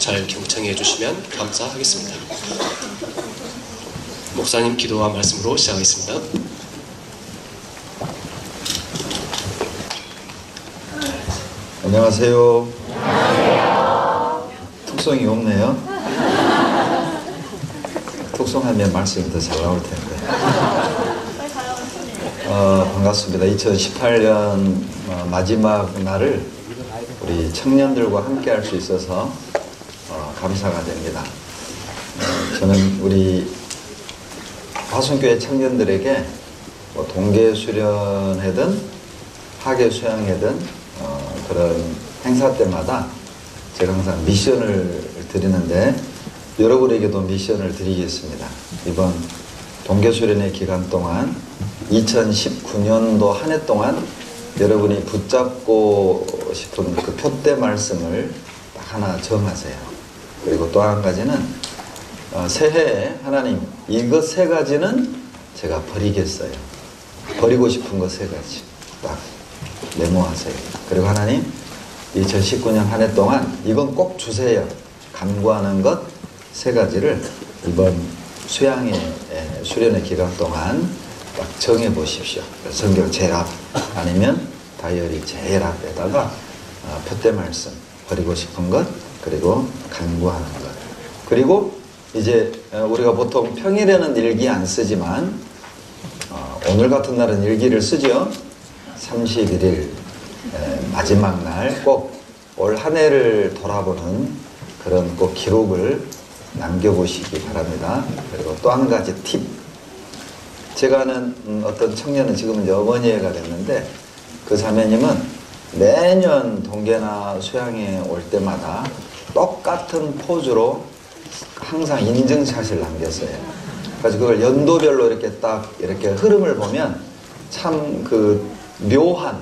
잘 경청해 주시면 감사하겠습니다. 목사님 기도와 말씀으로 시작하겠습니다. 안녕하세요. 특성이 없네요. 특성하면 말씀이 더 잘 나올 텐데. 반갑습니다. 2018년 마지막 날을 우리 청년들과 함께 할 수 있어서 감사가 됩니다. 저는 우리 화순교회 청년들에게 동계 수련회든 하계 수양회든 그런 행사 때마다 제가 항상 미션을 드리는데 여러분에게도 미션을 드리겠습니다. 이번 동계 수련회 기간 동안 2019년도 한 해 동안 여러분이 붙잡고 싶은 그 표대 말씀을 딱 하나 정하세요. 그리고 또 한 가지는 새해에 하나님 이것 세 가지는 제가 버리겠어요. 버리고 싶은 것 세 가지 딱 메모하세요. 그리고 하나님 2019년 한 해 동안 이건 꼭 주세요. 간구하는 것 세 가지를 이번 수련회 기간 동안 딱 정해 보십시오. 성경 제일 앞 아니면 다이어리 제일 앞에다가 표대 말씀, 버리고 싶은 것, 그리고 간구하는 것. 그리고 이제 우리가 보통 평일에는 일기 안 쓰지만 오늘 같은 날은 일기를 쓰죠. 31일 마지막 날 꼭 올 한 해를 돌아보는 그런 꼭 기록을 남겨보시기 바랍니다. 그리고 또 한 가지 팁. 제가 아는 어떤 청년은 지금은 이제 어머니가 됐는데 그 자매님은 매년 동계나 수양회 올 때마다 똑같은 포즈로 항상 인증샷을 남겼어요. 그래서 그걸 연도별로 이렇게 딱 이렇게 흐름을 보면 참 그 묘한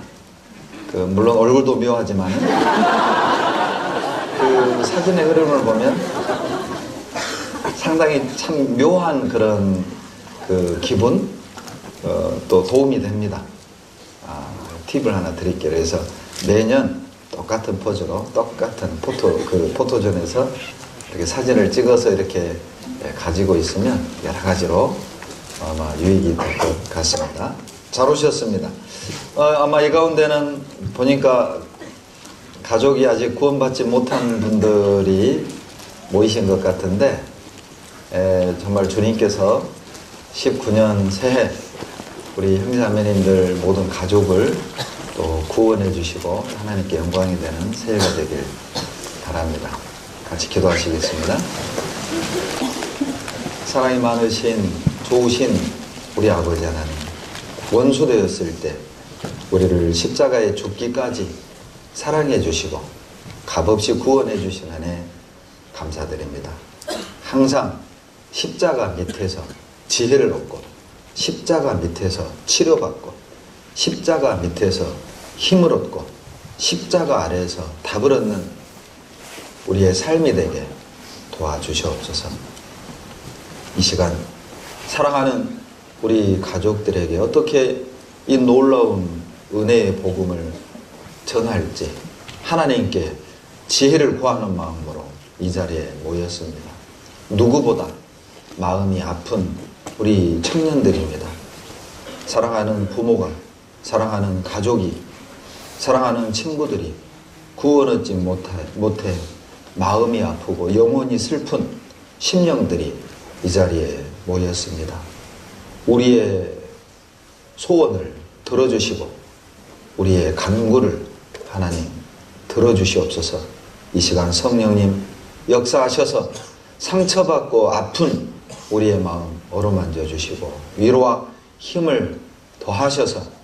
물론 얼굴도 묘하지만 그 사진의 흐름을 보면 상당히 참 묘한 그런 그 기분 또 도움이 됩니다. 팁을 하나 드릴게요. 그래서 매년 똑같은 포즈로 똑같은 포토존에서 이렇게 사진을 찍어서 이렇게 가지고 있으면 여러 가지로 아마 유익이 될 것 같습니다. 잘 오셨습니다. 아마 이 가운데는 보니까 가족이 아직 구원받지 못한 분들이 모이신 것 같은데 정말 주님께서 19년 새해 우리 형제자매님들 모든 가족을 또 구원해 주시고 하나님께 영광이 되는 새해가 되길 바랍니다. 같이 기도하시겠습니다. 사랑이 많으신 좋으신 우리 아버지 하나님, 원수되었을 때 우리를 십자가에 죽기까지 사랑해 주시고 값없이 구원해 주신 은혜 감사드립니다. 항상 십자가 밑에서 지혜를 얻고 십자가 밑에서 치료받고 십자가 밑에서 힘을 얻고 십자가 아래에서 답을 얻는 우리의 삶이 되게 도와주시옵소서. 이 시간 사랑하는 우리 가족들에게 어떻게 이 놀라운 은혜의 복음을 전할지 하나님께 지혜를 구하는 마음으로 이 자리에 모였습니다. 누구보다 마음이 아픈 우리 청년들입니다. 사랑하는 부모가, 사랑하는 가족이, 사랑하는 친구들이 구원 얻지 못해 마음이 아프고 영혼이 슬픈 심령들이 이 자리에 모였습니다. 우리의 소원을 들어주시고 우리의 간구를 하나님 들어주시옵소서. 이 시간 성령님 역사하셔서 상처받고 아픈 우리의 마음 어루만져 주시고 위로와 힘을 더하셔서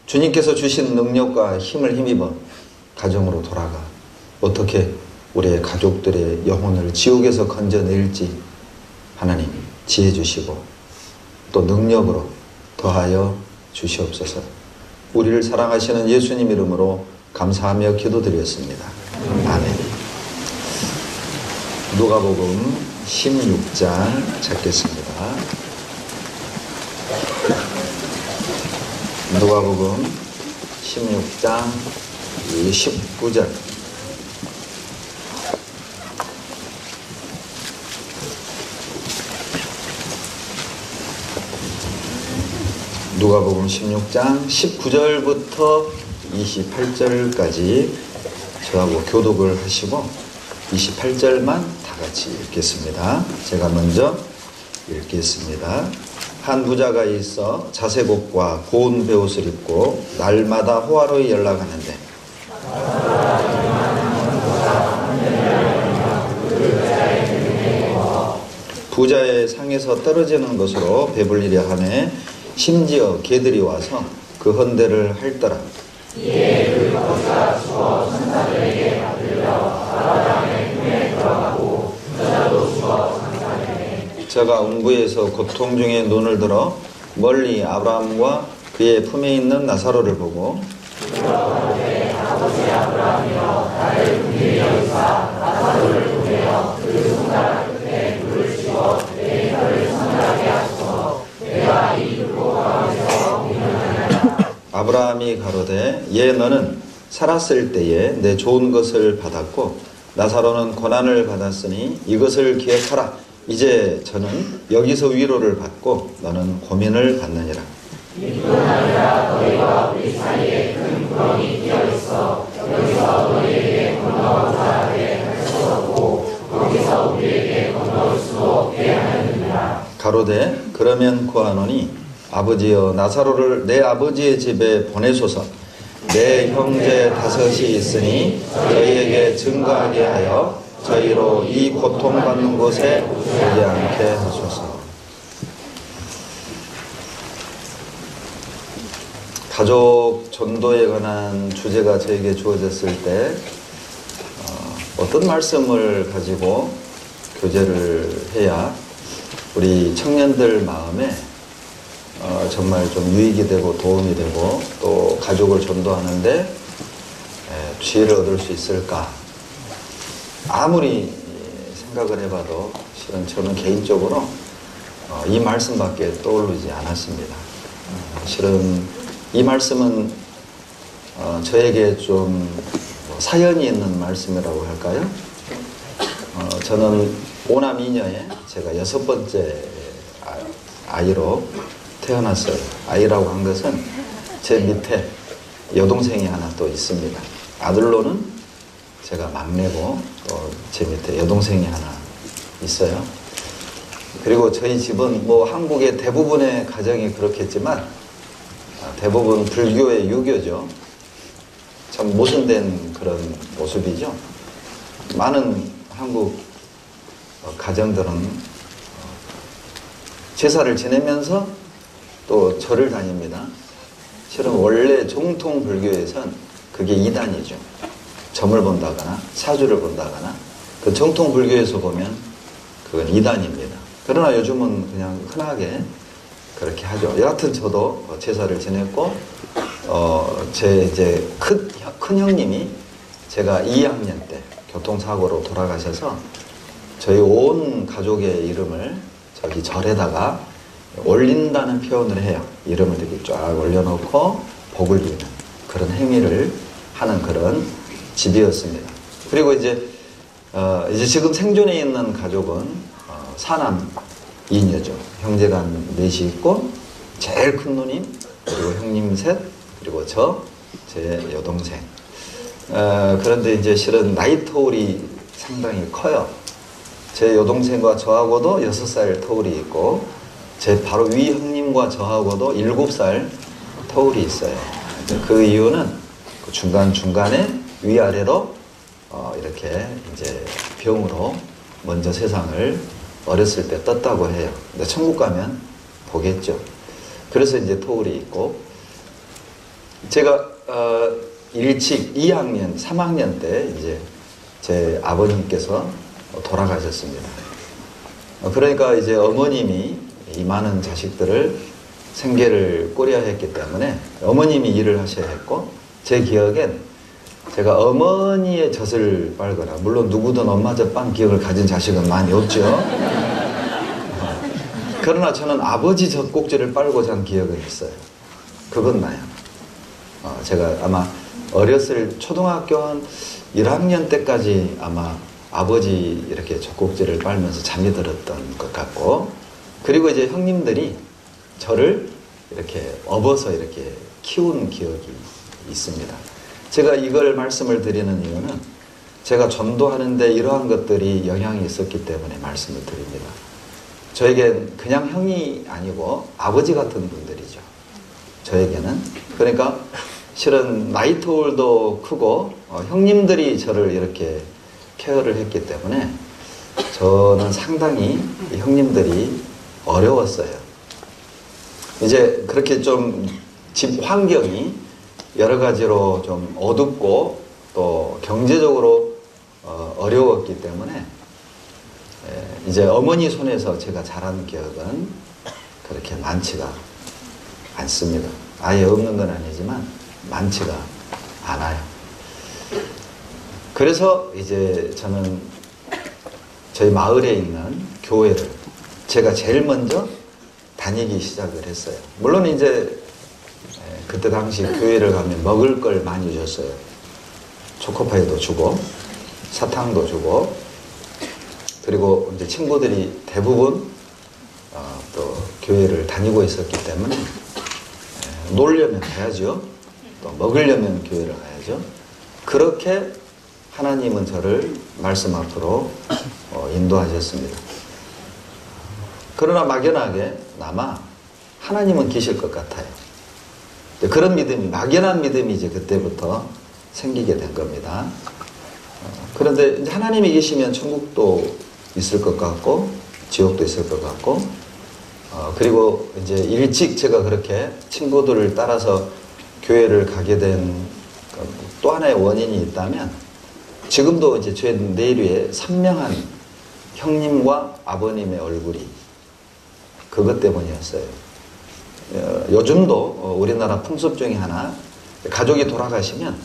주님께서 주신 능력과 힘을 힘입어 가정으로 돌아가 어떻게 우리의 가족들의 영혼을 지옥에서 건져낼지 하나님 지혜 주시고 또 능력으로 더하여 주시옵소서. 우리를 사랑하시는 예수님 이름으로 감사하며 기도드렸습니다. 아멘. 누가복음 16장 찾겠습니다. 누가복음 16장 19절 누가복음 16장 19절부터 28절까지 저하고 교독을 하시고 28절만 다 같이 읽겠습니다. 제가 먼저 읽겠습니다. 한 부자가 있어 자색 옷과 고운 베옷을 입고 날마다 호화로이 연락하는데 부자의 상에서 떨어지는 것으로 배불리려 하매 심지어 개들이 와서 그 헌대를 핥더라. 이에 그 거지가 죽어 천사들에게 받들려 아브라함의 품에 들어가고 부자도 죽어 장사되네. 저가 음부에서 고통 중에 눈을 들어 멀리 아브라함과 그의 품에 있는 나사로를 보고 그러되 아버지 아브라함이여 나를 긍휼히 여기사 나사로를 보내어 그 손가락 끝에 물을 씌워 내 혀를 성나게 하소서. 내가 이 불고 가운데서 공연하리라. 아브라함이 가로되 예 너는 살았을 때에 내 좋은 것을 받았고 나사로는 고난을 받았으니 이것을 기억하라. 이제 저는 여기서 위로를 받고 너는 고민을 받느니라. 이뿐 아니라 너희와 우리 사이에 큰 구렁이 끼어 있어 여기서 너희에게 건너오자 하게 할 수 없고 거기서 우리에게 건너올 수도 없게 하느니라. 가로되 그러면 구하노니 아버지여 나사로를 내 아버지의 집에 보내소서. 내 형제 5이 있으니 저희에게 증거하게 하여 저희로 이 고통받는 곳에 오지 않게 하소서. 가족 전도에 관한 주제가 저에게 주어졌을 때 어떤 말씀을 가지고 교제를 해야 우리 청년들 마음에 정말 좀 유익이 되고 도움이 되고 또 가족을 전도하는데 지혜를 얻을 수 있을까? 아무리 생각을 해봐도 실은 저는 개인적으로 이 말씀밖에 떠오르지 않았습니다. 실은 이 말씀은 저에게 좀 사연이 있는 말씀이라고 할까요? 저는 5남 2녀에 제가 6번째 아이로 태어났어요. 아이라고 한 것은 제 밑에 여동생이 하나 또 있습니다. 아들로는 제가 막내고 또 제 밑에 여동생이 하나 있어요. 그리고 저희 집은 뭐 한국의 대부분의 가정이 그렇겠지만 대부분 불교의 유교죠. 참 모순된 그런 모습이죠. 많은 한국 가정들은 제사를 지내면서 또 절을 다닙니다. 실은 원래 정통 불교에선 그게 이단이죠. 점을 본다거나 사주를 본다거나 그 정통 불교에서 보면 그건 이단입니다. 그러나 요즘은 그냥 흔하게 그렇게 하죠. 여하튼 저도 제사를 지냈고 제 이제 큰 형님이 제가 2학년 때 교통사고로 돌아가셔서 저희 온 가족의 이름을 저기 절에다가 올린다는 표현을 해요. 이름을 이렇게 쫙 올려놓고 복을 비는 그런 행위를 하는 그런 집이었습니다. 그리고 이제 지금 생존해 있는 가족은 4남 2녀죠. 형제가 4이 있고 제일 큰 누님 그리고 형님 셋 그리고 제 여동생. 그런데 이제 실은 나이 터울이 상당히 커요. 제 여동생과 저하고도 6살 터울이 있고 제 바로 위 형님과 저하고도 7살 터울이 있어요. 그 이유는 그 중간중간에 위아래로 이렇게 이제 병으로 먼저 세상을 어렸을 때 떴다고 해요. 근데 천국 가면 보겠죠. 그래서 이제 터울이 있고 제가 일찍 2학년, 3학년 때 이제 제 아버님께서 돌아가셨습니다. 그러니까 이제 어머님이 이 많은 자식들을 생계를 꾸려야 했기 때문에 어머님이 일을 하셔야 했고 제 기억엔 제가 어머니의 젖을 빨거나 물론 누구든 엄마 젖 빤 기억을 가진 자식은 많이 없죠. 그러나 저는 아버지 젖꼭지를 빨고 잔 기억은 있어요. 그건 나요. 제가 아마 어렸을 초등학교 한 1학년 때까지 아마 아버지 이렇게 젖꼭지를 빨면서 잠이 들었던 것 같고 그리고 이제 형님들이 저를 이렇게 업어서 이렇게 키운 기억이 있습니다. 제가 이걸 말씀을 드리는 이유는 제가 전도하는데 이러한 것들이 영향이 있었기 때문에 말씀을 드립니다. 저에겐 그냥 형이 아니고 아버지 같은 분들이죠. 저에게는. 그러니까 실은 나이 터울도 크고 형님들이 저를 이렇게 케어를 했기 때문에 저는 상당히 형님들이 어려웠어요. 이제 그렇게 좀 집 환경이 여러 가지로 좀 어둡고 또 경제적으로 어려웠기 때문에 이제 어머니 손에서 제가 자란 기억은 그렇게 많지가 않습니다. 아예 없는 건 아니지만 많지가 않아요. 그래서 이제 저는 저희 마을에 있는 교회를 제가 제일 먼저 다니기 시작을 했어요. 물론 이제 그때 당시 교회를 가면 먹을 걸 많이 줬어요. 초코파이도 주고 사탕도 주고, 그리고 이제 친구들이 대부분 또 교회를 다니고 있었기 때문에 놀려면 가야죠. 또 먹으려면 교회를 가야죠. 그렇게 하나님은 저를 말씀 앞으로 인도하셨습니다. 그러나 막연하게 나마 하나님은 계실 것 같아요. 그런 믿음이, 막연한 믿음이 이제 그때부터 생기게 된 겁니다. 그런데 이제 하나님이 계시면 천국도 있을 것 같고 지옥도 있을 것 같고, 그리고 이제 일찍 제가 그렇게 친구들을 따라서 교회를 가게 된 또 하나의 원인이 있다면, 지금도 이제 제 내류에 선명한 형님과 아버님의 얼굴이 그것 때문이었어요. 요즘도 우리나라 풍습 중에 하나, 가족이 돌아가시면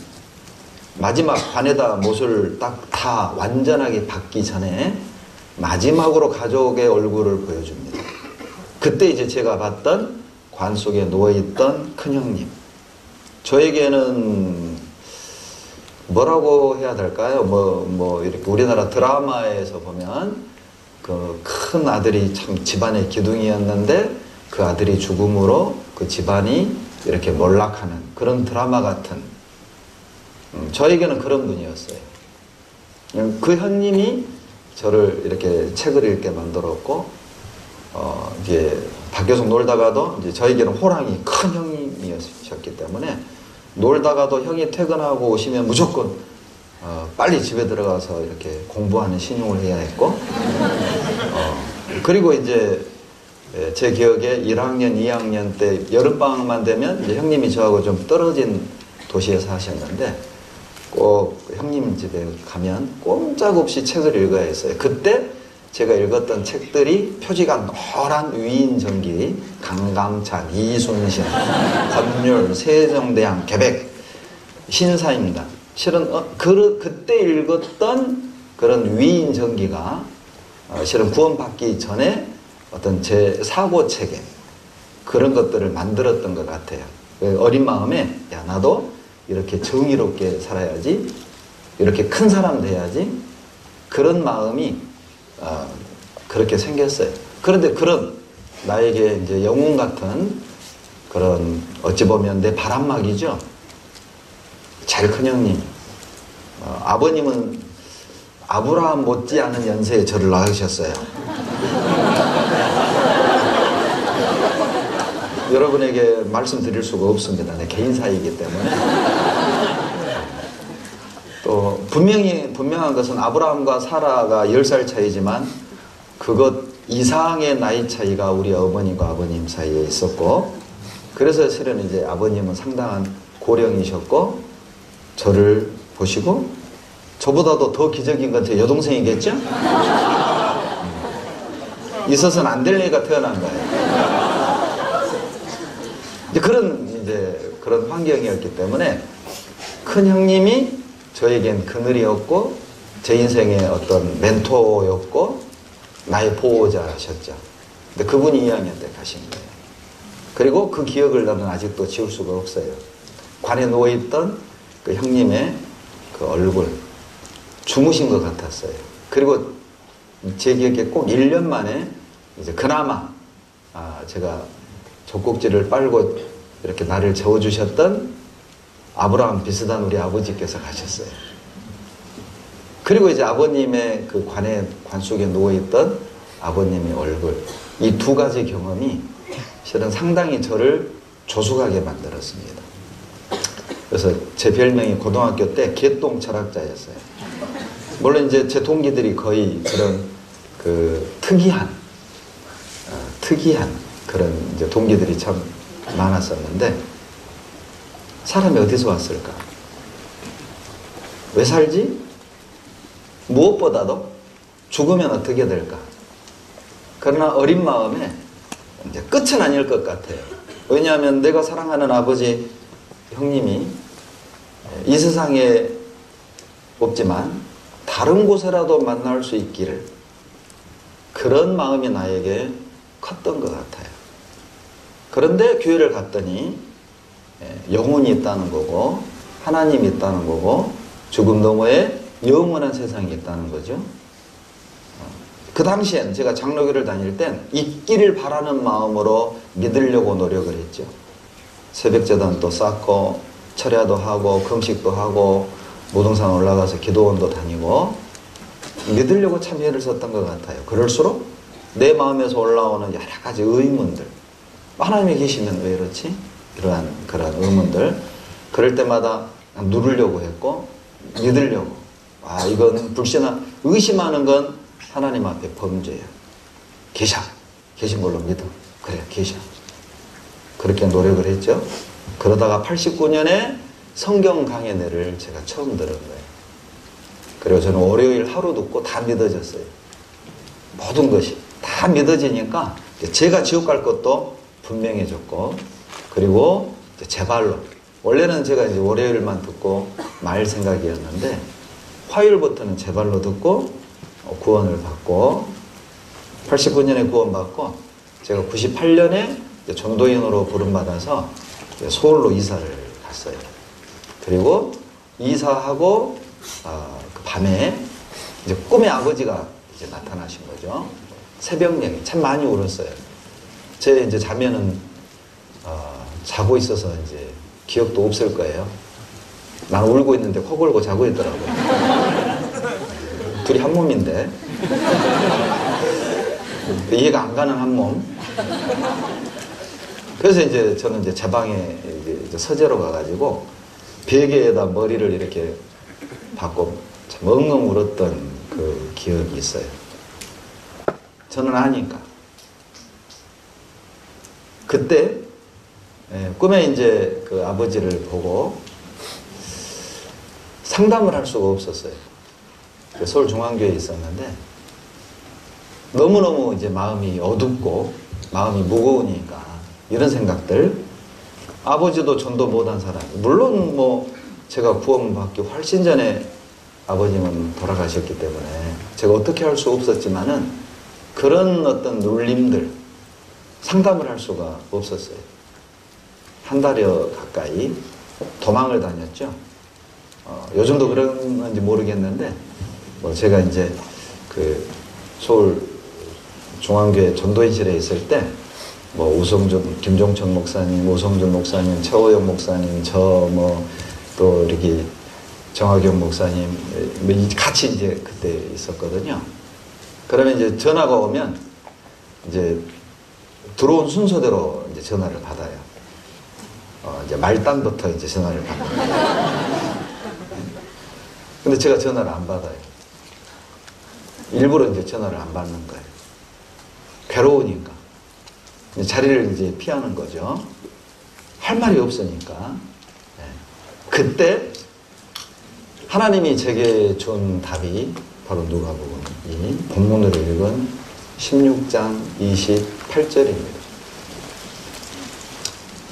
마지막 관에다 못을 딱 다 완전하게 받기 전에 마지막으로 가족의 얼굴을 보여줍니다. 그때 이제 제가 봤던 관 속에 누워있던 큰형님, 저에게는 뭐라고 해야 될까요? 이렇게 우리나라 드라마에서 보면 그 큰 아들이 참 집안의 기둥이었는데 그 아들이 죽음으로 그 집안이 이렇게 몰락하는 그런 드라마 같은, 저에게는 그런 분이었어요. 그 형님이 저를 이렇게 책을 읽게 만들었고, 이제 밖에서 놀다가도 이제 저에게는 호랑이 큰 형님이셨기 때문에 놀다가도 형이 퇴근하고 오시면 무조건 빨리 집에 들어가서 이렇게 공부하는 신용을 해야 했고, 그리고 이제 제 기억에 1학년, 2학년 때 여름방학만 되면 이제 형님이 저하고 좀 떨어진 도시에 사셨는데 꼭 형님 집에 가면 꼼짝없이 책을 읽어야 했어요. 그때 제가 읽었던 책들이 표지가 노란 위인전기, 강감찬, 이순신, 권율, 세종대왕, 계백, 신사입니다. 실은 그때 읽었던 그런 위인전기가 실은 구원받기 전에 어떤 제 사고체계, 그런 것들을 만들었던 것 같아요. 어린 마음에 야, 나도 이렇게 정의롭게 살아야지, 이렇게 큰 사람 돼야지, 그런 마음이 그렇게 생겼어요. 그런데 그런 나에게 이제 영웅 같은 그런, 어찌 보면 내 바람막이죠. 제일 큰 형님, 아버님은 아브라함 못지않은 연세에 저를 낳으셨어요. 여러분에게 말씀드릴 수가 없습니다. 내 개인사이기 때문에. 또 분명한 것은 아브라함과 사라가 10살 차이지만 그것 이상의 나이 차이가 우리 어머니와 아버님 사이에 있었고, 그래서 실은 이제 아버님은 상당한 고령이셨고, 저를 보시고, 저보다도 더 기적인 건 제 여동생이겠죠? 있어서는 안 될 애가 태어난 거예요. 그런 환경이었기 때문에 큰 형님이 저에겐 그늘이었고, 제 인생의 어떤 멘토였고, 나의 보호자셨죠. 근데 그분이 2학년 때 가신 거예요. 그리고 그 기억을 나는 아직도 지울 수가 없어요. 관에 누워있던 그 형님의 그 얼굴, 주무신 것 같았어요. 그리고 제 기억에 꼭 1년 만에 이제 그나마 제가 젖꼭지를 빨고 이렇게 나를 재워주셨던 아브라함 비슷한 우리 아버지께서 가셨어요. 그리고 이제 아버님의 그 관 속에 누워있던 아버님의 얼굴, 이 두 가지 경험이 실은 상당히 저를 조숙하게 만들었습니다. 그래서 제 별명이 고등학교 때 개똥 철학자였어요. 물론 이제 제 동기들이 거의 그런 그 특이한 그런 이제 동기들이 참 많았었는데, 사람이 어디서 왔을까? 왜 살지? 무엇보다도 죽으면 어떻게 될까? 그러나 어린 마음에 이제 끝은 아닐 것 같아요. 왜냐하면 내가 사랑하는 아버지, 형님이 이 세상에 없지만 다른 곳에라도 만날 수 있기를, 그런 마음이 나에게 컸던 것 같아요. 그런데 교회를 갔더니 영혼이 있다는 거고, 하나님이 있다는 거고, 죽음 너머에 영원한 세상이 있다는 거죠. 그 당시엔 제가 장로교를 다닐 땐 있기를 바라는 마음으로 믿으려고 노력을 했죠. 새벽제단도 쌓고 철야도 하고 금식도 하고 무등산 올라가서 기도원도 다니고 믿으려고 참 애를 썼던 것 같아요. 그럴수록 내 마음에서 올라오는 여러 가지 의문들, 하나님이 계시면 왜 이렇지? 이러한 그런 의문들, 그럴 때마다 누르려고 했고 믿으려고, 이건 의심하는 건 하나님 앞에 범죄야. 계신 걸로 믿어. 그래, 계셔. 그렇게 노력을 했죠. 그러다가 89년에 성경 강해내를 제가 처음 들은 거예요. 그리고 저는 월요일 하루 듣고 다 믿어졌어요. 모든 것이 다 믿어지니까 제가 지옥 갈 것도 분명해졌고, 그리고 제 발로, 원래는 제가 이제 월요일만 듣고 말 생각이었는데 화요일부터는 제 발로 듣고 구원을 받고, 89년에 구원받고 제가 98년에 전도인으로 부름받아서 서울로 이사를 갔어요. 그리고 이사하고 그 밤에 이제 꿈에 아버지가 이제 나타나신 거죠. 새벽녘에 참 많이 울었어요. 제 이제 자면은 자고 있어서 이제 기억도 없을 거예요. 난 울고 있는데 코 골고 자고 있더라고요. 둘이 한 몸인데 이해가 안 가는 한 몸. 그래서 이제 저는 이제 제 방에 이제 서재로 가가지고 베개에다 머리를 이렇게 박고 참 엉엉 울었던 그 기억이 있어요. 저는 아니까. 그때 꿈에 이제 그 아버지를 보고 상담을 할 수가 없었어요. 서울중앙교회에 있었는데 너무너무 이제 마음이 어둡고 마음이 무거우니까 이런 생각들, 아버지도 전도 못한 사람, 물론 뭐 제가 구원받기 훨씬 전에 아버님은 돌아가셨기 때문에 제가 어떻게 할 수 없었지만은 그런 어떤 눌림들, 상담을 할 수가 없었어요. 한 달여 가까이 도망을 다녔죠. 요즘도 그런 건지 모르겠는데, 제가 이제 그 서울 중앙교회 전도인실에 있을 때 우성준, 김종천 목사님, 우성준 목사님, 최호영 목사님, 또 이렇게 정학용 목사님 같이 이제 그때 있었거든요. 그러면 이제 전화가 오면 이제 들어온 순서대로 이제 전화를 받아요. 이제 말단부터 이제 전화를 받는. 근데 제가 전화를 안 받아요. 일부러 이제 전화를 안 받는 거예요. 괴로우니까. 자리를 이제 피하는 거죠. 할 말이 없으니까. 그때 하나님이 제게 준 답이 바로 누가복음 이 본문으로 읽은 16장 28절입니다.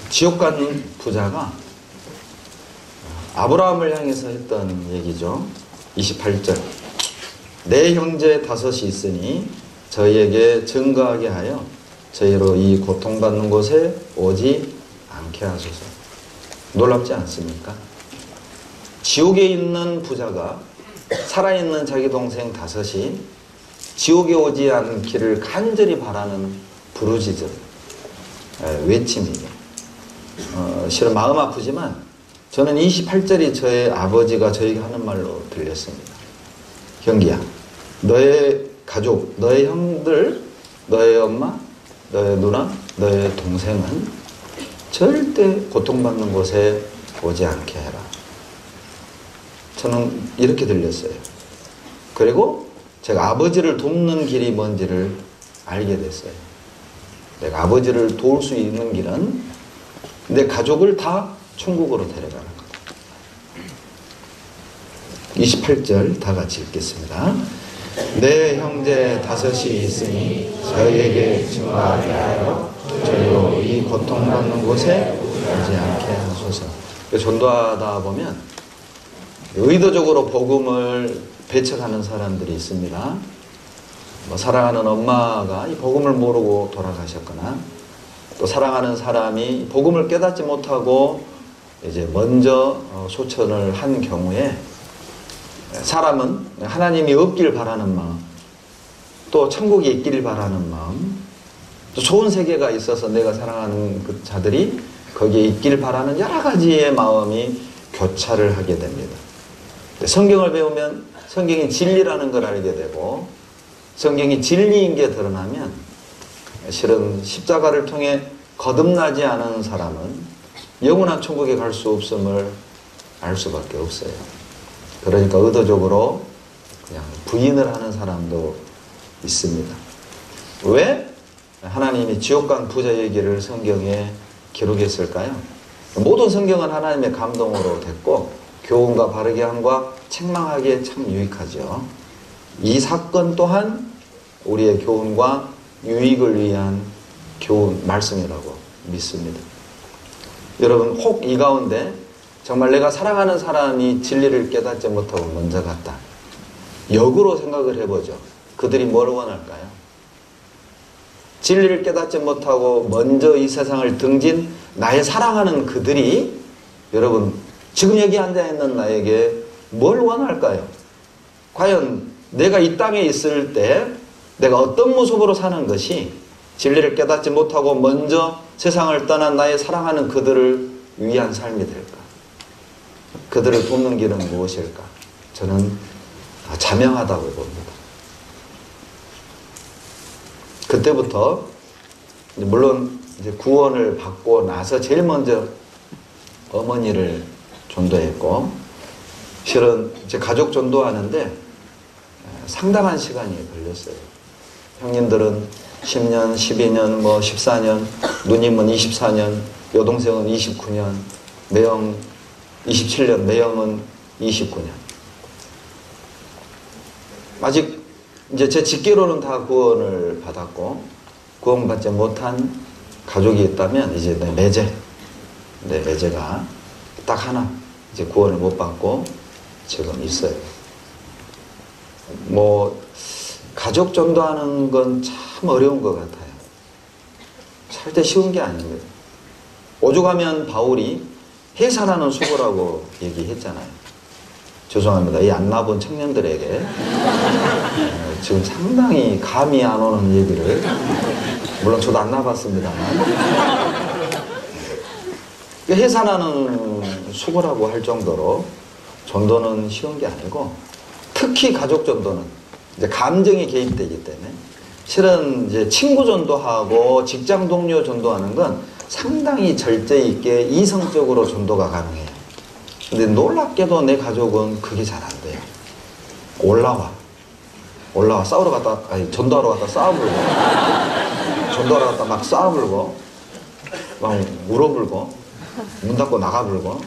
지옥 간 부자가 아브라함을 향해서 했던 얘기죠. 28절. 내 형제 5이 있으니 저희에게 증거하게 하여 저희로 이 고통받는 곳에 오지 않게 하소서. 놀랍지 않습니까? 지옥에 있는 부자가 살아있는 자기 동생 5이 지옥에 오지 않기를 간절히 바라는 부르짖음. 외침이죠. 실은 마음 아프지만 저는 28절이 저의 아버지가 저에게 하는 말로 들렸습니다. 경기야, 너의 가족, 너의 형들, 너의 엄마, 너의 누나, 너의 동생은 절대 고통받는 곳에 오지 않게 해라. 저는 이렇게 들렸어요. 그리고 제가 아버지를 돕는 길이 뭔지를 알게 됐어요. 내가 아버지를 도울 수 있는 길은 내 가족을 다 천국으로 데려가는 거다. 28절 다 같이 읽겠습니다. 내 형제 5이 있으니 저희에게 증거하게 하여 저희로 이 고통받는 곳에 오지 않게 하소서. 전도하다 보면 의도적으로 복음을 배척하는 사람들이 있습니다. 사랑하는 엄마가 이 복음을 모르고 돌아가셨거나, 또 사랑하는 사람이 복음을 깨닫지 못하고 이제 먼저 소천을 한 경우에 사람은 하나님이 없길 바라는 마음, 또 천국이 있길 바라는 마음, 또 좋은 세계가 있어서 내가 사랑하는 그 자들이 거기에 있길 바라는 여러 가지의 마음이 교차를 하게 됩니다. 성경을 배우면 성경이 진리라는 걸 알게 되고, 성경이 진리인 게 드러나면 실은 십자가를 통해 거듭나지 않은 사람은 영원한 천국에 갈 수 없음을 알 수밖에 없어요. 그러니까 의도적으로 그냥 부인을 하는 사람도 있습니다. 왜 하나님이 지옥 간 부자 얘기를 성경에 기록했을까요? 모든 성경은 하나님의 감동으로 됐고 교훈과 바르게 함과 책망하기에 참 유익하죠. 이 사건 또한 우리의 교훈과 유익을 위한 교훈, 말씀이라고 믿습니다. 여러분, 혹 이 가운데 정말 내가 사랑하는 사람이 진리를 깨닫지 못하고 먼저 갔다. 역으로 생각을 해보죠. 그들이 뭘 원할까요? 진리를 깨닫지 못하고 먼저 이 세상을 등진 나의 사랑하는 그들이 여러분 지금 여기 앉아있는 나에게 뭘 원할까요? 과연 내가 이 땅에 있을 때 내가 어떤 모습으로 사는 것이 진리를 깨닫지 못하고 먼저 세상을 떠난 나의 사랑하는 그들을 위한 삶이 될까? 그들을 돕는 길은 무엇일까? 저는 자명하다고 봅니다. 그때부터 물론 이제 구원을 받고 나서 제일 먼저 어머니를 전도했고, 실은 이제 가족 전도하는데 상당한 시간이 걸렸어요. 형님들은 10년, 12년, 14년, 누님은 24년, 여동생은 29년, 매형 27년, 매형은 29년. 아직 이제 제 직계로는 다 구원을 받았고, 구원받지 못한 가족이 있다면 이제 내 매제가 딱 하나 이제 구원을 못 받고 지금 있어요. 가족 전도하는 건 참 어려운 것 같아요. 절대 쉬운 게 아닙니다. 오죽하면 바울이 해산하는 수고라고 얘기했잖아요. 죄송합니다. 이 안 나본 청년들에게 지금 상당히 감이 안 오는 얘기를, 물론 저도 안 나봤습니다만 해산하는 수고라고 할 정도로 전도는 쉬운 게 아니고, 특히 가족 전도는 이제 감정이 개입되기 때문에 실은 이제 친구 전도하고 직장 동료 전도하는 건 상당히 절제 있게 이성적으로 전도가 가능해요. 근데 놀랍게도 내 가족은 그게 잘 안 돼요. 올라와 싸우러 갔다, 전도하러 갔다 싸워불고, 전도하러 갔다 막 싸워불고, 막 울어불고, 문 닫고 나가불고.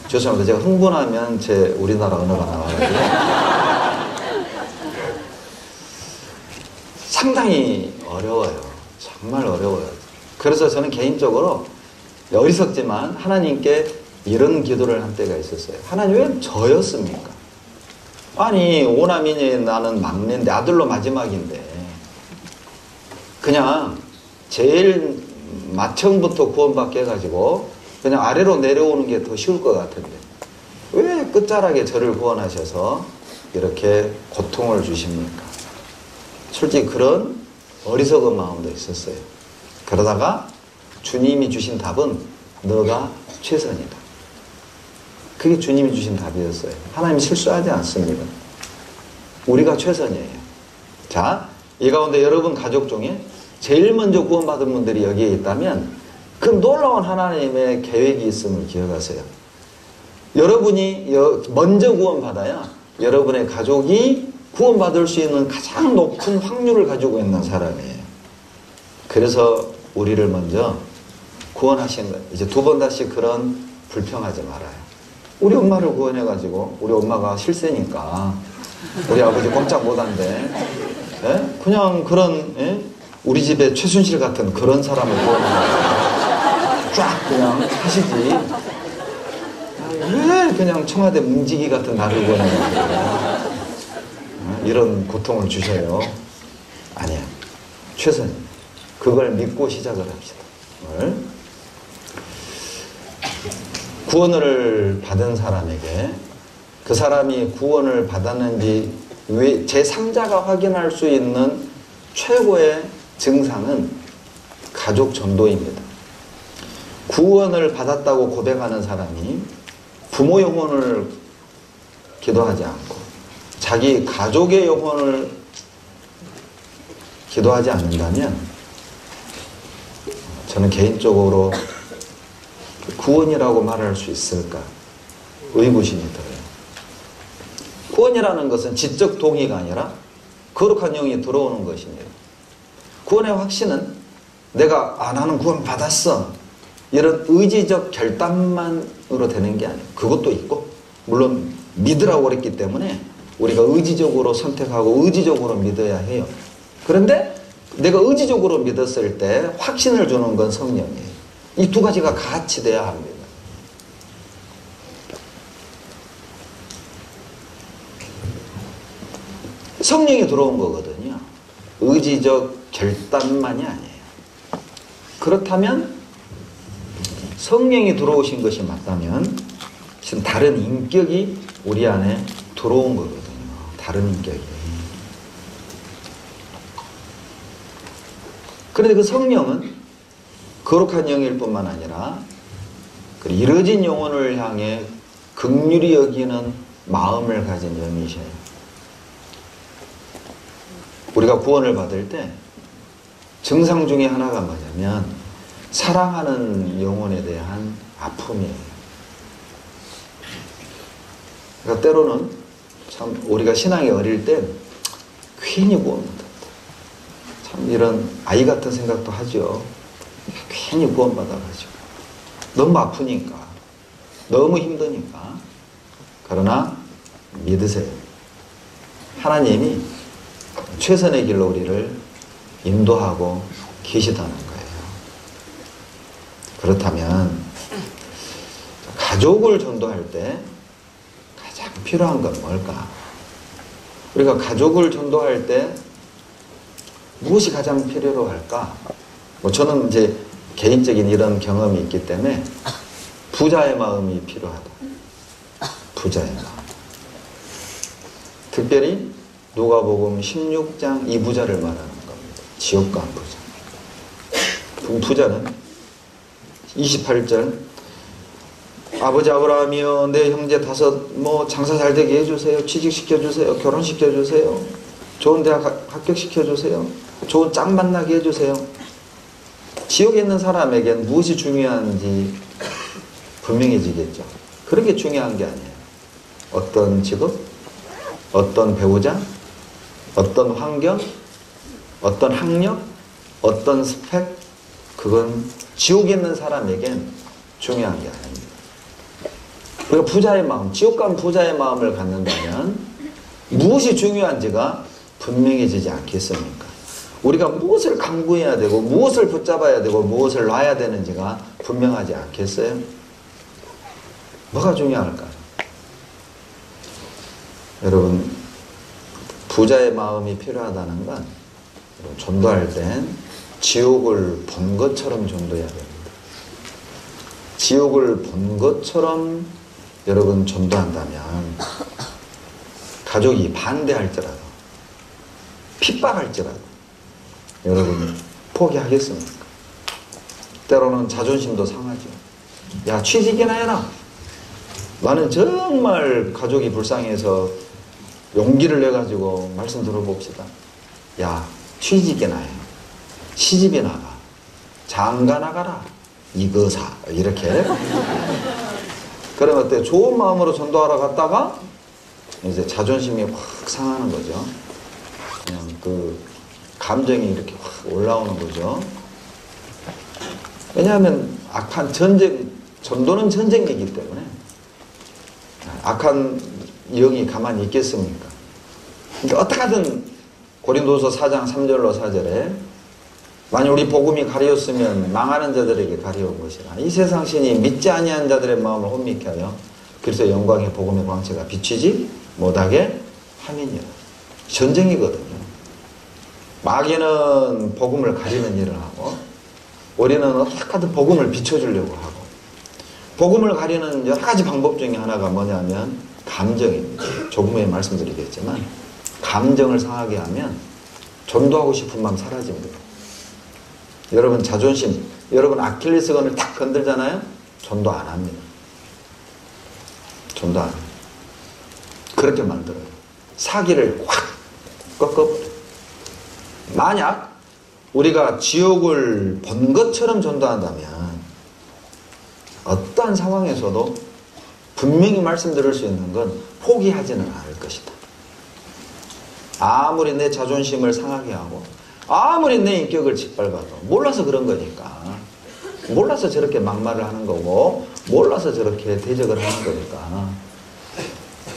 죄송합니다. 제가 흥분하면 우리나라 언어가 나와가지고 상당히 어려워요. 정말 어려워요. 그래서 저는 개인적으로 어리석지만 하나님께 이런 기도를 한 때가 있었어요. 하나님, 왜 저였습니까? 아니, 오남이니 나는 막내인데, 아들로 마지막인데 그냥 제일 마청부터 구원받게 해가지고 그냥 아래로 내려오는 게 더 쉬울 것 같은데 왜 끝자락에 저를 구원하셔서 이렇게 고통을 주십니까? 솔직히 그런 어리석은 마음도 있었어요. 그러다가 주님이 주신 답은 너가 최선이다. 그게 주님이 주신 답이었어요. 하나님이 실수하지 않습니다. 우리가 최선이에요. 자, 이 가운데 여러분 가족 중에 제일 먼저 구원받은 분들이 여기에 있다면 그 놀라운 하나님의 계획이 있음을 기억하세요. 여러분이 먼저 구원받아야 여러분의 가족이 구원받을 수 있는 가장 높은 확률을 가지고 있는 사람이에요. 그래서 우리를 먼저 구원하신 거예요. 이제 두 번 다시 그런 불평하지 말아요. 우리 엄마를 구원해가지고 우리 엄마가 실세니까 우리 아버지 꼼짝 못한대. 예? 그냥 그런 예? 우리 집에 최순실 같은 그런 사람을 구원하고 쫙 그냥 하시지. 왜 그냥 청와대 문지기 같은 나를 구원해가지고 이런 고통을 주셔요. 아니야. 최선입니다. 그걸 믿고 시작을 합시다. 오늘 구원을 받은 사람에게 그 사람이 구원을 받았는지 제3자가 확인할 수 있는 최고의 증상은 가족 전도입니다. 구원을 받았다고 고백하는 사람이 부모 영혼을 기도하지 않고 자기 가족의 영혼을 기도하지 않는다면 저는 개인적으로 구원이라고 말할 수 있을까 의구심이 들어요. 구원이라는 것은 지적 동의가 아니라 거룩한 영이 들어오는 것입니다. 구원의 확신은 내가 나는 구원 받았어 이런 의지적 결단만으로 되는 게 아니에요. 그것도 있고 물론 믿으라고 그랬기 때문에 우리가 의지적으로 선택하고 의지적으로 믿어야 해요. 그런데 내가 의지적으로 믿었을 때 확신을 주는 건 성령이에요. 이 두 가지가 같이 돼야 합니다. 성령이 들어온 거거든요. 의지적 결단만이 아니에요. 그렇다면 성령이 들어오신 것이 맞다면 지금 다른 인격이 우리 안에 들어온 거거든요. 다른 인격이. 그런데 그 성령은 거룩한 영일 뿐만 아니라 이뤄진 영혼을 향해 긍휼히 여기는 마음을 가진 영이셔요. 우리가 구원을 받을 때 증상 중에 하나가 뭐냐면 사랑하는 영혼에 대한 아픔이에요. 그러니까 때로는 참 우리가 신앙이 어릴 때 괜히 구원받았다. 참 이런 아이 같은 생각도 하죠. 괜히 구원받아가지고 너무 아프니까 너무 힘드니까. 그러나 믿으세요. 하나님이 최선의 길로 우리를 인도하고 계시다는 거예요. 그렇다면 가족을 전도할 때 가장 필요한 건 뭘까? 우리가 가족을 전도할 때 무엇이 가장 필요로 할까? 저는 이제 개인적인 이런 경험이 있기 때문에 부자의 마음이 필요하다. 부자의 마음. 특별히 누가복음 16장 이 부자를 말하는 겁니다. 지옥 간 부자. 부자는 28절 아버지 아브라함이여 내 형제 5 장사 잘 되게 해주세요. 취직시켜주세요. 결혼시켜주세요. 좋은 대학 합격시켜주세요. 좋은 짝 만나게 해주세요. 지옥에 있는 사람에겐 무엇이 중요한지 분명해지겠죠. 그렇게 중요한 게 아니에요. 어떤 직업, 어떤 배우자, 어떤 환경, 어떤 학력, 어떤 스펙, 그건 지옥에 있는 사람에겐 중요한 게 아닙니다. 우리가 부자의 마음, 지옥 간 부자의 마음을 갖는다면 무엇이 중요한지가 분명해지지 않겠습니까? 우리가 무엇을 강구해야 되고 무엇을 붙잡아야 되고 무엇을 놔야 되는지가 분명하지 않겠어요? 뭐가 중요할까요? 여러분, 부자의 마음이 필요하다는 건 전도할 땐 지옥을 본 것처럼 전도해야 됩니다. 지옥을 본 것처럼 여러분 전도한다면 가족이 반대할지라도 핍박할지라도 여러분 포기하겠습니까? 때로는 자존심도 상하죠. 야, 취직이나 해라. 나는 정말 가족이 불쌍해서 용기를 내가지고 말씀 들어봅시다. 야, 취직이나 해. 시집이 나가. 장가 나가라. 이거사. 이렇게. 그러면 어때? 좋은 마음으로 전도하러 갔다가 이제 자존심이 확 상하는 거죠. 그냥 그 감정이 이렇게 확 올라오는 거죠. 왜냐하면 악한 전도는 전쟁이기 때문에 악한 영이 가만히 있겠습니까? 그러니까 어떻게든 고린도서 4장 3절로 4절에 만약 우리 복음이 가리웠으면 망하는 자들에게 가리운 것이라 이 세상 신이 믿지 아니한 자들의 마음을 혼미케 하여 그래서 영광의 복음의 광채가 비치지 못하게 함이니라. 전쟁이거든요. 마귀는 복음을 가리는 일을 하고 우리는 어떻게든 복음을 비춰주려고 하고 복음을 가리는 여러 가지 방법 중에 하나가 뭐냐면 감정입니다. 조금 후에 말씀드리겠지만 감정을 상하게 하면 전도하고 싶은 마음 사라집니다. 여러분 자존심, 여러분 아킬레스건을 딱 건들잖아요? 전도 안 합니다. 전도 안 해요. 그렇게 만들어요. 사기를 확 꺾어버려요. 만약 우리가 지옥을 본 것처럼 전도한다면 어떠한 상황에서도 분명히 말씀드릴 수 있는 건 포기하지는 않을 것이다. 아무리 내 자존심을 상하게 하고 아무리 내 인격을 짓밟아도 몰라서 그런 거니까 몰라서 저렇게 막말을 하는 거고 몰라서 저렇게 대적을 하는 거니까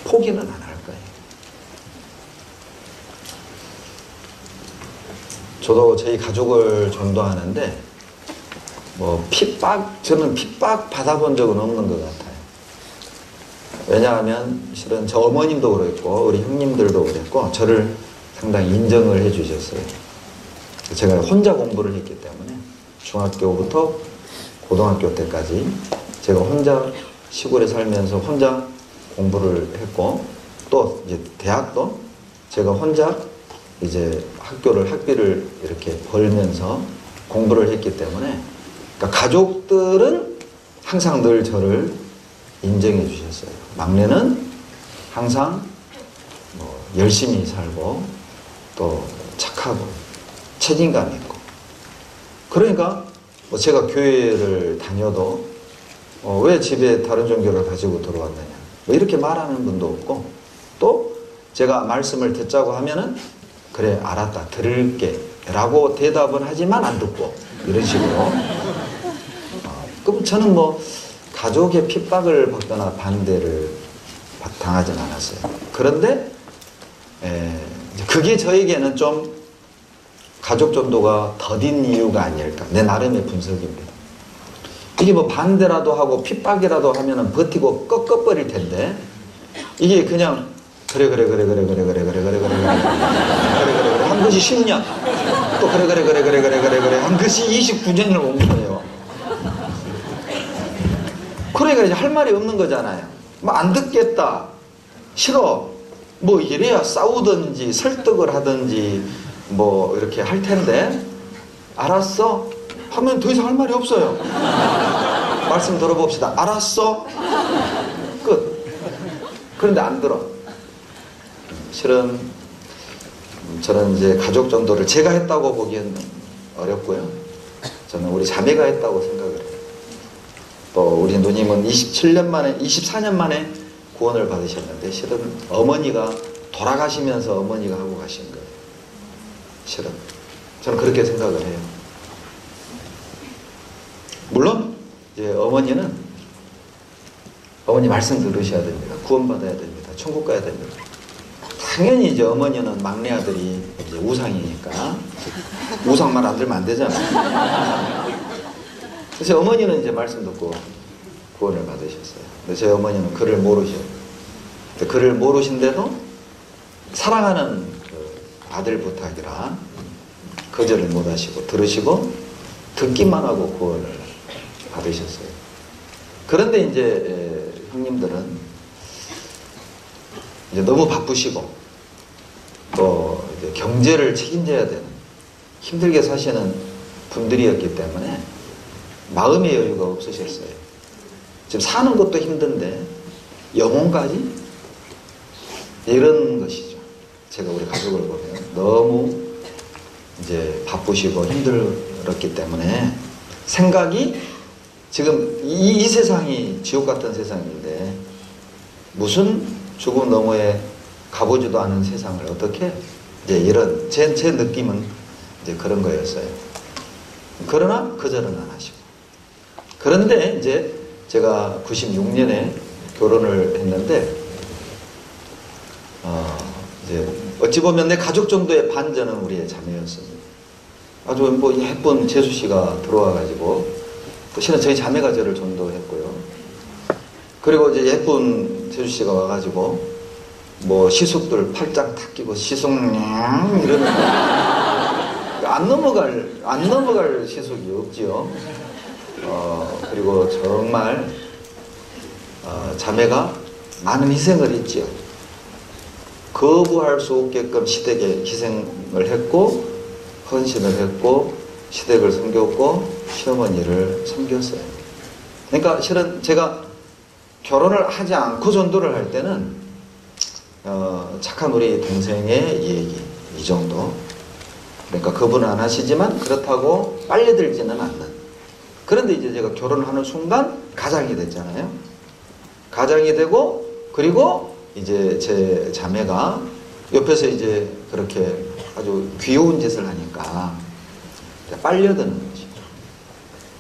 포기는 안 할 거예요. 저도 저희 가족을 전도하는데 저는 핍박 받아본 적은 없는 것 같아요. 왜냐하면 실은 저 어머님도 그랬고 우리 형님들도 그랬고 저를 상당히 인정을 해 주셨어요. 제가 혼자 공부를 했기 때문에 중학교부터 고등학교 때까지 제가 혼자 시골에 살면서 혼자 공부를 했고 또 이제 대학도 제가 혼자 이제 학비를 이렇게 벌면서 공부를 했기 때문에 그러니까 가족들은 항상 늘 저를 인정해 주셨어요. 막내는 항상 열심히 살고 또 착하고 책임감 있고 그러니까 제가 교회를 다녀도 왜 집에 다른 종교를 가지고 들어왔느냐 이렇게 말하는 분도 없고 또 제가 말씀을 듣자고 하면은 그래 알았다 들을게 라고 대답은 하지만 안 듣고 이런 식으로 그럼 저는 가족의 핍박을 받거나 반대를 당하진 않았어요. 그런데 그게 저에게는 좀 가족 전도가 더딘 이유가 아닐까 내 나름의 분석입니다. 이게 반대라도 하고 핍박이라도 하면은 버티고 꺾어버릴 텐데 이게 그냥 그래 한 것이 10년 또 그래 한 것이 29년을 온 거예요. 그러니까 이제 할 말이 없는 거잖아요. 안 듣겠다 싫어 이래야 싸우든지 설득을 하든지 이렇게 할 텐데 알았어 하면 더 이상 할 말이 없어요. 말씀 들어봅시다. 알았어 끝. 그런데 안 들어. 실은 저는 이제 가족 전도를 제가 했다고 보기에는 어렵고요. 저는 우리 자매가 했다고 생각을 해요. 또 우리 누님은 24년 만에 구원을 받으셨는데 실은 어머니가 돌아가시면서 어머니가 하고 가신 거예요. 실은 저는 그렇게 생각을 해요. 물론 이제 어머니 말씀 들으셔야 됩니다. 구원받아야 됩니다. 천국 가야 됩니다. 당연히 이제 어머니는 막내 아들이 이제 우상이니까 우상 말 안 들으면 안 되잖아요. 그래서 어머니는 이제 말씀 듣고 구원을 받으셨어요. 근데 저희 어머니는 그를 모르셔요. 그를 모르신데도 사랑하는 아들 부탁이라 거절을 못 하시고 들으시고 듣기만 하고 구원을 받으셨어요. 그런데 이제 형님들은 이제 너무 바쁘시고 또 이제 경제를 책임져야 되는 힘들게 사시는 분들이었기 때문에 마음의 여유가 없으셨어요. 지금 사는 것도 힘든데 영혼까지? 이런 것이죠. 제가 우리 가족을 보면 너무 이제 바쁘시고 힘들었기 때문에 생각이 지금 이 세상이 지옥 같은 세상인데 무슨 죽음 너머에 가보지도 않은 세상을 어떻게 이제 이런 제 느낌은 이제 그런 거였어요. 그러나 거절은 안 하시고. 그런데 이제 제가 96년에 결혼을 했는데 이제 어찌 보면 내 가족 정도의 반전은 우리의 자매였습니다. 아주 뭐 예쁜 재수 씨가 들어와 가지고 또 실은 저희 자매가 저를 전도했고요. 그리고 이제 예쁜 재수 씨가 와 가지고 뭐 시숙들 팔짱 탁 끼고 시숙냥 이러는 안 넘어갈 시숙이 없지요. 그리고 정말 자매가 많은 희생을 했지요. 거부할 수 없게끔 시댁에 희생을 했고 헌신을 했고 시댁을 섬겼고 시어머니를 섬겼어요. 그러니까 실은 제가 결혼을 하지 않고 전도를 할 때는 착한 우리 동생의 얘기 이 정도. 그러니까 그분은 안 하시지만 그렇다고 빨려들지는 않는. 그런데 이제 제가 결혼하는 순간 가장이 됐잖아요. 가장이 되고 그리고 이제 제 자매가 옆에서 이제 그렇게 아주 귀여운 짓을 하니까 빨려드는 거지.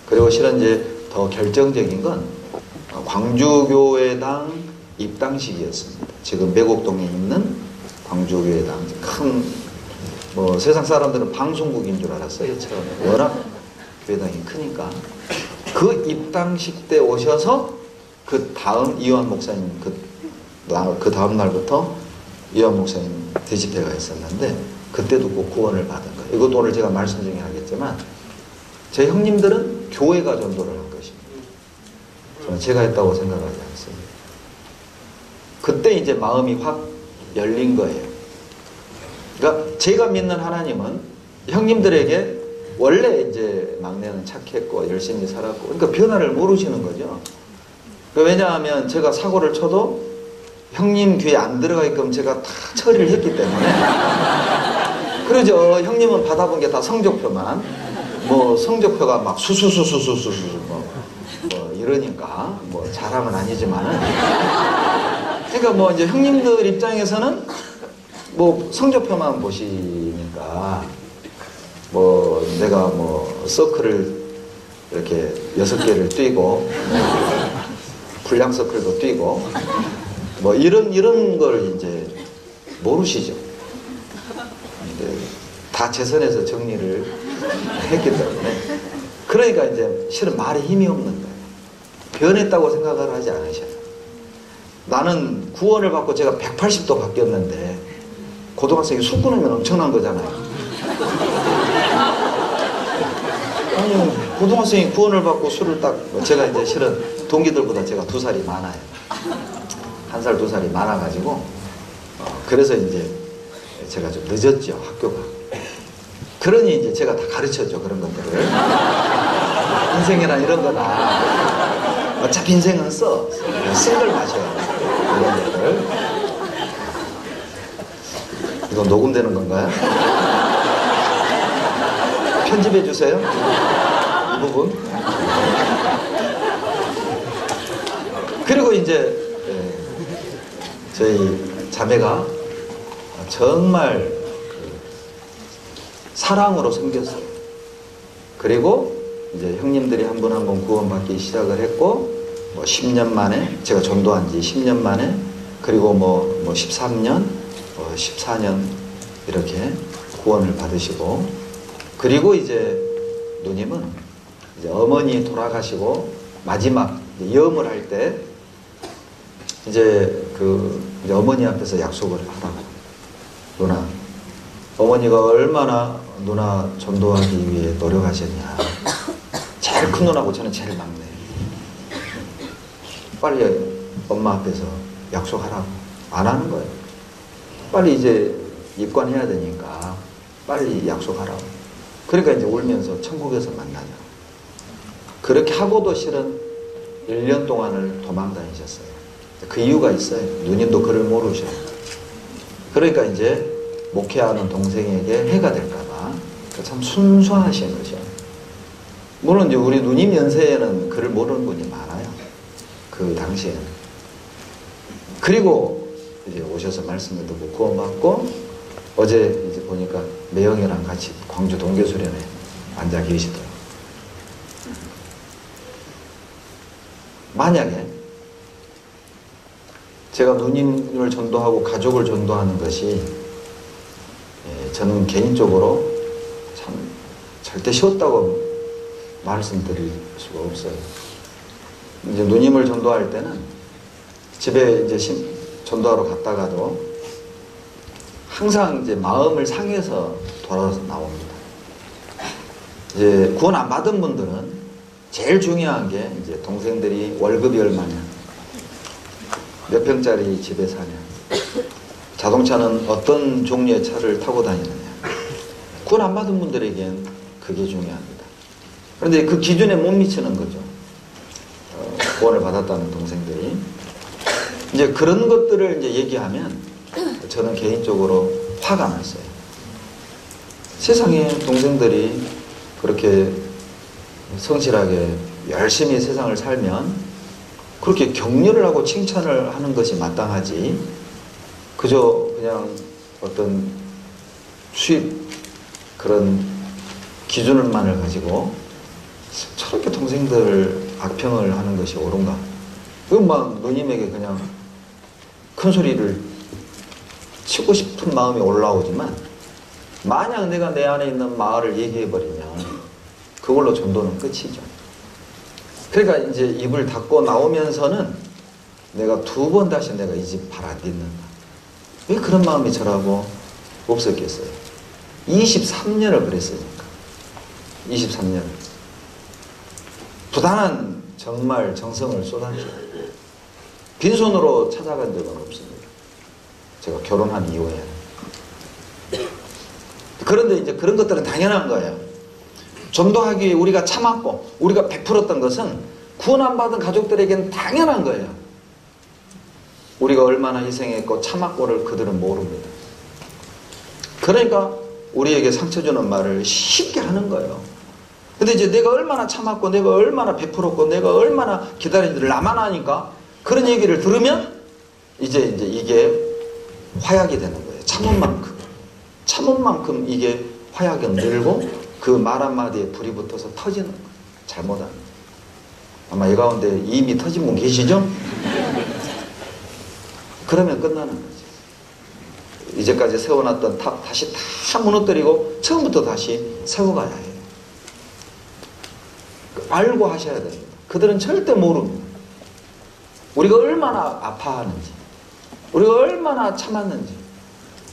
그리고 실은 이제 더 결정적인 건 광주교회당 입당식이었습니다. 지금 매곡동에 있는 광주교회당 큰 뭐 세상 사람들은 방송국인 줄 알았어요. 처음에 워낙 교회당이 크니까 그 입당식 때 오셔서 그 다음 이완 목사님 그 다음 날부터 이완 목사님 대집회가 있었는데 그때도 꼭 구원을 받은 거예요. 이것도 오늘 제가 말씀 중에 하겠지만 제 형님들은 교회가 전도를 한 것입니다. 저는 제가 했다고 생각하지 않습니다. 그때 이제 마음이 확 열린 거예요. 그러니까 제가 믿는 하나님은 형님들에게 원래 이제 막내는 착했고 열심히 살았고 그러니까 변화를 모르시는 거죠. 왜냐하면 제가 사고를 쳐도 형님 귀에 안 들어가게끔 제가 다 처리를 했기 때문에 그러죠. 형님은 받아본 게 다 성적표만 뭐 성적표가 막 수수수수수수 뭐 이러니까 뭐 자랑은 아니지만은 그러니까 뭐 이제 형님들 입장에서는 뭐 성적표만 보시니까 뭐 내가 뭐 서클을 이렇게 6개를 뛰고 불량 서클도 뛰고 뭐 이런 걸 이제 모르시죠. 다 재선에서 정리를 했기 때문에 그러니까 이제 실은 말에 힘이 없는 거예요. 변했다고 생각을 하지 않으셔요. 나는 구원을 받고 제가 180도 바뀌었는데 고등학생이 술 끊으면 엄청난 거잖아요. 아니 고등학생이 구원을 받고 술을 딱 제가 이제 실은 동기들보다 제가 2살이 많아요. 1살 2살이 많아가지고 그래서 이제 제가 좀 늦었죠. 학교가. 그러니 이제 제가 다 가르쳤죠. 그런 것들을. 인생이나 이런 거나 어차피 인생은 쓴 걸 마셔야 돼. 이런 것들. 이거 녹음되는 건가요? 편집해 주세요. 이 부분. 그리고 이제 저희 자매가 정말 사랑으로 섬겼어요. 그리고 이제 형님들이 한 분 한 분 구원받기 시작을 했고 뭐 10년 만에 제가 전도한 지 10년 만에 그리고 뭐 13년 14년 이렇게 구원을 받으시고 그리고 이제 누님은 이제 어머니 돌아가시고 마지막 염을 할 때 이제 이제 어머니 앞에서 약속을 하라고. 누나, 어머니가 얼마나 누나 전도하기 위해 노력하셨냐. 제일 큰 누나고 저는 제일 막내. 빨리 엄마 앞에서 약속하라고. 안 하는 거예요. 빨리 이제 입관해야 되니까 빨리 약속하라고. 그러니까 이제 울면서 천국에서 만나자. 그렇게 하고도 실은 1년 동안을 도망 다니셨어요. 그 이유가 있어요. 누님도 그를 모르셔요. 그러니까 이제 목회하는 동생에게 해가 될까봐 참 순수하신 거죠. 물론 이제 우리 누님 연세에는 그를 모르는 분이 많아요. 그 당시에는. 그리고 이제 오셔서 말씀을 듣고 구원받고 어제 이제 보니까 매형이랑 같이 광주 동교수련회 앉아 계시더라고요. 만약에 제가 누님을 전도하고 가족을 전도하는 것이 저는 개인적으로 참 절대 쉬웠다고 말씀드릴 수가 없어요. 이제 누님을 전도할 때는 집에 이제 전도하러 갔다가도 항상 이제 마음을 상해서 돌아와서 나옵니다. 이제 구원 안 받은 분들은 제일 중요한 게 이제 동생들이 월급이 얼마냐, 몇 평짜리 집에 사냐, 자동차는 어떤 종류의 차를 타고 다니느냐. 구원 안 받은 분들에겐 그게 중요합니다. 그런데 그 기준에 못 미치는 거죠. 구원을 받았다는 동생들이. 이제 그런 것들을 이제 얘기하면 저는 개인적으로 화가 났어요. 세상에 동생들이 그렇게 성실하게 열심히 세상을 살면 그렇게 격려를 하고 칭찬을 하는 것이 마땅하지, 그저 그냥 어떤 수입 그런 기준만을 가지고 저렇게 동생들 악평을 하는 것이 옳은가? 그건 막 누님에게 그냥 큰 소리를 치고 싶은 마음이 올라오지만, 만약 내가 내 안에 있는 마을을 얘기해버리면 그걸로 전도는 끝이죠. 그러니까 이제 입을 닫고 나오면서는 내가 2번 다시 내가 이 집 발 안 딛는다. 왜 그런 마음이 저라고 없었겠어요? 23년을 그랬으니까. 23년. 부단한 정말 정성을 쏟았죠. 빈손으로 찾아간 적은 없습니다. 제가 결혼한 이후에. 그런데 이제 그런 것들은 당연한 거예요. 전도하기 위해 우리가 참았고 우리가 베풀었던 것은 구원 안 받은 가족들에게는 당연한 거예요. 우리가 얼마나 희생했고 참았고를 그들은 모릅니다. 그러니까 우리에게 상처 주는 말을 쉽게 하는 거예요. 근데 이제 내가 얼마나 참았고 내가 얼마나 베풀었고 내가 얼마나 기다린지를 나만 아니까 그런 얘기를 들으면 이제 이게 화약이 되는 거예요. 참은 만큼 이게 화약이 늘고 그 말 한마디에 불이 붙어서 터지는 거예요. 잘못하면. 아마 이 가운데 이미 터진 분 계시죠? 그러면 끝나는 거죠. 이제까지 세워놨던 탑 다시 다 무너뜨리고 처음부터 다시 세워가야 해요. 알고 하셔야 됩니다. 그들은 절대 모릅니다. 우리가 얼마나 아파하는지, 우리가 얼마나 참았는지,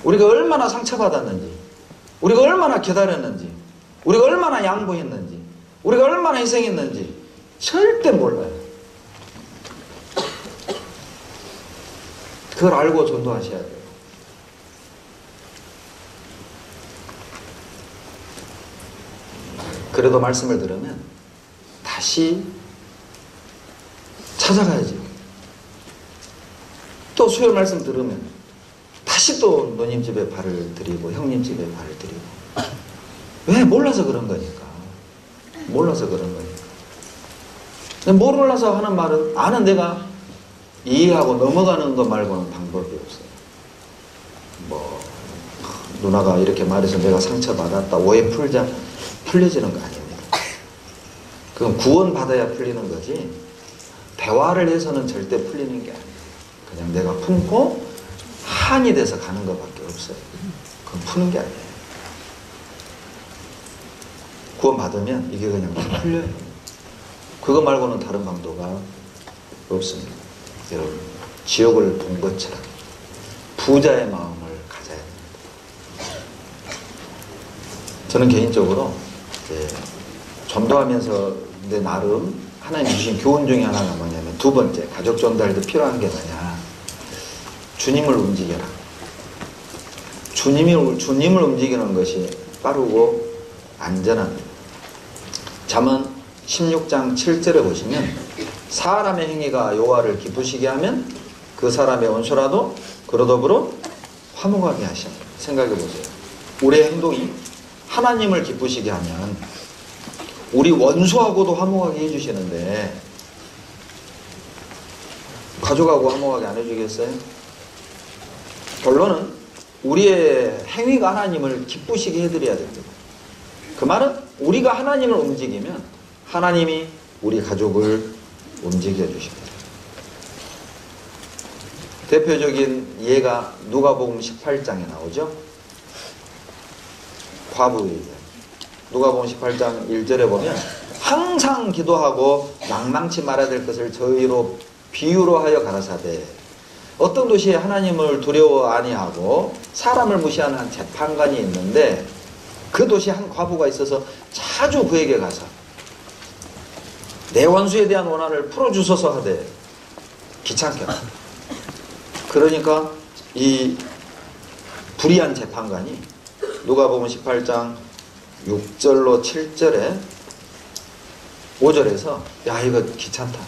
우리가 얼마나 상처받았는지, 우리가 얼마나 기다렸는지, 우리가 얼마나 양보했는지, 우리가 얼마나 희생했는지 절대 몰라요. 그걸 알고 전도하셔야 돼요. 그래도 말씀을 들으면 다시 찾아가야죠. 또 수요 말씀 들으면 다시 또 누님 집에 발을 들이고 형님 집에 발을 들이고. 왜? 몰라서 그런 거니까. 몰라서 그런 거니까. 몰라서 하는 말은 아는 내가 이해하고 넘어가는 것 말고는 방법이 없어요. 뭐 누나가 이렇게 말해서 내가 상처받았다 오해 풀자, 풀려지는 거 아닙니다. 그건 구원받아야 풀리는 거지 대화를 해서는 절대 풀리는 게 아니에요. 그냥 내가 품고 한이 돼서 가는 것밖에 없어요. 그건 푸는 게 아니에요. 구원받으면 이게 그냥 다 풀려요. 그거 말고는 다른 방도가 없습니다. 여러분, 지옥을 본 것처럼 부자의 마음을 가져야 됩니다. 저는 개인적으로 전도하면서 내 나름 하나님 주신 교훈 중에 하나가 뭐냐면, 2번째, 가족 전달도 필요한 게 뭐냐, 주님을 움직여라. 주님을 움직이는 것이 빠르고 안전합니다. 잠언 16장 7절에 보시면 사람의 행위가 여호와를 기쁘시게 하면 그 사람의 원수라도 그러더불어 화목하게 하시는. 생각해 보세요. 우리의 행동이 하나님을 기쁘시게 하면 우리 원수하고도 화목하게 해주시는데 가족하고 화목하게 안 해주겠어요? 결론은 우리의 행위가 하나님을 기쁘시게 해드려야 됩니다. 그 말은 우리가 하나님을 움직이면 하나님이 우리 가족을 움직여 주십니다. 대표적인 예가 누가복음 18장에 나오죠. 과부의 얘기. 누가복음 18장 1절에 보면 항상 기도하고 낭망치 말아야 될 것을 저희로 비유로 하여 가라사대 어떤 도시에 하나님을 두려워 아니하고 사람을 무시하는 한 재판관이 있는데 그 도시에 한 과부가 있어서 자주 그에게 가서 내 원수에 대한 원한을 풀어주소서 하되 귀찮게 하다. 그러니까 이 불의한 재판관이 누가복음 18장 6절로 7절에 5절에서 야 이거 귀찮다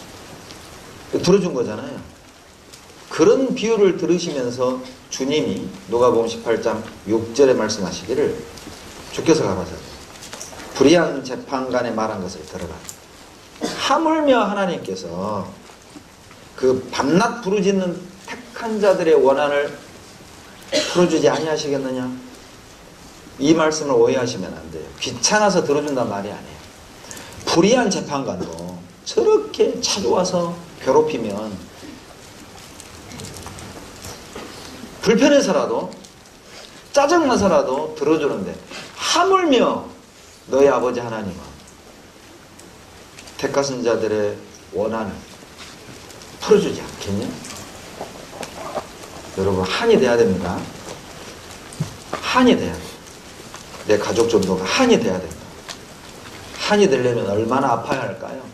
들어준 거잖아요. 그런 비유를 들으시면서 주님이 누가복음 18장 6절에 말씀하시기를 주께서 가라사대 불의한 재판관의 말한 것을 들어라. 하물며 하나님께서 그 밤낮 부르짖는 택한 자들의 원한을 풀어주지 아니하시겠느냐. 이 말씀을 오해하시면 안 돼요. 귀찮아서 들어준단 말이 아니에요. 불의한 재판관도 저렇게 찾아와서 괴롭히면 불편해서라도 짜증나서라도 들어주는데 하물며 너희 아버지 하나님은 택하신 자들의 원한을 풀어주지 않겠냐? 여러분 한이 돼야 됩니다. 한이 돼야 돼요. 내 가족 전도가 한이 돼야 된다. 한이 되려면 얼마나 아파야 할까요?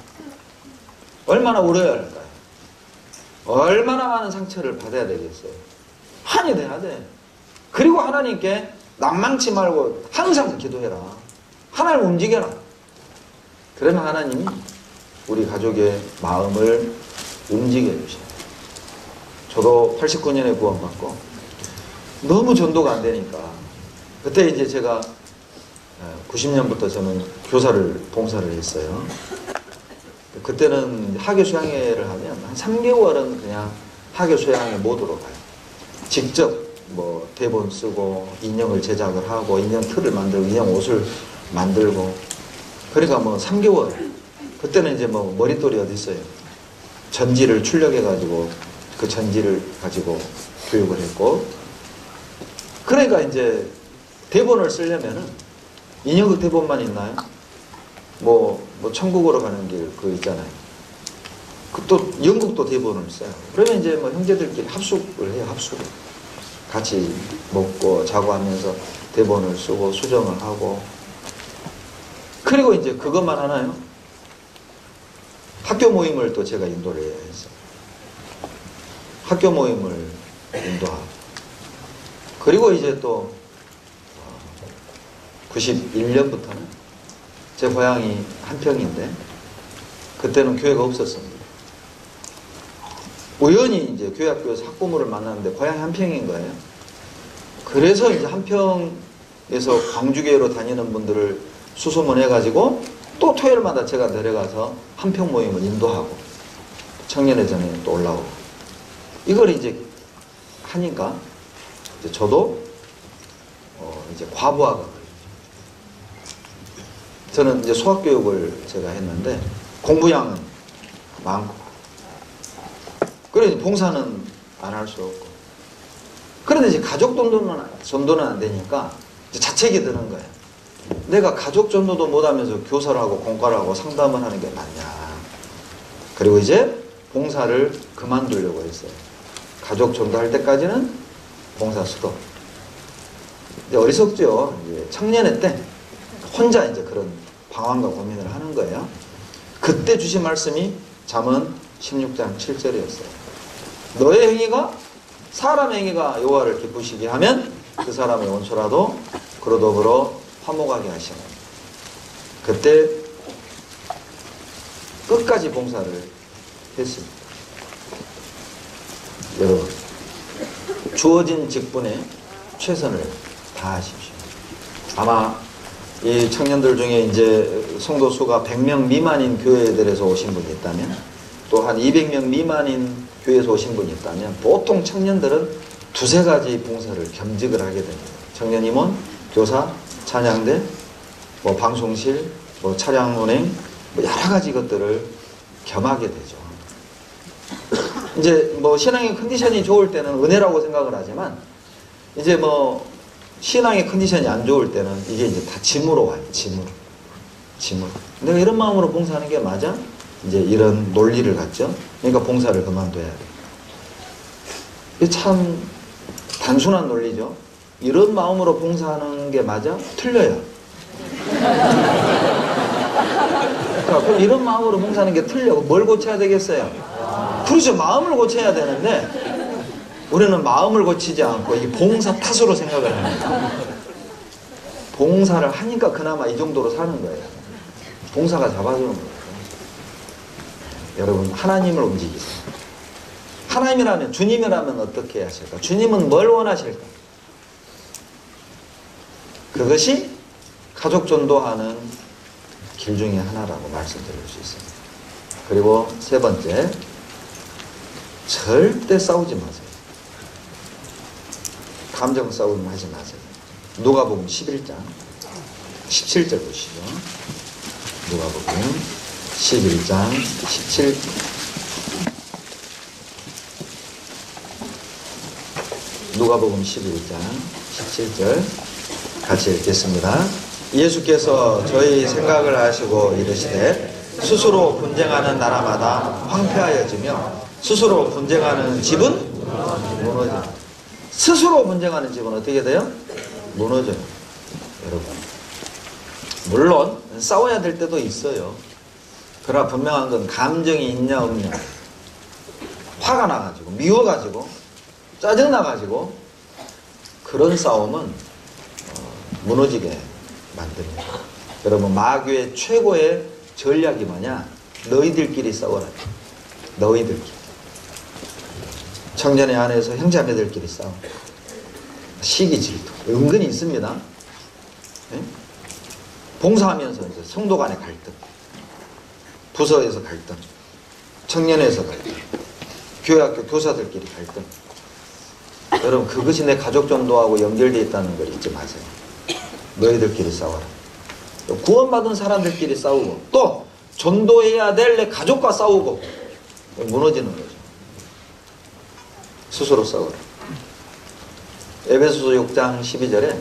얼마나 울어야 할까요? 얼마나 많은 상처를 받아야 되겠어요? 한이 돼야 돼. 그리고 하나님께 낭망치 말고 항상 기도해라. 하나님 움직여라. 그러면 하나님이 우리 가족의 마음을 움직여 주셔요. 저도 89년에 구원받고 너무 전도가 안 되니까 그때 이제 제가 90년부터 저는 교사를 봉사를 했어요. 그때는 학교 수양회를 하면 한 3개월은 그냥 학교 수양회 모드로 가요. 직접 뭐 대본 쓰고 인형을 제작을 하고 인형 틀을 만들고 인형 옷을 만들고 그러니까 뭐 3개월 그때는 이제 뭐 머릿돌이 어디 있어요. 전지를 출력해 가지고 그 전지를 가지고 교육을 했고 그러니까 이제 대본을 쓰려면은 인형극 대본만 있나요? 뭐 천국으로 가는 길 그거 있잖아요. 또 연극도 대본을 써요. 그러면 이제 뭐 형제들끼리 합숙을 해요. 합숙을 같이 먹고 자고 하면서 대본을 쓰고 수정을 하고 그리고 이제 그것만 하나요? 학교 모임을 또 제가 인도를 해야 했어요. 학교 모임을 인도하고 그리고 이제 또 91년부터는 제 고향이 한평인데 그때는 교회가 없었습니다. 우연히 이제 교회학교에서 학부모를 만났는데 고향이 한평인 거예요. 그래서 이제 한평에서 광주교회로 다니는 분들을 수소문해가지고 또 토요일마다 제가 내려가서 한평 모임을 인도하고 청년회전에 또 올라오고 이걸 이제 하니까 이제 저도 이제 과부하가 저는 이제 수학교육을 제가 했는데 공부량은 많고 그래 봉사는 안 할 수 없고 그런데 이제 가족 전도는 안 되니까 이제 자책이 드는 거예요. 내가 가족 전도도 못하면서 교사를 하고 공과를 하고 상담을 하는 게 맞냐. 그리고 이제 봉사를 그만두려고 했어요. 가족 전도할 때까지는 봉사 수도. 이제 어리석죠. 이제 청년회 때 혼자 이제 그런 방황과 고민을 하는 거예요. 그때 주신 말씀이 잠언 16장 7절이었어요. 너의 행위가 사람의 행위가 여호와를 기쁘시게 하면 그 사람의 원수라도 그로 더불어 화목하게 하시는. 그때 끝까지 봉사를 했습니다. 여러분, 주어진 직분에 최선을 다하십시오. 아마 이 청년들 중에 이제 성도 수가 100명 미만인 교회들에서 오신 분이 있다면, 또 한 200명 미만인 교회에서 오신 분이 있다면, 보통 청년들은 두세 가지 봉사를 겸직을 하게 됩니다. 청년 임원, 교사, 찬양대, 뭐 방송실, 뭐 차량 운행, 뭐 여러 가지 것들을 겸하게 되죠. 이제 뭐 신앙의 컨디션이 좋을 때는 은혜라고 생각을 하지만, 이제 뭐 신앙의 컨디션이 안 좋을 때는 이게 이제 다 짐으로 와요. 짐으로. 내가 이런 마음으로 봉사하는 게 맞아? 이제 이런 논리를 갖죠. 그러니까 봉사를 그만둬야 돼요. 이게 참 단순한 논리죠. 이런 마음으로 봉사하는 게 맞아? 틀려요. 그럼 이런 마음으로 봉사하는 게 틀려. 뭘 고쳐야 되겠어요? 그렇죠. 마음을 고쳐야 되는데 우리는 마음을 고치지 않고 이 봉사 탓으로 생각을 합니다. 봉사를 하니까 그나마 이 정도로 사는 거예요. 봉사가 잡아주는 거예요. 여러분, 하나님을 움직이세요. 하나님이라면, 주님이라면 어떻게 하실까? 주님은 뭘 원하실까? 그것이 가족 전도하는 길 중에 하나라고 말씀드릴 수 있습니다. 그리고 세 번째, 절대 싸우지 마세요. 감정 싸움 하지 마세요. 누가복음 11장 17절 보시죠. 누가복음 11장 17절. 누가복음 11장 17절 같이 읽겠습니다. 예수께서 저희 생각을 하시고 이르시되 스스로 분쟁하는 나라마다 황폐하여지며 스스로 분쟁하는 집은 무너집니다. 스스로 분쟁하는 집은 어떻게 돼요? 무너져요. 여러분, 물론 싸워야 될 때도 있어요. 그러나 분명한 건 감정이 있냐 없냐, 화가 나가지고 미워가지고 짜증나가지고 그런 싸움은 무너지게 만듭니다. 여러분, 마귀의 최고의 전략이 뭐냐? 너희들끼리 싸워라. 너희들끼리. 청년의 안에서 형제자매들끼리 싸움, 시기 질투 은근히 있습니다. 네? 봉사하면서 이제 성도 간의 갈등, 부서에서 갈등, 청년에서 갈등, 교회학교 교사들끼리 갈등. 여러분, 그것이 내 가족 전도하고 연결되어 있다는 걸 잊지 마세요. 너희들끼리 싸워라. 구원받은 사람들끼리 싸우고, 또 전도해야 될 내 가족과 싸우고, 무너지는 거죠. 스스로 싸워라. 에베소서 6장 12절에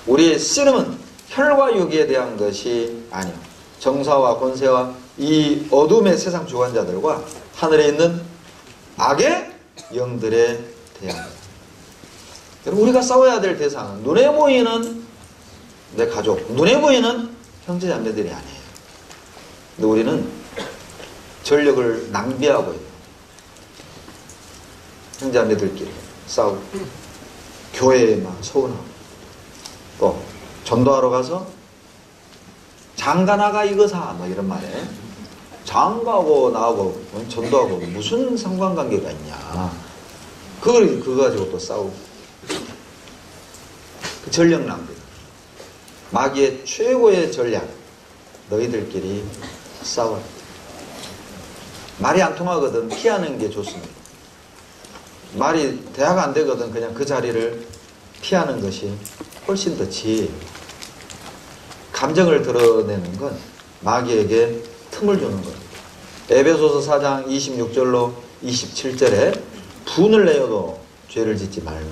우리의 씨름은 혈과 육에 대한 것이 아니요 정사와 권세와 이 어둠의 세상 주관자들과 하늘에 있는 악의 영들에 대한 것. 여러분, 우리가 싸워야 될 대상은 눈에 보이는 내 가족, 눈에 보이는 형제자매들이 아니에요. 근데 우리는 전력을 낭비하고 있는 형제자매들끼리 싸우고, 교회에 막 서운하고, 또 전도하러 가서 장가 나가 이거 사 뭐 이런 말에 장가하고 나하고 전도하고 무슨 상관관계가 있냐, 그거 가지고 또 싸우고. 그 전력 낭비, 마귀의 최고의 전략, 너희들끼리 싸워라. 말이 안 통하거든 피하는 게 좋습니다. 말이 대화가 안 되거든 그냥 그 자리를 피하는 것이 훨씬 더 지혜예요. 감정을 드러내는 건 마귀에게 틈을 주는 겁니다. 에베소서 4장 26절로 27절에 분을 내어도 죄를 짓지 말며.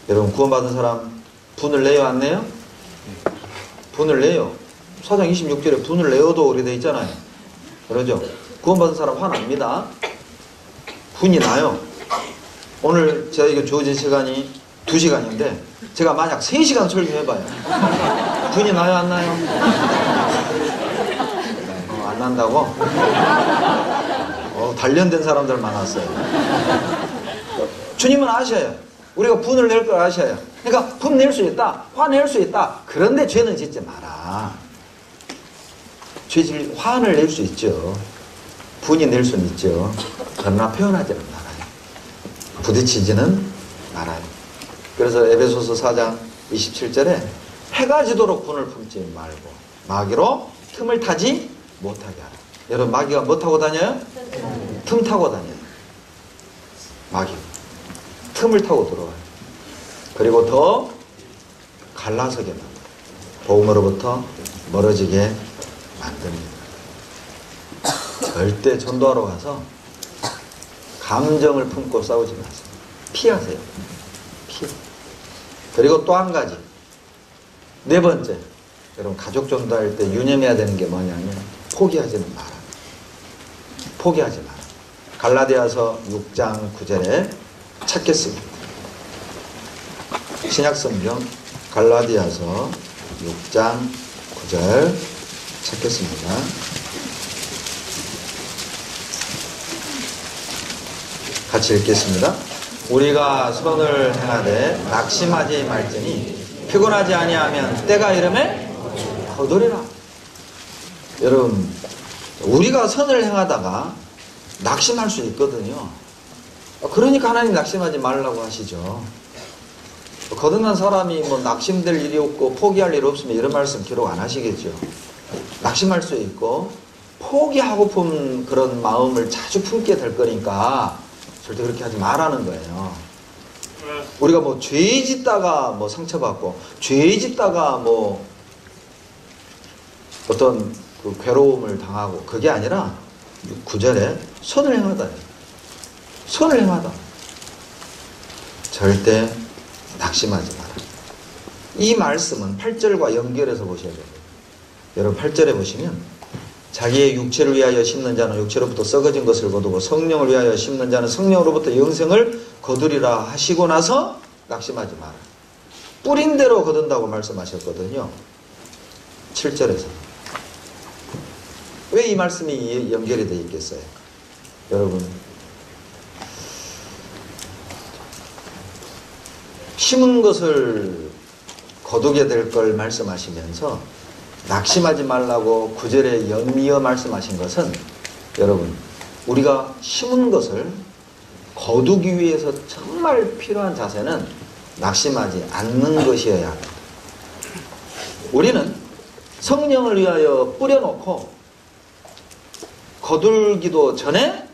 여러분, 구원받은 사람 분을 내요 안 내요? 분을 내요. 4장 26절에 분을 내어도 그렇게 돼 있잖아요. 그러죠? 구원받은 사람 화납니다. 분이 나요. 오늘 저에게 주어진 시간이 2시간인데 제가 만약 3시간 설교해봐요. 분이 나요 안 나요? 안 난다고? 단련된 사람들 많았어요. 주님은 아셔요. 우리가 분을 낼 걸 아셔요. 그러니까 분 낼 수 있다, 화낼 수 있다. 그런데 죄는 짓지 마라. 화를 낼 수 있죠. 분이 낼 수는 있죠. 그러나 표현하지는 말아요. 부딪히지는 말아요. 그래서 에베소서 4장 27절에 해가 지도록 분을 품지 말고 마귀로 틈을 타지 못하게 하라. 여러분, 마귀가 뭐 타고 다녀요? 틈 타고 다녀요. 마귀 틈을 타고 들어와요. 그리고 더 갈라서게 만들어요. 복음으로부터 멀어지게 만듭니다. 절대 전도하러 가서 감정을 품고 싸우지 마세요. 피하세요. 피해. 그리고 또 한 가지, 네 번째, 여러분 가족 전도할 때 유념해야 되는 게 뭐냐면 포기하지는 마라. 포기하지 마라. 갈라디아서 6장 9절에 찾겠습니다. 신약성경 갈라디아서 6장 9절 찾겠습니다. 같이 읽겠습니다. 우리가 선을 행하되 낙심하지 말지니 피곤하지 아니하면 때가 이르매 거두리라. 여러분, 우리가 선을 행하다가 낙심할 수 있거든요. 그러니까 하나님 낙심하지 말라고 하시죠. 거듭난 사람이 뭐 낙심될 일이 없고 포기할 일 없으면 이런 말씀 기록 안 하시겠죠. 낙심할 수 있고 포기하고픈 그런 마음을 자주 품게 될 거니까 절대 그렇게 하지 말라는 거예요. 우리가 뭐 죄 짓다가 뭐 상처받고 죄 짓다가 뭐 어떤 그 괴로움을 당하고 그게 아니라 9절에 선을 행하다. 선을 행하다. 절대 낙심하지 마라. 이 말씀은 8절과 연결해서 보셔야 돼요. 여러분 8절에 보시면 자기의 육체를 위하여 심는 자는 육체로부터 썩어진 것을 거두고 성령을 위하여 심는 자는 성령으로부터 영생을 거두리라 하시고 나서 낙심하지 마라. 뿌린 대로 거둔다고 말씀하셨거든요. 7절에서. 왜 이 말씀이 연결이 되어 있겠어요? 여러분, 심은 것을 거두게 될 걸 말씀하시면서 낙심하지 말라고 9절에 연이어 말씀하신 것은 여러분, 우리가 심은 것을 거두기 위해서 정말 필요한 자세는 낙심하지 않는 것이어야 합니다. 우리는 성령을 위하여 뿌려놓고 거둘기도 전에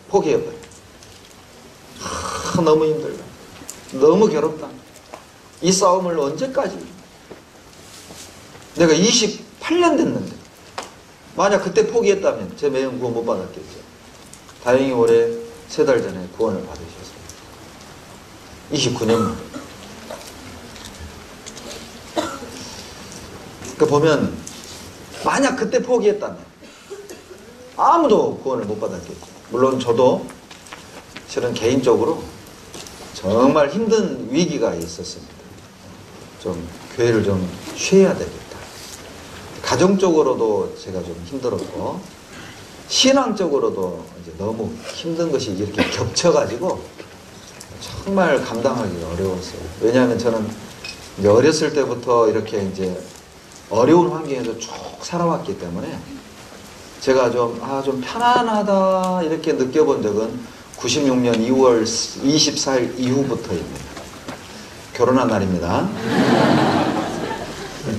포기해버려요. 너무 힘들다. 너무 괴롭다. 이 싸움을 언제까지? 내가 28년 됐는데 만약 그때 포기했다면 제 매형 구원 못 받았겠죠. 다행히 올해 3달 전에 구원을 받으셨어요. 29년 만에. 그러니까 보면 만약 그때 포기했다면 아무도 구원을 못 받았겠죠. 물론 저도 실은 개인적으로 정말 힘든 위기가 있었습니다. 좀 교회를 좀 쉬어야 되겠다. 가정적으로도 제가 좀 힘들었고 신앙적으로도 이제 너무 힘든 것이 이렇게 겹쳐가지고 정말 감당하기가 어려웠어요. 왜냐하면 저는 이제 어렸을 때부터 이렇게 이제 어려운 환경에서 쭉 살아왔기 때문에 제가 좀 편안하다 이렇게 느껴본 적은 96년 2월 24일 이후부터입니다. 결혼한 날입니다.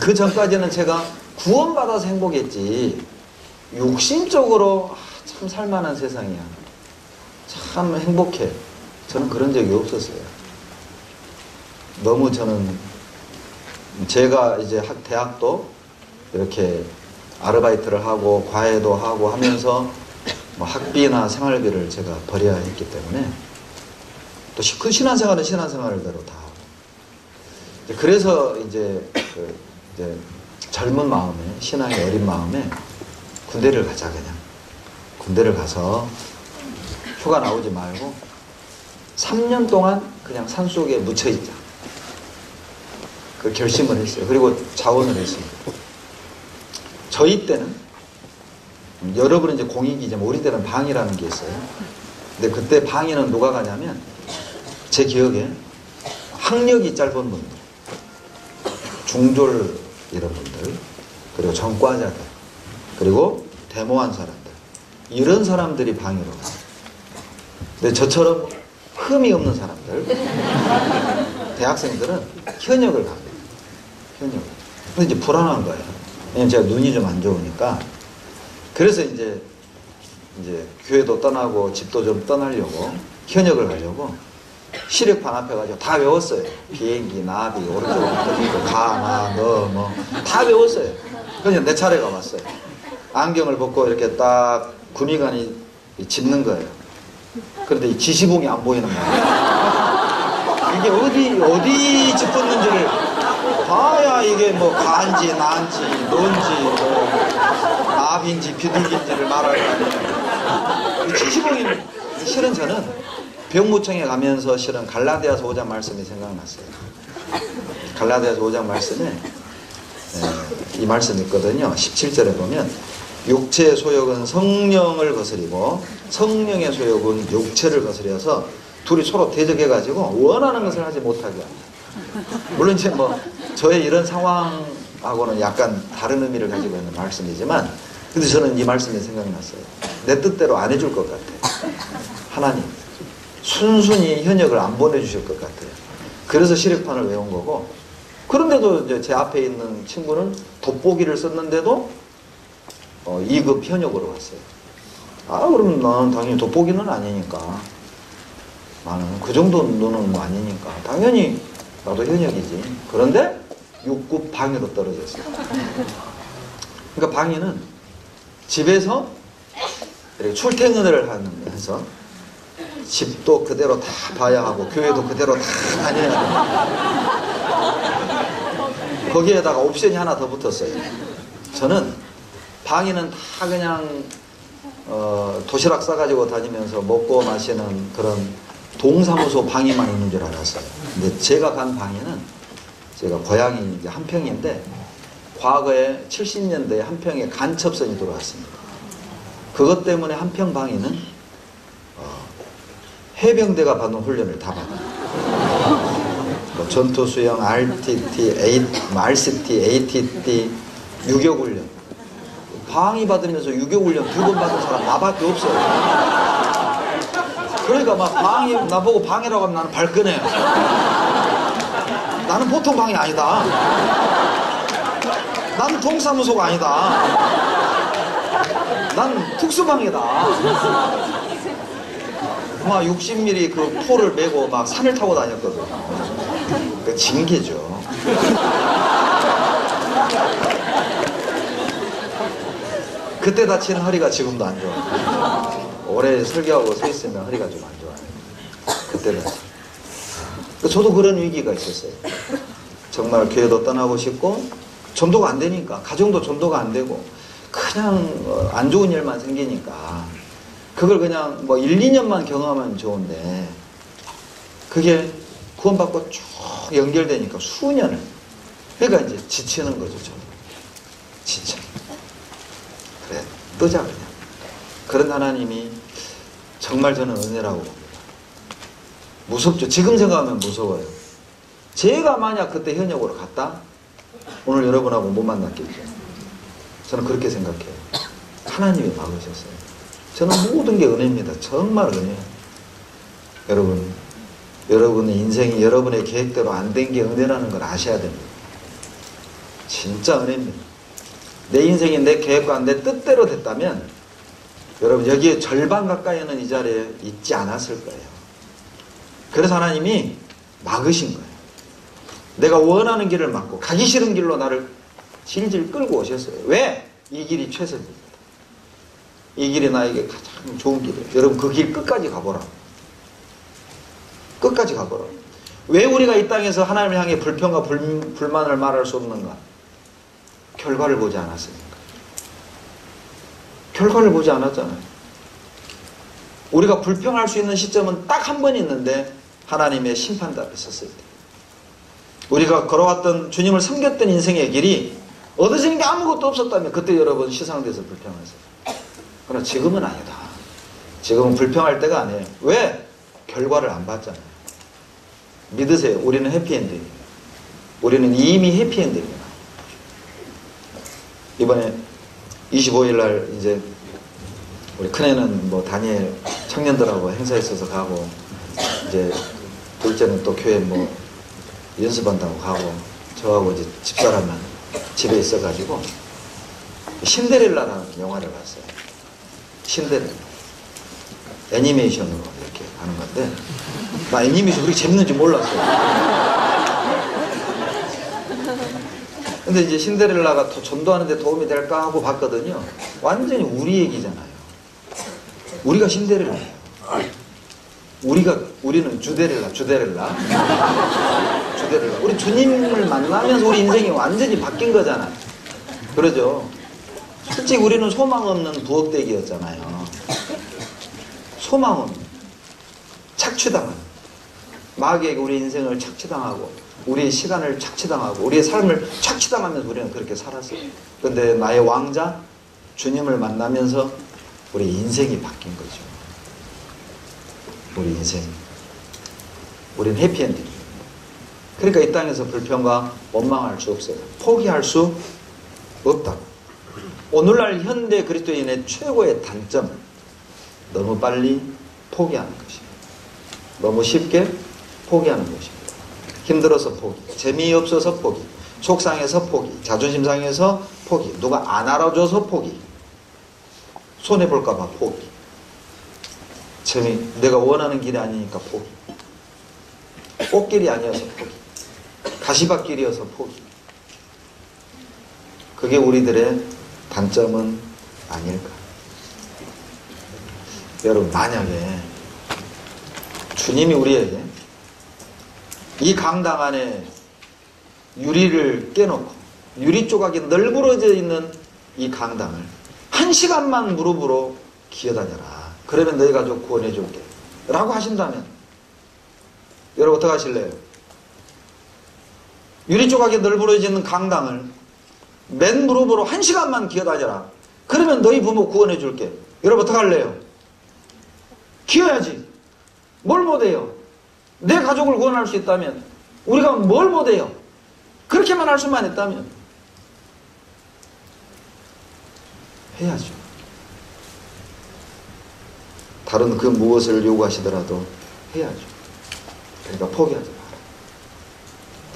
그 전까지는 제가 구원받아서 행복했지 육신적으로 참 살만한 세상이야. 참 행복해. 저는 그런 적이 없었어요. 너무 저는 제가 이제 대학도 이렇게 아르바이트를 하고 과외도 하고 하면서 뭐 학비나 생활비를 제가 벌여야 했기 때문에 또 그 신앙생활은 신앙생활대로 다 하고 그래서 이제 젊은 마음에 신앙의 어린 마음에 군대를 가자. 그냥 군대를 가서 휴가 나오지 말고 3년 동안 그냥 산속에 묻혀있자. 그 결심을 했어요. 그리고 자원을 했습니다. 저희 때는 여러분은 이제 공익이지만 우리 때는 방이라는 게 있어요. 근데 그때 방에는 누가 가냐면 제 기억에 학력이 짧은 분들, 중졸 이런 분들, 그리고 전과자들, 그리고 데모한 사람들 이런 사람들이 방위로 가요. 근데 저처럼 흠이 없는 사람들, 대학생들은 현역을 갑니다. 현역. 근데 이제 불안한 거예요. 왜냐면 제가 눈이 좀 안 좋으니까. 그래서 이제 교회도 떠나고 집도 좀 떠나려고 현역을 가려고 시력판 앞에 가지고 다 외웠어요. 비행기, 나비, 오른쪽, 왼쪽, 가, 나, 너, 뭐 다 외웠어요. 그냥 내 차례가 왔어요. 안경을 벗고 이렇게 딱 군의관이 짚는 거예요. 그런데 이 지시봉이 안 보이는 거예요. 이게 어디 짚었는지를 봐야 이게 뭐 가인지 나인지 뭔지 뭐 나비인지 비둘기인지를 말할 거 아니에요. 지시봉이 실은 저는 병무청에 가면서 실은 갈라디아서 5장 말씀이 생각났어요. 갈라디아서 5장 말씀에 이 말씀이 있거든요. 17절에 보면 육체의 소욕은 성령을 거스리고 성령의 소욕은 육체를 거스려서 둘이 서로 대적해가지고 원하는 것을 하지 못하게 합니다. 물론 이제 뭐 저의 이런 상황하고는 약간 다른 의미를 가지고 있는 말씀이지만 근데 저는 이 말씀이 생각났어요. 내 뜻대로 안 해줄 것 같아요. 하나님 순순히 현역을 안 보내주실 것 같아요. 그래서 시력판을 외운 거고 그런데도 이제 제 앞에 있는 친구는 돋보기를 썼는데도 2급 현역으로 왔어요. 그럼 나는 당연히 돋보기는 아니니까 나는 그 정도 너는 뭐 아니니까 당연히 나도 현역이지. 그런데 6급 방위로 떨어졌어요. 그러니까 방위는 집에서 이렇게 출퇴근을 해서 집도 그대로 다 봐야 하고 교회도 그대로 다 다녀야 돼요. 거기에다가 옵션이 하나 더 붙었어요. 저는 방위는 다 그냥 도시락 싸가지고 다니면서 먹고 마시는 그런 동사무소 방위만 있는 줄 알았어요. 근데 제가 간 방위는 제가 고향이 이제 한평인데 과거에 70년대에 한평에 간첩선이 들어왔습니다. 그것 때문에 한평 방위는 해병대가 받는 훈련을 다 받아요. 뭐 전투수영, RCT, ATT, 유격훈련. 방위 받으면서 유격훈련 2번 받은 사람 나밖에 없어요. 그러니까 막 방위, 나보고 방위라고 하면 나는 발끈해요. 나는 보통 방위 아니다. 나는 동사무소가 아니다. 나는 특수방위다. 막 60mm 그 포를 메고 막 산을 타고 다녔거든요. 그러니까 징계죠. 그때 다친 허리가 지금도 안 좋아요. 오래 설교하고 서 있으면 허리가 좀 안 좋아요. 그때 다친. 저도 그런 위기가 있었어요. 정말 교회도 떠나고 싶고 전도가 안 되니까 가정도 전도가 안 되고 그냥 안 좋은 일만 생기니까 그걸 그냥 뭐 1, 2년만 경험하면 좋은데 그게 구원받고 쭉 연결되니까 수년을 그러니까 이제 지치는 거죠. 저는 지쳐. 그래 뜨자 그냥. 그런 하나님이 정말 저는 은혜라고 봅니다. 무섭죠. 지금 생각하면 무서워요. 제가 만약 그때 현역으로 갔다 오늘 여러분하고 못 만났겠죠. 저는 그렇게 생각해요. 하나님이 막으셨어요. 저는 모든 게 은혜입니다. 정말 은혜예요. 여러분, 여러분의 인생이 여러분의 계획대로 안 된 게 은혜라는 걸 아셔야 됩니다. 진짜 은혜입니다. 내 인생이 내 계획과 내 뜻대로 됐다면 여러분 여기에 절반 가까이는 이 자리에 있지 않았을 거예요. 그래서 하나님이 막으신 거예요. 내가 원하는 길을 막고 가기 싫은 길로 나를 질질 끌고 오셨어요. 왜? 이 길이 최선입니다. 이 길이 나에게 가장 좋은 길이에요. 여러분 그 길 끝까지 가보라. 끝까지 가보라. 왜 우리가 이 땅에서 하나님을 향해 불평과 불만을 말할 수 없는가? 결과를 보지 않았습니까? 결과를 보지 않았잖아요. 우리가 불평할 수 있는 시점은 딱 한 번 있는데 하나님의 심판대 앞에 섰을 때 우리가 걸어왔던 주님을 섬겼던 인생의 길이 얻어지는 게 아무것도 없었다면 그때 여러분 시상대에서 불평하세요. 그러나 지금은 아니다. 지금은 불평할 때가 아니에요. 왜? 결과를 안 봤잖아요. 믿으세요. 우리는 해피엔딩입니다. 우리는 이미 해피엔딩입니다. 이번에 25일 날 이제 우리 큰애는 뭐 다니엘 청년들하고 행사 있어서 가고, 이제 둘째는 또 교회 뭐 연습한다고 가고, 저하고 이제 집사람만 집에 있어가지고 신데렐라라는 영화를 봤어요. 신데렐라. 애니메이션으로 이렇게 하는 건데, 나 애니메이션 그렇게 재밌는지 몰랐어요. 근데 이제 신데렐라가 전도하는데 도움이 될까 하고 봤거든요. 완전히 우리 얘기잖아요. 우리가 신데렐라예요. 우리는 주데렐라. 우리 주님을 만나면서 우리 인생이 완전히 바뀐 거잖아요. 그러죠? 솔직히 우리는 소망 없는 부엌대기였잖아요. 소망 없는, 착취당한, 마귀에게 우리 인생을 착취당하고, 우리의 시간을 착취당하고, 우리의 삶을 착취당하면서 우리는 그렇게 살았어요. 근데 나의 왕자 주님을 만나면서 우리 인생이 바뀐 거죠. 우리 인생, 우린 해피엔딩. 그러니까 이 땅에서 불평과 원망할 수 없어요. 포기할 수 없다. 오늘날 현대 그리스도인의 최고의 단점, 너무 빨리 포기하는 것입니다. 너무 쉽게 포기하는 것입니다. 힘들어서 포기, 재미없어서 포기, 속상해서 포기, 자존심 상해서 포기, 누가 안 알아줘서 포기, 손해볼까봐 포기, 내가 원하는 길이 아니니까 포기, 꽃길이 아니어서 포기, 가시밭길이어서 포기. 그게 우리들의 단점은 아닐까. 여러분, 만약에 주님이 우리에게 이 강당 안에 유리를 깨놓고 유리 조각이 널브러져 있는 이 강당을 1시간만 무릎으로 기어다녀라. 그러면 너희 가족 구원해 줄게 라고 하신다면 여러분 어떻게 하실래요? 유리 조각이 널브러져 있는 강당을 맨 무릎으로 1시간만 기어다녀라. 그러면 너희 부모 구원해 줄게. 여러분 어떻게 할래요? 기어야지. 뭘 못해요? 내 가족을 구원할 수 있다면 우리가 뭘 못해요? 그렇게만 할 수만 있다면 해야죠. 다른 그 무엇을 요구하시더라도 해야죠. 그러니까 포기하지 마라.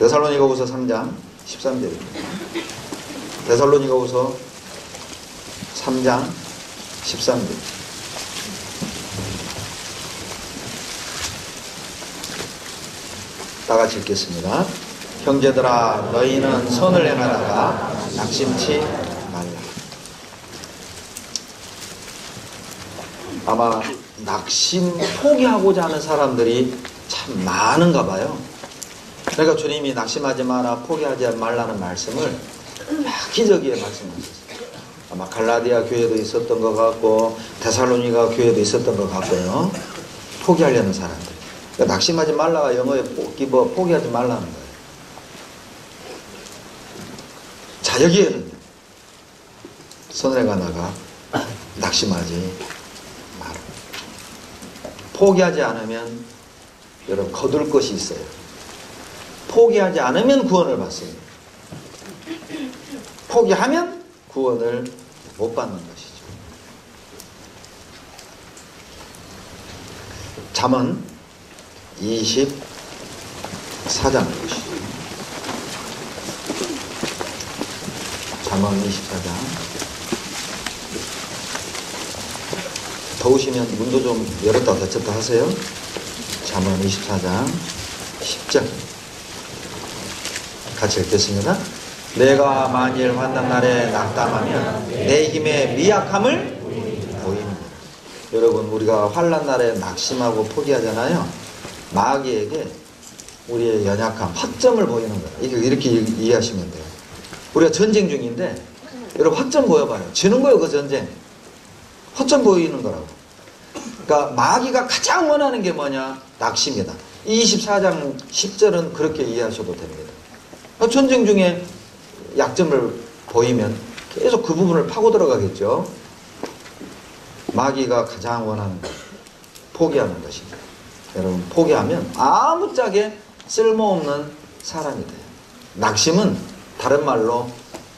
데살로니가후서 3장 13절입니다. 데살로니가후서 3장 13절. 다 같이 읽겠습니다. 형제들아, 너희는 선을 행하다가 낙심치 말라. 아마 낙심 포기하고자 하는 사람들이 참 많은가 봐요. 그러니까 주님이 낙심하지 마라, 포기하지 말라는 말씀을 기저귀에 말씀하셨어요. 아마 갈라디아 교회도 있었던 것 같고 데살로니가 교회도 있었던 것 같고요. 포기하려는 사람들. 그러니까 낙심하지 말라가 영어에 포기하지 말라는 거예요. 자, 여기에는 선을 행하다가 낙심하지 마라. 포기하지 않으면 여러분 거둘 것이 있어요. 포기하지 않으면 구원을 받습니다. 포기하면 구원을 못 받는 것이죠. 잠언 24장을 보시죠. 잠언 24장. 더우시면 문도 좀 열었다 닫혔다 하세요. 잠언 24장 10절 같이 읽겠습니다. 내가 만일 환난 날에 낙담하면 내 힘의 미약함을 보입니다. 여러분, 우리가 환난 날에 낙심하고 포기하잖아요. 마귀에게 우리의 연약함, 허점을 보이는 거예요. 이렇게 이해하시면 돼요. 우리가 전쟁 중인데 여러분 허점 보여봐요. 지는 거예요. 그 전쟁. 허점 보이는 거라고. 그러니까 마귀가 가장 원하는 게 뭐냐? 낙심이다. 24장 10절은 그렇게 이해하셔도 됩니다. 전쟁 중에 약점을 보이면 계속 그 부분을 파고 들어가겠죠. 마귀가 가장 원하는 것, 포기하는 것입니다. 여러분, 포기하면 아무짝에 쓸모없는 사람이 돼요. 낙심은 다른 말로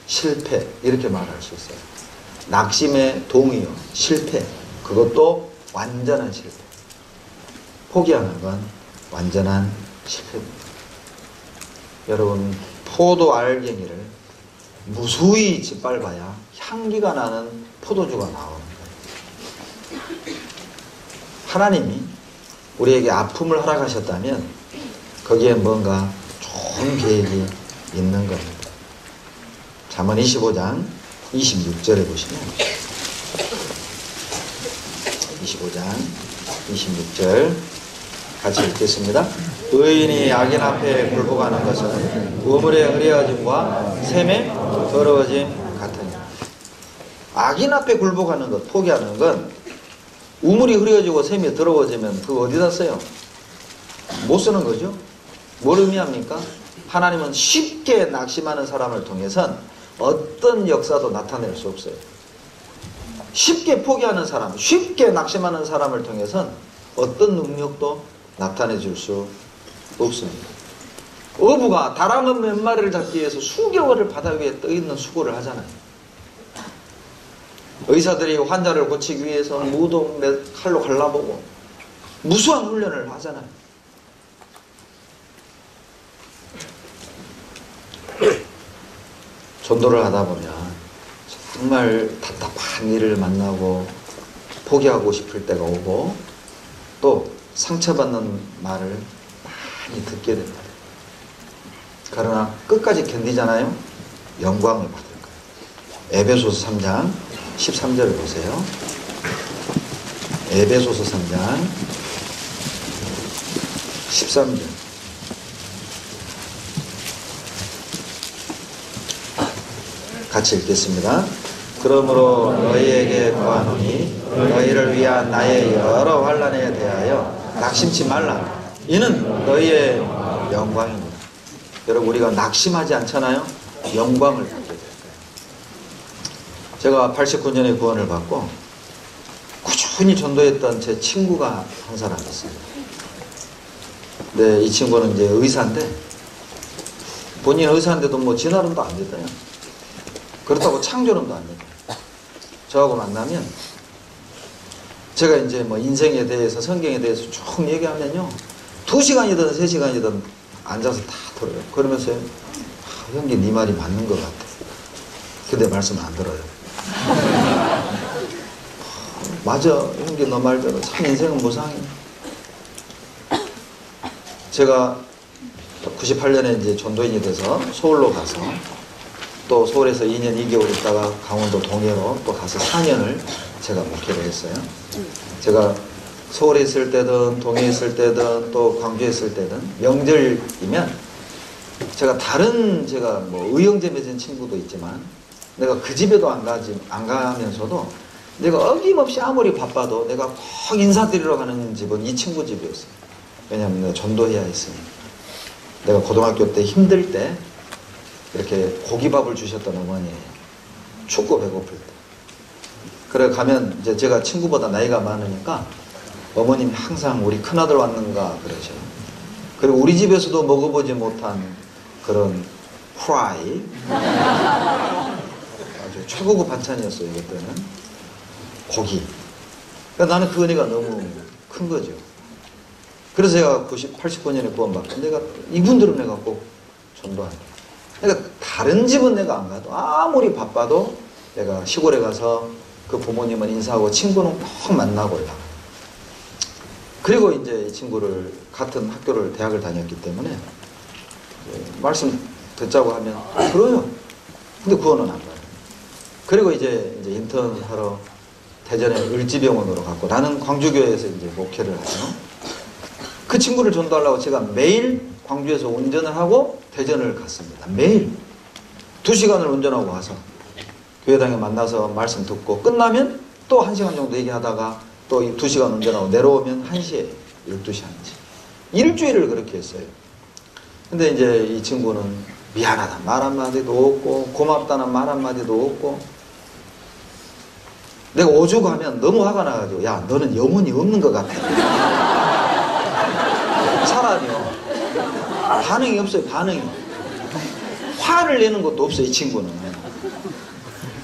실패, 이렇게 말할 수 있어요. 낙심의 동의어, 실패. 그것도 완전한 실패. 포기하는 건 완전한 실패입니다. 여러분, 포도 알갱이를 무수히 짓밟아야 향기가 나는 포도주가 나오는 거예요. 하나님이 우리에게 아픔을 허락하셨다면 거기에 뭔가 좋은 계획이 있는 겁니다. 잠언 25장 26절에 보시면 25장 26절 같이 읽겠습니다. 의인이 악인 앞에 굴복하는 것은 우물의 흐려짐과 샘의 더러워짐 같으니. 악인 앞에 굴복하는 것, 포기하는 건 우물이 흐려지고 샘이 더러워지면 그거 어디다 써요? 못 쓰는 거죠. 뭘 의미합니까? 하나님은 쉽게 낙심하는 사람을 통해선 어떤 역사도 나타낼 수 없어요. 쉽게 포기하는 사람, 쉽게 낙심하는 사람을 통해선 어떤 능력도 나타내 줄 수 없습니다. 어부가 다랑어 몇 마리를 잡기 위해서 수개월을 바다 위에 떠있는 수고를 하잖아요. 의사들이 환자를 고치기 위해서 무도 칼로 갈라보고 무수한 훈련을 하잖아요. 전도를 하다 보면 정말 답답한 일을 만나고 포기하고 싶을 때가 오고 또 상처받는 말을 많이 듣게 됩니다. 그러나 끝까지 견디잖아요. 영광을 받을 거예요. 에베소서 3장 13절을 보세요. 에베소서 3장 13절. 같이 읽겠습니다. 그러므로 너희에게 구하노니 너희를 위한 나의 여러 환난에 대하여 낙심치 말라. 이는 너희의 영광입니다. 여러분, 우리가 낙심하지 않잖아요. 영광을 받게 될 거예요. 제가 89년에 구원을 받고 꾸준히 전도했던 제 친구가 한 사람 있습니다. 근데 이 친구는 이제 의사인데 본인 의사인데도 뭐 진화론도 안 됐어요. 그렇다고 창조론도 안 돼요. 저하고 만나면 제가 이제 뭐 인생에 대해서 성경에 대해서 쭉 얘기하면요 2시간이든 3시간이든 앉아서 다 들어요. 그러면서 형님 네 말이 맞는 것 같아. 근데 말씀 안 들어요. 맞아 형님 너 말대로 참 인생은 무상해. 제가 98년에 이제 전도인이 돼서 서울로 가서 또 서울에서 2년 2개월 있다가 강원도 동해로 또 가서 4년을 제가 목회를 했어요. 제가 서울에 있을 때든 동해에 있을 때든 또 광주에 있을 때든 명절이면 제가 다른 제가 뭐 의형제 맺은 친구도 있지만 내가 그 집에도 안 가면서도 내가 어김없이 아무리 바빠도 내가 꼭 인사드리러 가는 집은 이 친구 집이었어요. 왜냐하면 내가 전도해야 했으니까. 내가 고등학교 때 힘들 때 이렇게 고기밥을 주셨던 어머니예요. 춥고 배고플 때. 그래 가면 이제 제가 친구보다 나이가 많으니까 어머님이 항상 우리 큰아들 왔는가 그러죠. 그리고 우리 집에서도 먹어보지 못한 그런 프라이 아주 최고급 반찬이었어요. 그때는 고기. 그러니까 나는 그 은혜가 너무 큰 거죠. 그래서 제가 89년에 구원받고 내가 이분들은 내가 꼭 전도한다. 그러니까 다른 집은 내가 안 가도 아무리 바빠도 내가 시골에 가서 그 부모님은 인사하고 친구는 꼭 만나고 올라가요. 그리고 이제 이 친구를 같은 학교를 대학을 다녔기 때문에 말씀 듣자고 하면 들어요. 근데 구원은 안 가요. 그리고 이제 인턴 하러 대전의 을지병원으로 갔고 나는 광주교회에서 이제 목회를 하죠. 그 친구를 전도하려고 제가 매일 광주에서 운전을 하고 대전을 갔습니다. 매일 2시간을 운전하고 와서 교회당에 만나서 말씀 듣고 끝나면 또 1시간 정도 얘기하다가 또 2시간 운전하고 내려오면 1시에 12시 1시 일주일을 그렇게 했어요. 근데 이제 이 친구는 미안하다 말 한마디도 없고 고맙다는 말 한마디도 없고 내가 오죽 하면 너무 화가 나가지고 야 너는 영혼이 없는 것 같아. 사람이요. 반응이 없어요. 반응이. 화를 내는 것도 없어요. 이 친구는.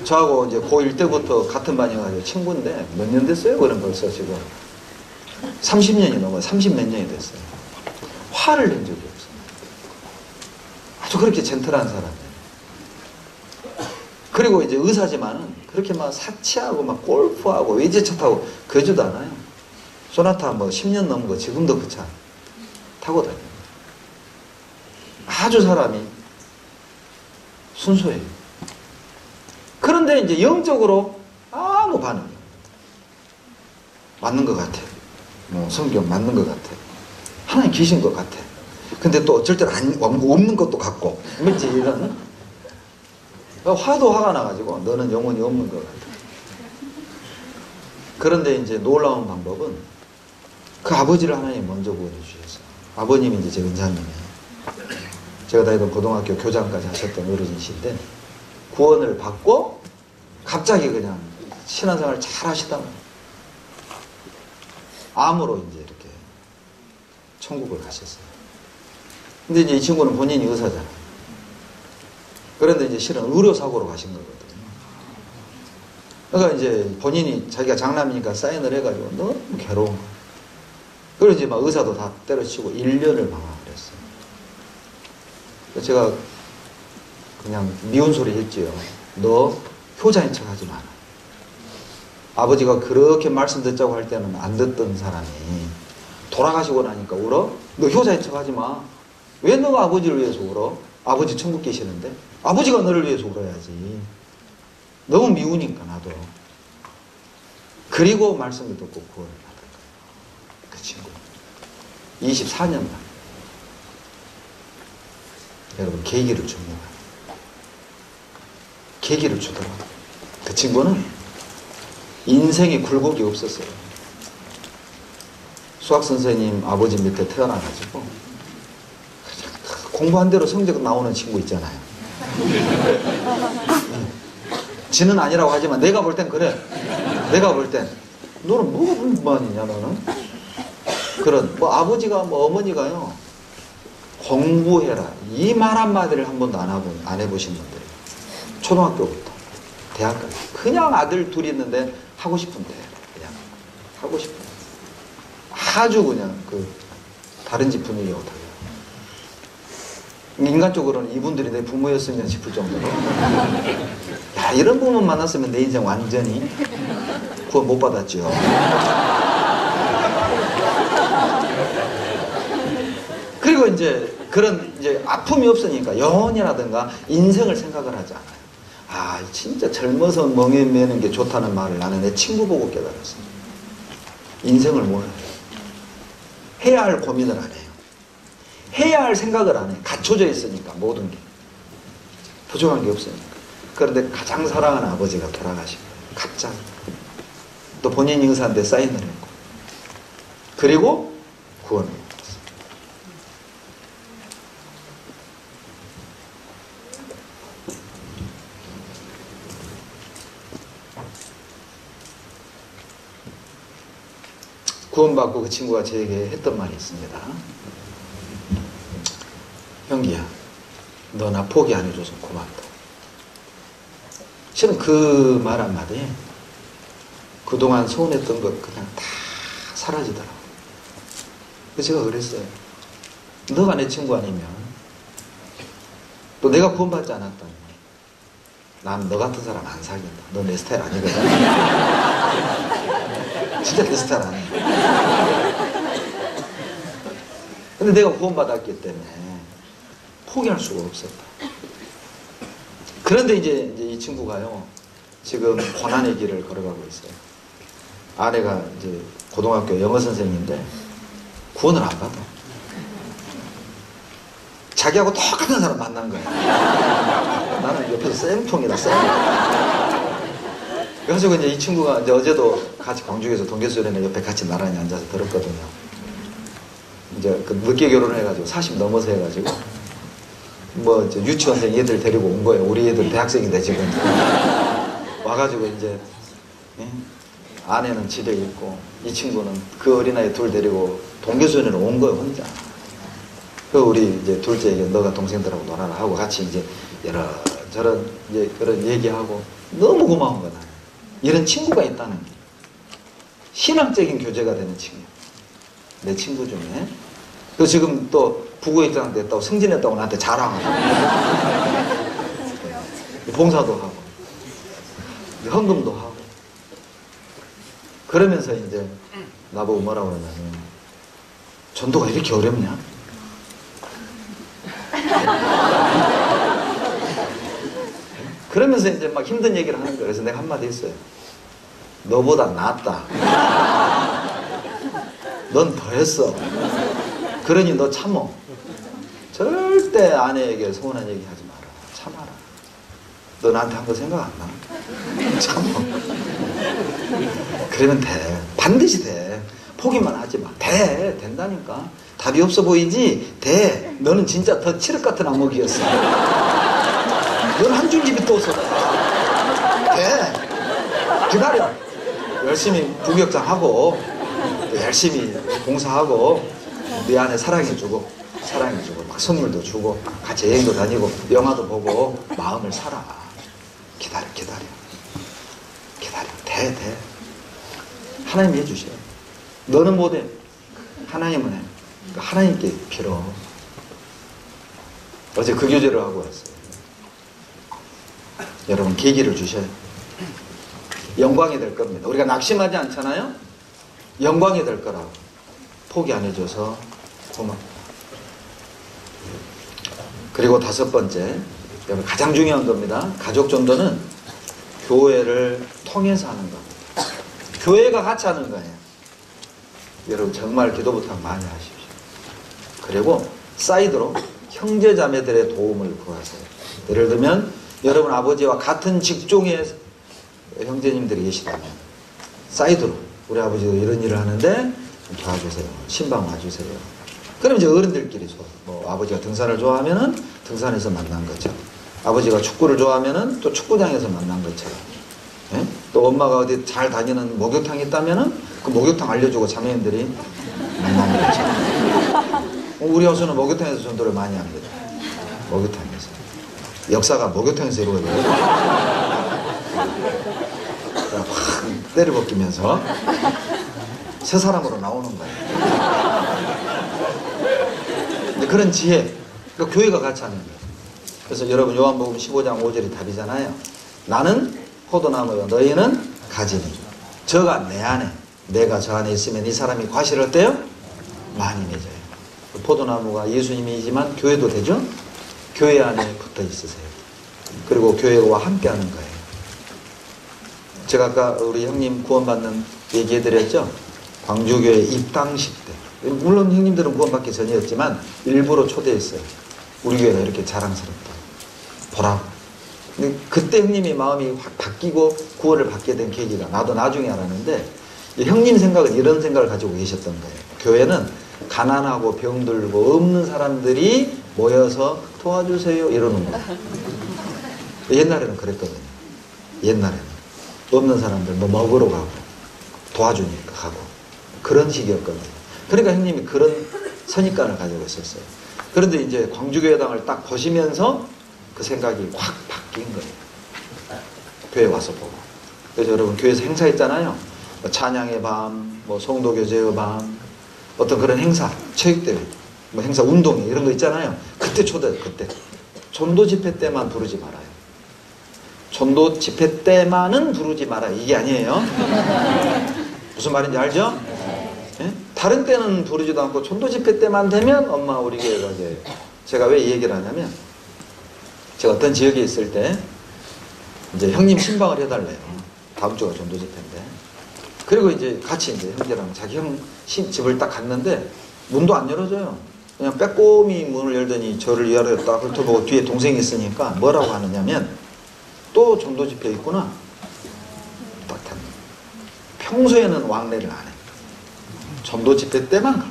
저하고 이제 고1 때부터 같은 반이어가지고 친구인데 몇 년 됐어요? 그럼 벌써 지금 30년이 넘어요. 30 몇 년이 됐어요. 화를 낸 적이 없어요. 아주 그렇게 젠틀한 사람이에요. 그리고 이제 의사지만은 그렇게 막 사치하고 막 골프하고 외제차 타고 그러지도 않아요. 소나타 뭐 10년 넘은 거 지금도 그 차 타고 다녀요. 아주 사람이 순수해요. 그런데 이제 영적으로 아무 반응이 없어요. 맞는 것 같아. 뭐 성경 맞는 것 같아. 하나님 계신 것 같아. 근데 또 어쩔 때는 없는 것도 같고 뭔지 이런 화도 화가 나가지고 너는 영혼이 없는 것 같아. 그런데 이제 놀라운 방법은 그 아버지를 하나님 먼저 구원해 주셨어요. 아버님이 이제 제 은사님이에요. 제가 다니던 고등학교 교장까지 하셨던 어르신이신데 구원을 받고 갑자기 그냥 신앙생활을 잘 하시다가 암으로 이제 이렇게 천국을 가셨어요. 근데 이제 이 친구는 본인이 의사잖아요. 그런데 이제 실은 의료사고로 가신 거거든요. 그러니까 이제 본인이 자기가 장남이니까 사인을 해가지고 너무 괴로운 거예요. 그래서 이제 막 의사도 다 때려치고 1년을 방황을 했어요. 제가 그냥 미운 소리 했지요. 너 효자인 척 하지 마라. 아버지가 그렇게 말씀 듣자고 할 때는 안 듣던 사람이 돌아가시고 나니까 울어? 너 효자인 척 하지 마. 왜 너가 아버지를 위해서 울어? 아버지 천국 계시는데? 아버지가 너를 위해서 울어야지. 너무 미우니까 나도. 그리고 말씀을 듣고 구원을 받은 거예요. 그 친구. 24년 만. 여러분 계기를 줍니다. 계기를 주더라고요. 그 친구는 인생에 굴곡이 없었어요. 수학선생님 아버지 밑에 태어나가지고 공부한 대로 성적 나오는 친구 있잖아요. 지는 아니라고 하지만 내가 볼 땐 그래. 내가 볼 땐 너는 뭐가 불만이냐 너는? 그런 뭐 아버지가 뭐 어머니가요 공부해라 이 말 한마디를 한 번도 안 해보신 분들 초등학교부터 대학까지 그냥 아들 둘이 있는데 하고 싶은데 그냥 하고 싶은 아주 그냥 그 다른 집 분위기하고 달라요. 인간적으로는 이분들이 내 부모였으면 싶을 정도로 야 이런 부모 만났으면 내 인생 완전히 구원 못 받았죠. 그리고 이제 그런 이제 아픔이 없으니까 영혼이라든가 인생을 생각을 하지 않아요. 아 진짜 젊어서 멍에 매는 게 좋다는 말을 나는 내 친구 보고 깨달았어요. 인생을 뭘 해요? 해야 할 고민을 안 해요. 해야 할 생각을 안 해요. 갖춰져 있으니까 모든 게 부족한 게 없으니까. 그런데 가장 사랑하는 아버지가 돌아가신 거예요. 갑자기. 또 본인이 의사인데 사인을 했고 그리고 구원을 받았어요. 구원받고 그 친구가 저에게 했던 말이 있습니다. 형기야, 너 나 포기 안 해줘서 고맙다. 실은 그 말 한마디에 그동안 소원했던 것 그냥 다 사라지더라고요. 그래서 제가 그랬어요. 너가 내 친구 아니면 또 내가 구원받지 않았다면 난 너 같은 사람 안 사귄다. 너 내 스타일 아니거든. 진짜 내 스타일 아니야. 근데 내가 구원받았기 때문에 포기할 수가 없었다. 그런데 이제 이 친구가요, 지금 고난의 길을 걸어가고 있어요. 아내가 이제 고등학교 영어 선생님인데 구원을 안 받아. 자기하고 똑같은 사람 만난 거야. 나는 옆에서 쌤통이다, 쌤. 그래가지고 이제 이 친구가 이제 어제도 같이 광주에서 동계수련회 옆에 같이 나란히 앉아서 들었거든요. 이제 그 늦게 결혼을 해가지고 40 넘어서 해가지고 뭐 이제 유치원생 얘들 데리고 온 거예요. 우리 애들 대학생인데 지금 와가지고 이제 아내는 집에 있고 이 친구는 그 어린아이 둘 데리고 동계수련회로 온 거예요, 혼자. 그 우리 이제 둘째 얘기 너가 동생들하고 놀아라 하고 같이 이제 여러 저런 이제 그런 얘기하고 너무 고마운 거다. 이런 친구가 있다는 게 신앙적인 교제가 되는 친구. 내 친구 중에. 그 지금 또 부고입장 됐다고 승진했다고 나한테 자랑하고 봉사도 하고 헌금도 하고 그러면서 이제 나보고 뭐라고 그러냐면 전도가 이렇게 어렵냐? 그러면서 이제 막 힘든 얘기를 하는 거예요. 그래서 내가 한마디 했어요. 너보다 낫다. 넌 더 했어. 그러니 너 참어. 절대 아내에게 서운한 얘기 하지 마라. 참아라. 너 나한테 한 거 생각 안 나? 참어. 그러면 돼. 반드시 돼. 포기만 하지 마. 돼. 된다니까. 답이 없어 보이지? 돼. 너는 진짜 더 칠흑 같은 암흑이었어. 넌 한 줄 입이 또 없어. 돼. 기다려. 열심히 부격장하고 열심히 봉사하고 네 안에 사랑해주고 막 선물도 주고 같이 여행도 다니고 영화도 보고 마음을 살아. 기다려. 돼. 하나님이 해주셔요. 너는 못해. 하나님은 해. 하나님께 빌어. 어제 그 교제를 하고 왔어요. 여러분 계기를 주셔요. 영광이 될 겁니다. 우리가 낙심하지 않잖아요. 영광이 될 거라고. 포기 안 해줘서 고맙다. 그리고 5번째, 여러분 가장 중요한 겁니다. 가족 전도는 교회를 통해서 하는 겁니다. 교회가 같이 하는 거예요. 여러분 정말 기도 부탁 많이 하십시오. 그리고 사이드로 형제자매들의 도움을 구하세요. 예를 들면 여러분 아버지와 같은 직종의 형제님들이 계시다면 사이드로 우리 아버지도 이런 일을 하는데 좀 도와주세요. 신방 와주세요. 그럼 이제 어른들끼리 뭐 아버지가 등산을 좋아하면은 등산에서 만난 것처럼, 아버지가 축구를 좋아하면은 또 축구장에서 만난 것처럼, 예? 또 엄마가 어디 잘 다니는 목욕탕이 있다면은 그 목욕탕 알려주고 자매님들이 만나는 것처럼. 우리 여수는 목욕탕에서 전도를 많이 합니다. 목욕탕에서. 역사가 목욕탕에서 이루어져요. 확 때를 벗기면서 새 사람으로 나오는 거예요. 그런 지혜, 그러니까 교회가 같이 하는 거예요. 그래서 여러분 요한복음 15장 5절이 답이잖아요. 나는 포도나무요 너희는 가지니 저가 내 안에 내가 저 안에 있으면 이 사람이 과실을 어때요? 많이 맺어요. 포도나무가 예수님이지만 교회도 되죠? 교회 안에 붙어 있으세요. 그리고 교회와 함께 하는 거예요. 제가 아까 우리 형님 구원받는 얘기해드렸죠? 광주교회 입당식 때. 물론 형님들은 구원받기 전이었지만 일부러 초대했어요. 우리 교회가 이렇게 자랑스럽다. 보라고. 근데 그때 형님이 마음이 확 바뀌고 구원을 받게 된 계기가 나도 나중에 알았는데 형님 생각은 이런 생각을 가지고 계셨던 거예요. 교회는 가난하고 병들고 없는 사람들이 모여서 도와주세요 이러는 거예요. 옛날에는 그랬거든요. 옛날에는 없는 사람들 뭐 먹으러 가고 도와주니까 가고 그런 식이었거든요. 그러니까 형님이 그런 선입관을 가지고 있었어요. 그런데 이제 광주교회당을 딱 보시면서 그 생각이 확 바뀐 거예요. 교회 와서 보고. 그래서 여러분 교회에서 행사 있잖아요. 뭐 찬양의 밤, 뭐 성도교제의 밤, 어떤 그런 행사, 체육대회, 뭐 행사 운동회 이런 거 있잖아요. 그때 그때 전도 집회 때만 부르지 말아요. 전도 집회 때만은 부르지 마라 이게 아니에요. 무슨 말인지 알죠? 예? 다른 때는 부르지도 않고 전도 집회 때만 되면 엄마 우리 교회가 이제 제가 왜 이 얘기를 하냐면 제가 어떤 지역에 있을 때 이제 형님 신방을 해달래요. 다음 주가 전도 집회인데 그리고 이제 같이 이제 형제랑 자기 형 집을 딱 갔는데 문도 안 열어줘요. 그냥 빼꼼히 문을 열더니 저를 위아래로 딱 훑어보고 뒤에 동생이 있으니까 뭐라고 하느냐면 또 전도 집회 있구나. 딱 하는. 평소에는 왕래를 안 해. 전도 집회 때만 가.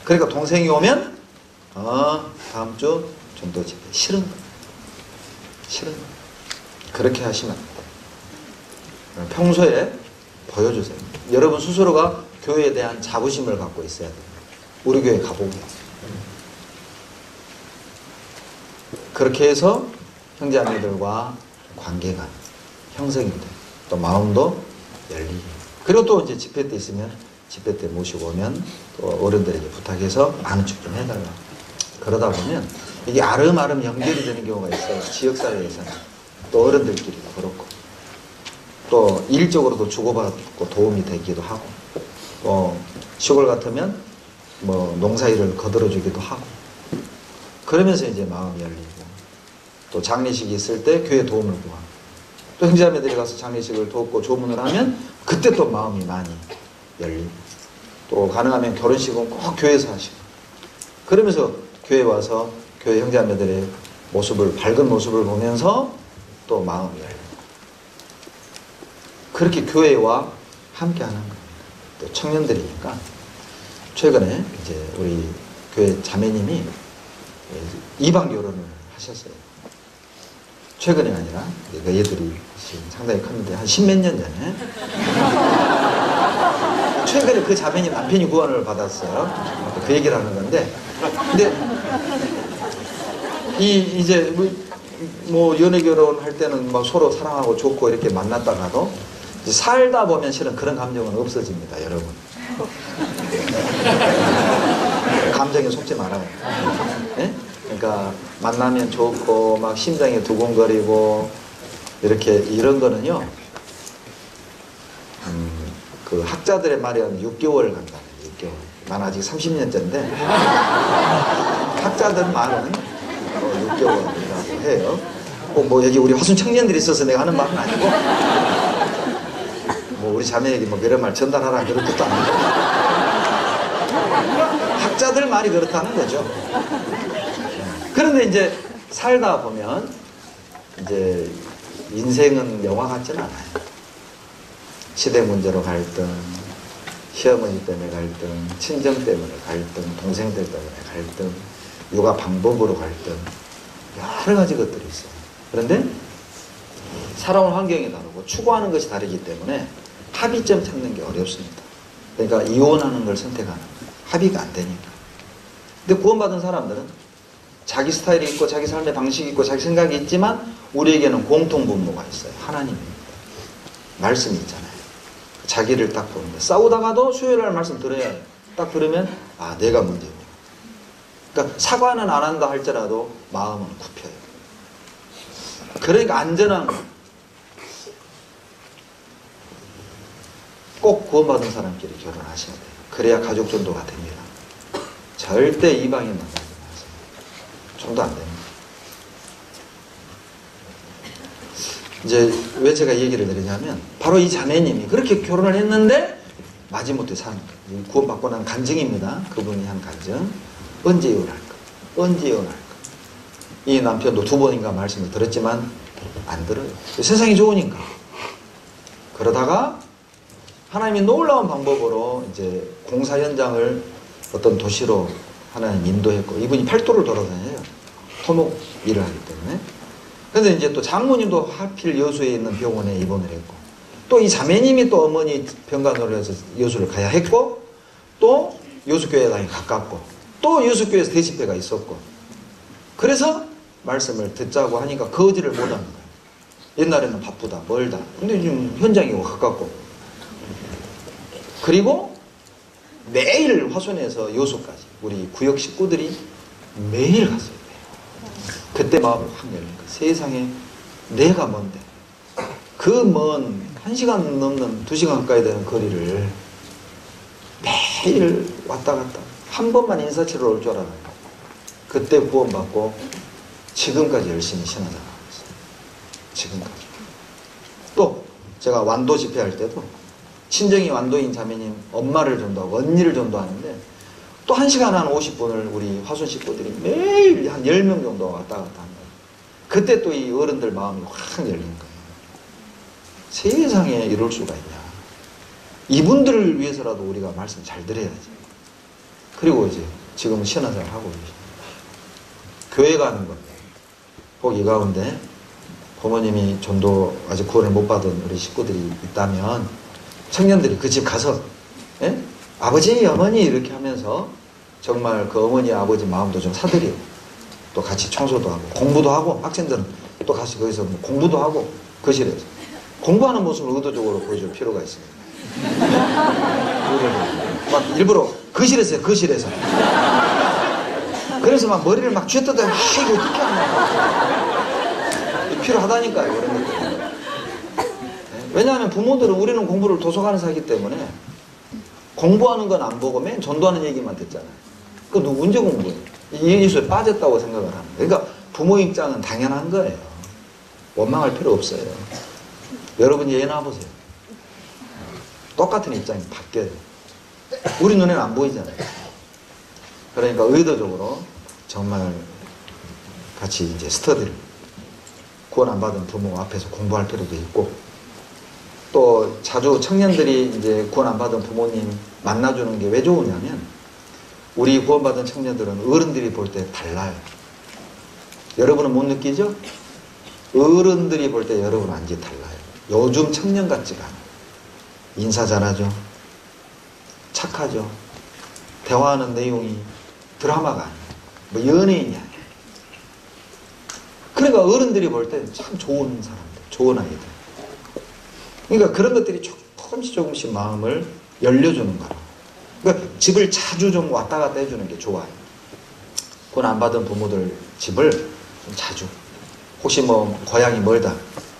그러니까 동생이 오면 다음 주 전도 집회 싫은 거야. 싫은 거야. 그렇게 하시면 안 돼요. 평소에 보여주세요. 여러분 스스로가 교회에 대한 자부심을 갖고 있어야 돼요. 우리 교회 가보게. 그렇게 해서 형제자매들과 관계가 형성이 돼. 또 마음도 열리게. 그리고 또 이제 집회 때 있으면 집회 때 모시고 오면 또 어른들에게 부탁해서 많은 축 좀 해달라. 그러다 보면 이게 아름아름 연결이 되는 경우가 있어요. 지역사회에서는. 또 어른들끼리도 그렇고. 또 일적으로도 주고받고 도움이 되기도 하고. 또 시골 같으면 뭐 농사일을 거들어주기도 하고. 그러면서 이제 마음이 열리고. 또 장례식이 있을 때 교회 도움을 구하고. 또 형제자매들이 가서 장례식을 돕고 조문을 하면 그때 또 마음이 많이 열리고. 또 가능하면 결혼식은 꼭 교회에서 하시고. 그러면서 교회 와서 교회 형제자매들의 모습을, 밝은 모습을 보면서 또 마음이 열리고. 그렇게 교회와 함께 하는 겁니다. 또 청년들이니까 최근에 이제 우리 교회 자매님이 이방 결혼을 하셨어요. 최근이 아니라 얘들이 지금 상당히 컸는데 한 십몇 년 전에 최근에 그 자매님 남편이 구원을 받았어요. 그 얘기를 하는 건데, 근데 이제 뭐 연애 결혼할 때는 막 서로 사랑하고 좋고 이렇게 만났다가도 살다 보면 실은 그런 감정은 없어집니다, 여러분. 감정에 속지 말아요. 네? 그러니까 만나면 좋고 막 심장이 두근거리고 이렇게 이런 거는요. 그 학자들의 말이 한 6개월 간다. 6개월. 난 아직 30년째인데 학자들 말은 6개월이라고 해요. 뭐 여기 우리 화순 청년들이 있어서 내가 하는 말은 아니고 뭐 우리 자매에게 뭐 이런 말 전달하라 그런 것도 아니고 학자들 말이 그렇다는 거죠. 그런데 이제 살다 보면 이제 인생은 영화 같지는 않아요. 시대 문제로 갈등, 시어머니 때문에 갈등, 친정 때문에 갈등, 동생들 때문에 갈등, 육아 방법으로 갈등, 여러 가지 것들이 있어요. 그런데 살아온 환경이 다르고 추구하는 것이 다르기 때문에 합의점 찾는 게 어렵습니다. 그러니까 이혼하는 걸 선택하는 거예요. 합의가 안 되니까. 근데 구원받은 사람들은 자기 스타일이 있고 자기 삶의 방식이 있고 자기 생각이 있지만 우리에게는 공통분모가 있어요. 하나님입니다. 말씀이 있잖아요. 자기를 딱 보는데 싸우다가도 수요일날 말씀 들어야 해요. 딱 들으면 아 내가 문제고. 그러니까 사과는 안 한다 할지라도 마음은 굽혀요. 그러니까 안전한 거. 꼭 구원받은 사람끼리 결혼하셔야 돼요. 그래야 가족 전도가 됩니다. 절대 이방인 만나지 마세요. 전도 안 됩니다. 이제 왜 제가 얘기를 드리냐면 바로 이 자매님이 그렇게 결혼을 했는데 마지못해 산 거예요. 구원받고 난 간증입니다. 그분이 한 간증. 언제 이혼할까? 언제 이혼할까? 이 남편도 2번인가 말씀을 들었지만 안 들어요. 세상이 좋으니까. 그러다가 하나님이 놀라운 방법으로 이제 공사 현장을 어떤 도시로 하나님 인도했고 이분이 팔도를 돌아다녀요. 토목 일을 하기 때문에. 그런데 이제 또 장모님도 하필 여수에 있는 병원에 입원을 했고 또 이 자매님이 또 어머니 병간호를 해서 여수를 가야 했고 또 여수교회당이 가깝고 또 여수교회에서 대집회가 있었고 그래서 말씀을 듣자고 하니까 거지를 못하는 거예요. 옛날에는 바쁘다 멀다 근데 지금 현장이 가깝고 그리고 매일 화순에서 여수까지 우리 구역 식구들이 매일 갔어요. 그때 마음이 확 열린 거예요. 세상에 내가 뭔데 그 먼 1시간 넘는 2시간 가까이 되는 거리를 매일 왔다 갔다 한 번만 인사치러 올 줄 알아요. 그때 구원받고 지금까지 열심히 신앙생활하고 있어요. 지금까지. 또 제가 완도 집회할 때도 친정이 완도인 자매님 엄마를 전도하고 언니를 전도하는데 또 1시간 한 50분을 우리 화순 식구들이 매일 한 10명 정도 왔다 갔다 한다. 그때 또 이 어른들 마음이 확 열린 거예요. 세상에 이럴 수가 있냐. 이분들을 위해서라도 우리가 말씀 잘 들어야지. 그리고 이제 지금 신앙생활 하고 계십니다. 교회 가는 건데 꼭 이 가운데 부모님이 전도 아직 구원을 못 받은 우리 식구들이 있다면 청년들이 그 집 가서 예? 아버지 어머니 이렇게 하면서 정말 그 어머니 아버지 마음도 좀 사드리고 또 같이 청소도 하고 공부도 하고 학생들은 또 또 가서 거기서 뭐 공부도 하고 거실에서 공부하는 모습을 의도적으로 보여줄 필요가 있습니다. 막 일부러 거실에서 해요, 거실에서. 그래서 막 머리를 막 쥐어뜯어 막 이거 어떻게 하냐. 필요하다니까요, 그런 것들. 왜냐하면 부모들은 우리는 공부를 도서관에서 하기 때문에 공부하는 건 안 보고 맨 전도하는 얘기만 듣잖아요. 그 누구 언제 공부해? 이 수에 빠졌다고 생각을 하는 거예요. 그러니까 부모 입장은 당연한 거예요. 원망할 필요 없어요. 여러분 얘 나와보세요. 똑같은 입장이 바뀌어요. 우리 눈에는 안 보이잖아요. 그러니까 의도적으로 정말 같이 이제 스터디를 구원 안 받은 부모 앞에서 공부할 필요도 있고, 또 자주 청년들이 이제 구원 안 받은 부모님 만나주는 게 왜 좋으냐면, 우리 구원받은 청년들은 어른들이 볼 때 달라요. 여러분은 못 느끼죠? 어른들이 볼 때 여러분 완전히 달라요. 요즘 청년 같지가 않아요. 인사 잘하죠. 착하죠. 대화하는 내용이 드라마가 아니에요. 뭐 연예인이 아니에요. 그러니까 어른들이 볼 때 참 좋은 사람들, 좋은 아이들. 그러니까 그런 것들이 조금씩 마음을 열려주는 거라. 그러니까 집을 자주 좀 왔다 갔다 해주는 게 좋아요. 돈 안 받은 부모들 집을 좀 자주. 혹시 뭐 고향이 멀다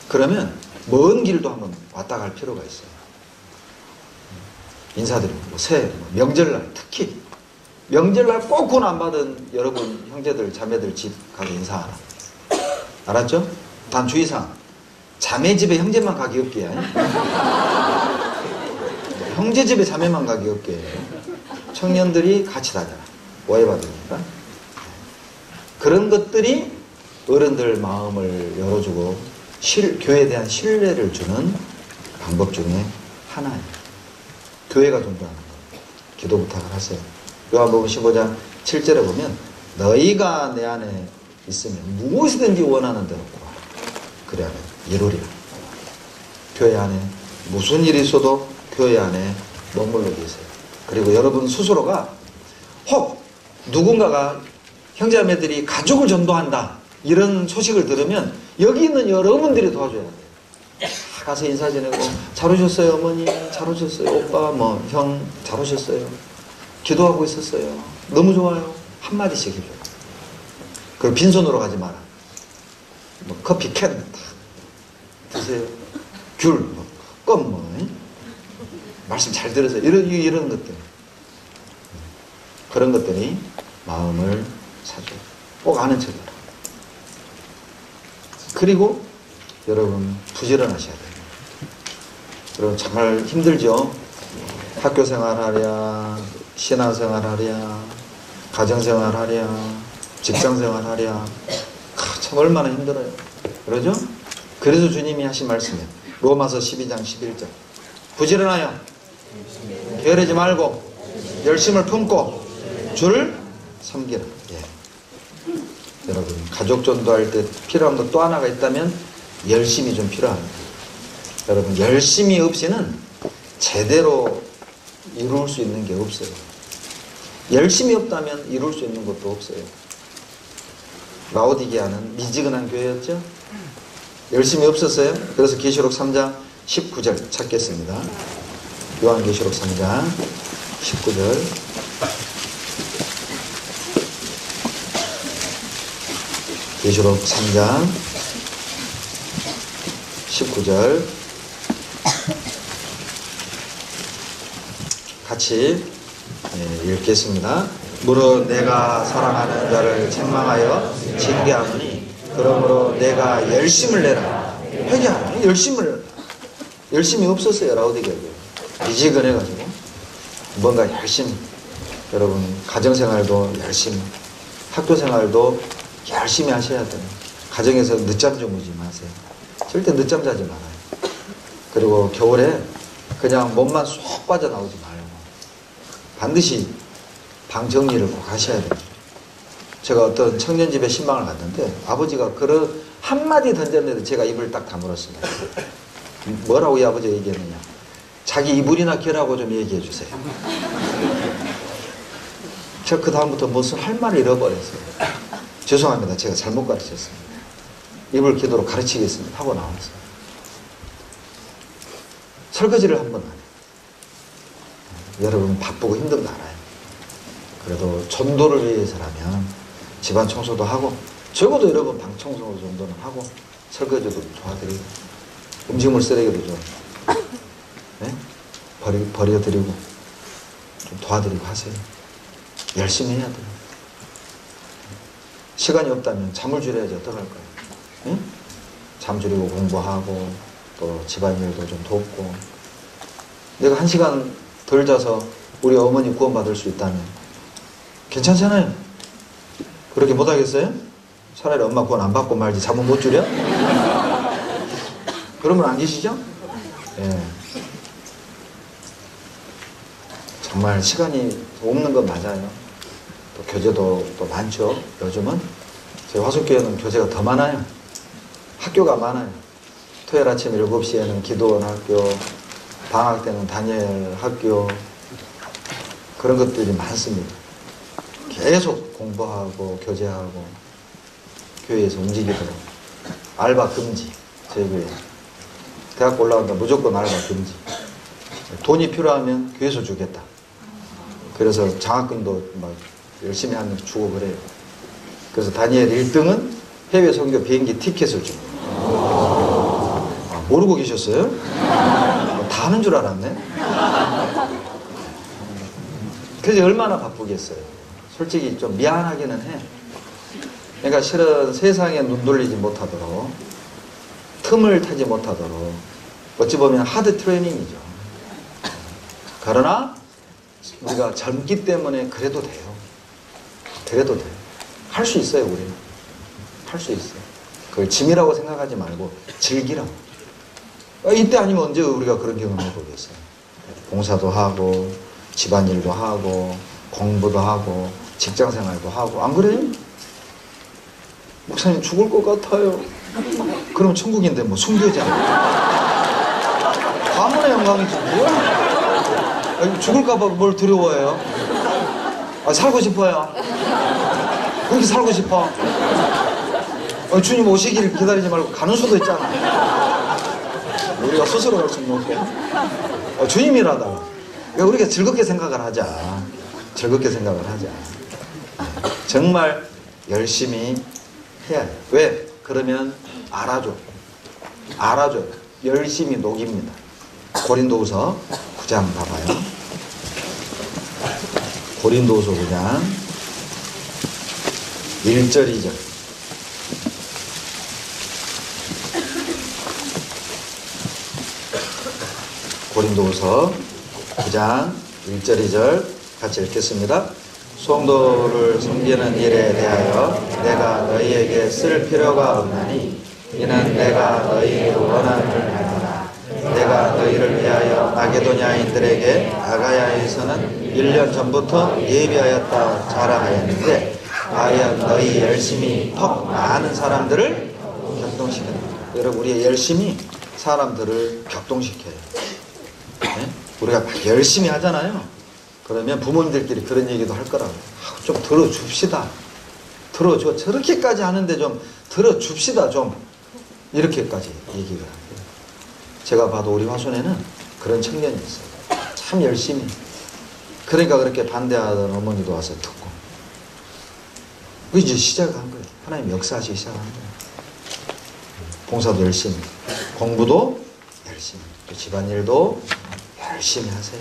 그러면 먼 길도 한번 왔다 갈 필요가 있어요. 인사드리고 뭐 새해, 명절날 특히 명절날 꼭 돈 안 받은 여러분 형제들 자매들 집 가서 인사하라. 알았죠? 단 주의사항, 자매 집에 형제만 가기 없게. 형제 집에 자매만 가기 없게. 청년들이 같이 다녀라. 오해받으니까. 그런 것들이 어른들 마음을 열어주고 교회에 대한 신뢰를 주는 방법 중에 하나예요. 교회가 전도하는 거. 기도 부탁을 하세요. 요한복음 15장 7절에 보면 너희가 내 안에 있으면 무엇이든지 원하는 대로 구하라. 그래야 이루리라. 교회 안에 무슨 일이 있어도 교회 안에 머물러 계세요. 그리고 여러분 스스로가 혹 누군가가 형제자매들이 가족을 전도한다 이런 소식을 들으면 여기 있는 여러분들이 도와줘야 돼요. 가서 인사 지내고 잘 오셨어요 어머니, 잘 오셨어요 오빠, 뭐 형 잘 오셨어요, 기도하고 있었어요, 너무 좋아요 한마디씩 해줘요. 그리고 빈손으로 가지 마라. 뭐 커피 캔 드세요, 귤, 뭐, 껌, 뭐 말씀 잘 들으세요, 이런 것들. 그런 것들이 마음을 사줘요. 꼭 아는 척해라. 그리고 여러분 부지런하셔야 돼요. 여러분 정말 힘들죠? 학교 생활하랴, 신앙생활 하랴, 가정생활 하랴, 직장생활 하랴, 참 얼마나 힘들어요. 그러죠? 그래서 주님이 하신 말씀이에요. 로마서 12장 11절. 부지런하여 게으르지 말고 열심을 품고 주를 섬기라. 예. 여러분 가족 전도할 때 필요한 것 또 하나가 있다면 열심이 좀 필요합니다. 여러분 열심이 없이는 제대로 이룰 수 있는 게 없어요. 열심이 없다면 이룰 수 있는 것도 없어요. 라오디게아는 미지근한 교회였죠. 열심이 없었어요. 그래서 계시록 3장 19절 찾겠습니다. 요한계시록 3장 19절. 계시록 3장 19절 같이 읽겠습니다. 무릇 내가 사랑하는 자를 책망하여 징계하노니 그러므로 내가 열심을 내라. 회개하라. 열심이 없었어요. 라오디게아에 미지근해가지고 뭔가 열심히, 여러분 가정생활도 열심히, 학교생활도 열심히 하셔야 돼요. 가정에서 늦잠 주무지 마세요. 절대 늦잠 자지 말아요. 그리고 겨울에 그냥 몸만 쏙 빠져나오지 말고 반드시 방 정리를 꼭 하셔야 돼요. 제가 어떤 청년집에 신방을 갔는데 아버지가 그런 한마디 던졌는데 제가 입을 딱 다물었습니다. 뭐라고 이 아버지가 얘기했느냐. 자기 이불이나 개라고 좀 얘기해 주세요. 제가 그 다음부터 무슨 할 말을 잃어버렸어요. 죄송합니다. 제가 잘못 가르쳤습니다. 이불 기도로 가르치겠습니다 하고 나왔어요. 설거지를 한 번 안 해요. 여러분 바쁘고 힘든 거 알아요. 그래도 전도를 위해서라면 집안 청소도 하고, 적어도 여러분 방 청소 정도는 하고, 설거지도 도와드리고, 음식물 쓰레기도 좀 네? 버려드리고 좀 도와드리고 하세요. 열심히 해야 돼요. 시간이 없다면 잠을 줄여야지 어떡할 거예요? 응? 잠 줄이고 공부하고 또 집안일도 좀 돕고. 내가 1시간 덜 자서 우리 어머니 구원받을 수 있다면 괜찮잖아요. 그렇게 못하겠어요? 차라리 엄마 구원 안 받고 말지 잠은 못 줄여? 그런 분 안 계시죠? 예. 정말 시간이 없는 건 맞아요. 또 교재도 또 많죠. 요즘은 저희 화숙교회는 교재가 더 많아요. 학교가 많아요. 토요일 아침 7시에는 기도원 학교, 방학 때는 다니엘 학교, 그런 것들이 많습니다. 계속 공부하고 교제하고 교회에서 움직이도록. 알바 금지. 저희 교회 대학 올라간다 무조건 알바 금지. 돈이 필요하면 교회에서 주겠다. 그래서 장학금도 막 열심히 하면서 주고 그래요. 그래서 다니엘 1등은 해외 선교 비행기 티켓을 줍니다. 아, 모르고 계셨어요? 다 하는 줄 알았네. 그래서 얼마나 바쁘겠어요. 솔직히 좀 미안하기는 해. 그러니까 실은 세상에 눈 돌리지 못하도록, 틈을 타지 못하도록, 어찌 보면 하드 트레이닝이죠. 그러나 우리가 젊기 때문에 그래도 돼요. 그래도 돼요. 할 수 있어요. 우리는 할 수 있어요. 그걸 짐이라고 생각하지 말고 즐기라고. 이때 아니면 언제 우리가 그런 경험을 해보겠어요. 봉사도 하고 집안일도 하고 공부도 하고 직장생활도 하고. 안 그래요? 목사님 죽을 것 같아요. 그럼 천국인데 뭐 순교지 않아요? 가문의 영광이지 뭐야? 죽을까봐 뭘 두려워해요? 아, 살고 싶어요. 그렇게 살고 싶어. 주님 오시길 기다리지 말고 가는 수도 있잖아. 우리가 스스로 갈 수는 없고. 주님이라다. 우리가 즐겁게 생각을 하자. 즐겁게 생각을 하자. 정말 열심히 해야 돼. 왜? 그러면 알아줘. 알아줘요. 열심히 녹입니다. 고린도후서 9장 봐봐요. 고린도후서 9장 1절 2절. 고린도후서 9장 1절 2절 같이 읽겠습니다. 성도를 섬기는 일에 대하여 내가 너희에게 쓸 필요가 없나니 이는 내가 너희의 원함을 알노라. 내가 너희를 위하여 마게도냐인들에게 아가야에서는 1년 전부터 예비하였다 자랑하였는데 과연 너희 열심히 더 많은 사람들을 격동시킵니다. 여러분 우리 열심히 사람들을 격동시켜요. 네? 우리가 막 열심히 하잖아요. 그러면 부모님들끼리 그런 얘기도 할 거라고. 좀 들어줍시다. 들어줘. 저렇게까지 하는데 좀 들어줍시다. 좀 이렇게까지 얘기를 해요. 제가 봐도 우리 화순에는 그런 청년이 있어요. 참 열심히. 그러니까 그렇게 반대하던 어머니도 와서 듣고. 이제 시작한 거예요. 하나님 역사하시기 시작한 거예요. 봉사도 열심히, 공부도 열심히, 또 집안일도 열심히 하세요.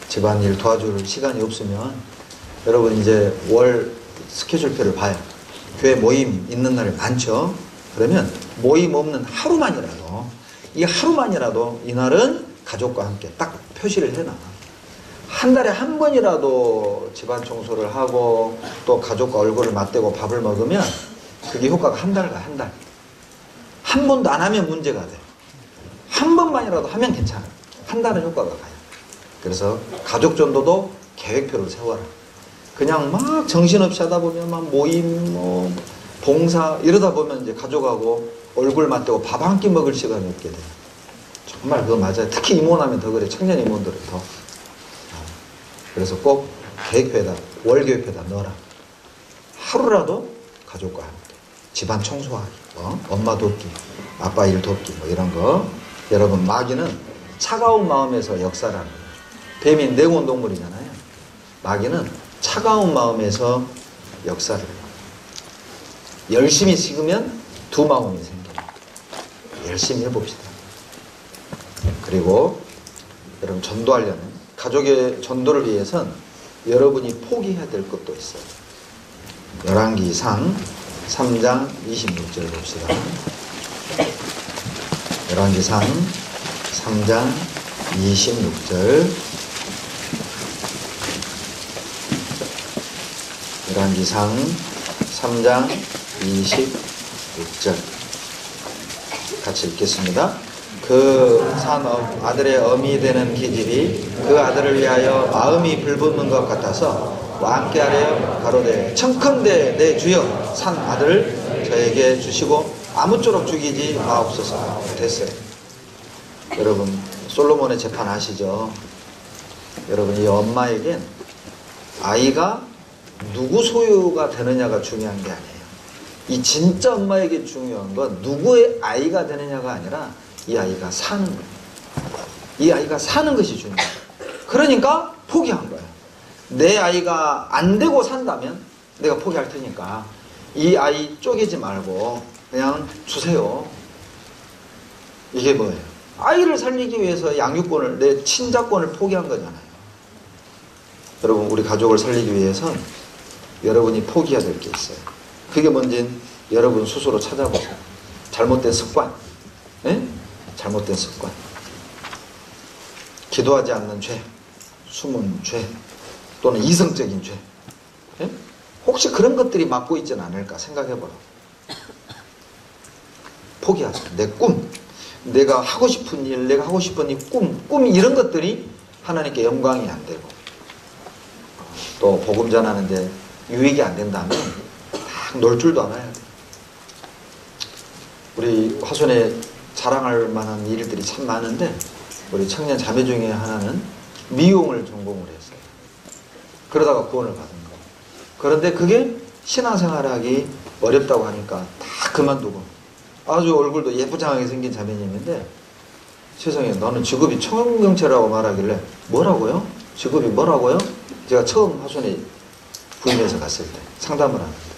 집안일 도와줄 시간이 없으면 여러분 이제 월 스케줄표를 봐요. 교회 모임 있는 날이 많죠. 그러면 모임 없는 하루만이라도, 이 하루만이라도 이날은 가족과 함께 딱 표시를 해놔. 한 달에 한 번이라도 집안 청소를 하고 또 가족과 얼굴을 맞대고 밥을 먹으면 그게 효과가 한 달 가. 한 달. 한 번도 안 하면 문제가 돼. 한 번만이라도 하면 괜찮아. 한 달은 효과가 가요. 그래서 가족 전도도 계획표를 세워라. 그냥 막 정신없이 하다 보면 막 모임, 뭐 봉사 이러다 보면 이제 가족하고 얼굴 맞대고 밥 한 끼 먹을 시간이 없게 돼요. 정말 그거 맞아요. 특히 임원하면 더 그래. 청년 임원들은 더. 그래서 꼭 계획표에다, 월 계획표에다 넣어라. 하루라도 가족과 함께 집안 청소하기. 엄마 돕기, 아빠 일 돕기 뭐 이런 거. 여러분 마귀는 차가운 마음에서 역사를 합니다. 뱀이 내온 동물이잖아요. 마귀는 차가운 마음에서 역사를 해요. 열심히 식으면 두 마음이 생겨요. 열심히 해봅시다. 그리고 여러분 전도하려면, 가족의 전도를 위해선 여러분이 포기해야 될 것도 있어요. 열왕기상 3장 26절 봅시다. 열왕기상 3장 26절. 열왕기상 3장 26절 같이 읽겠습니다. 그 산 아들의 어미 되는 기집이 그 아들을 위하여 마음이 불붙는 것 같아서 왕께 아뢰어 가로되 청컨대 내 주여 산 아들을 저에게 주시고 아무쪼록 죽이지 마옵소서. 됐어요. 여러분 솔로몬의 재판 아시죠? 여러분 이 엄마에겐 아이가 누구 소유가 되느냐가 중요한 게 아니에요. 이 진짜 엄마에게 중요한 건 누구의 아이가 되느냐가 아니라 이 아이가 사는 거예요. 이 아이가 사는 것이 중요해요. 그러니까 포기한 거예요. 내 아이가 안 되고 산다면 내가 포기할 테니까 이 아이 쪼개지 말고 그냥 주세요. 이게 뭐예요? 아이를 살리기 위해서 양육권을, 내 친자권을 포기한 거잖아요. 여러분 우리 가족을 살리기 위해선 여러분이 포기해야 될 게 있어요. 그게 뭔진 여러분 스스로 찾아보세요. 잘못된 습관, 네? 잘못된 습관, 기도하지 않는 죄, 숨은 죄, 또는 이성적인 죄, 네? 혹시 그런 것들이 맡고 있지는 않을까 생각해보라. 포기하세요. 내 꿈, 내가 하고 싶은 일, 내가 하고 싶은 이 꿈 이런 것들이 하나님께 영광이 안 되고 또 복음 전하는데 유익이 안 된다면 딱 놀 줄도 알아야 돼. 우리 화손에 자랑할 만한 일들이 참 많은데 우리 청년 자매 중에 하나는 미용을 전공을 했어요. 그러다가 구원을 받은 거예요. 그런데 그게 신앙생활하기 어렵다고 하니까 다 그만두고 아주 얼굴도 예쁘장하게 생긴 자매님인데 세상에 너는 직업이 청년경찰이라고 말하길래 뭐라고요? 직업이 뭐라고요? 제가 처음 화손에 부임해서 갔을 때 상담을 하는데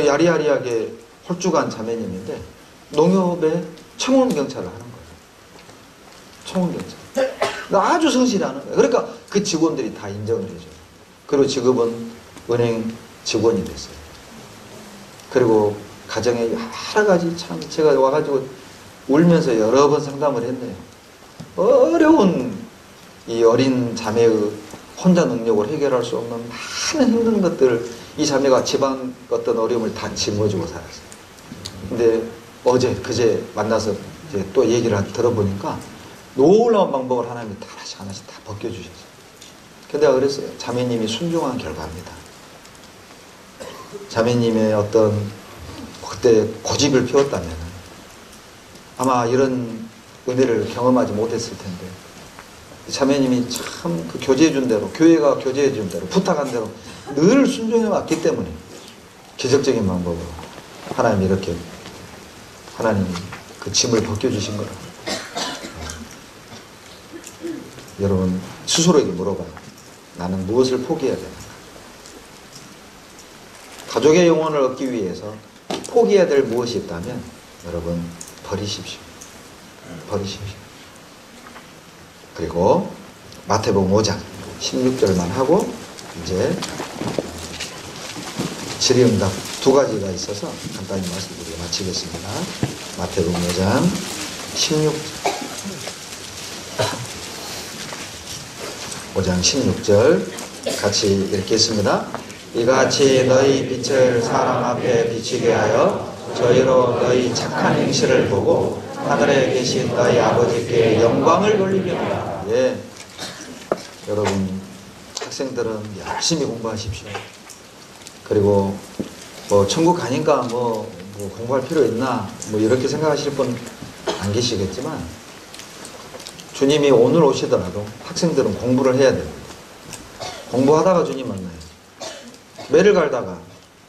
야리야리하게 홀쭉한 자매님인데 농협에 청원경찰을 하는 거예요. 청원경찰. 아주 성실하는 거예요. 그러니까 그 직원들이 다 인정을 해줘요. 그리고 직업은 은행 직원이 됐어요. 그리고 가정에 여러 가지 참 제가 와가지고 울면서 여러 번 상담을 했네요. 어려운 이 어린 자매의 혼자 능력을 해결할 수 없는 많은 힘든 것들을 이 자매가 집안 어떤 어려움을 다 짊어지고 살았어요. 근데 어제 그제 만나서 이제 또 얘기를 들어보니까 놀라운 방법을 하나님이 하나씩 다 벗겨주셨어요. 근데 내가 그랬어요. 자매님이 순종한 결과입니다. 자매님의 어떤 그때 고집을 피웠다면 아마 이런 은혜를 경험하지 못했을 텐데 자매님이 참 그 교제해준 대로, 교회가 교제해준 대로, 부탁한 대로 늘 순종해 왔기 때문에 기적적인 방법으로 하나님이 이렇게 하나님이 그 짐을 벗겨주신 거라. 여러분 스스로에게 물어봐요. 나는 무엇을 포기해야 되는가? 가족의 영혼을 얻기 위해서 포기해야 될 무엇이 있다면 여러분 버리십시오. 버리십시오. 그리고 마태복음 5장 16절만 하고 이제 질의응답 두 가지가 있어서 간단히 말씀드리고 마치겠습니다. 마태복음 5장 16절 5장 16절 같이 읽겠습니다. 이같이 너희 빛을 사람 앞에 비치게 하여 저희로 너희 착한 행실을 보고 하늘에 계신 너희 아버지께 영광을 돌리려니와. 예, 여러분 학생들은 열심히 공부하십시오. 그리고 뭐 천국 가니까 뭐 공부할 필요 있나 뭐 이렇게 생각하실 분 안 계시겠지만 주님이 오늘 오시더라도 학생들은 공부를 해야 됩니다. 공부하다가 주님 만나요. 매를 갈다가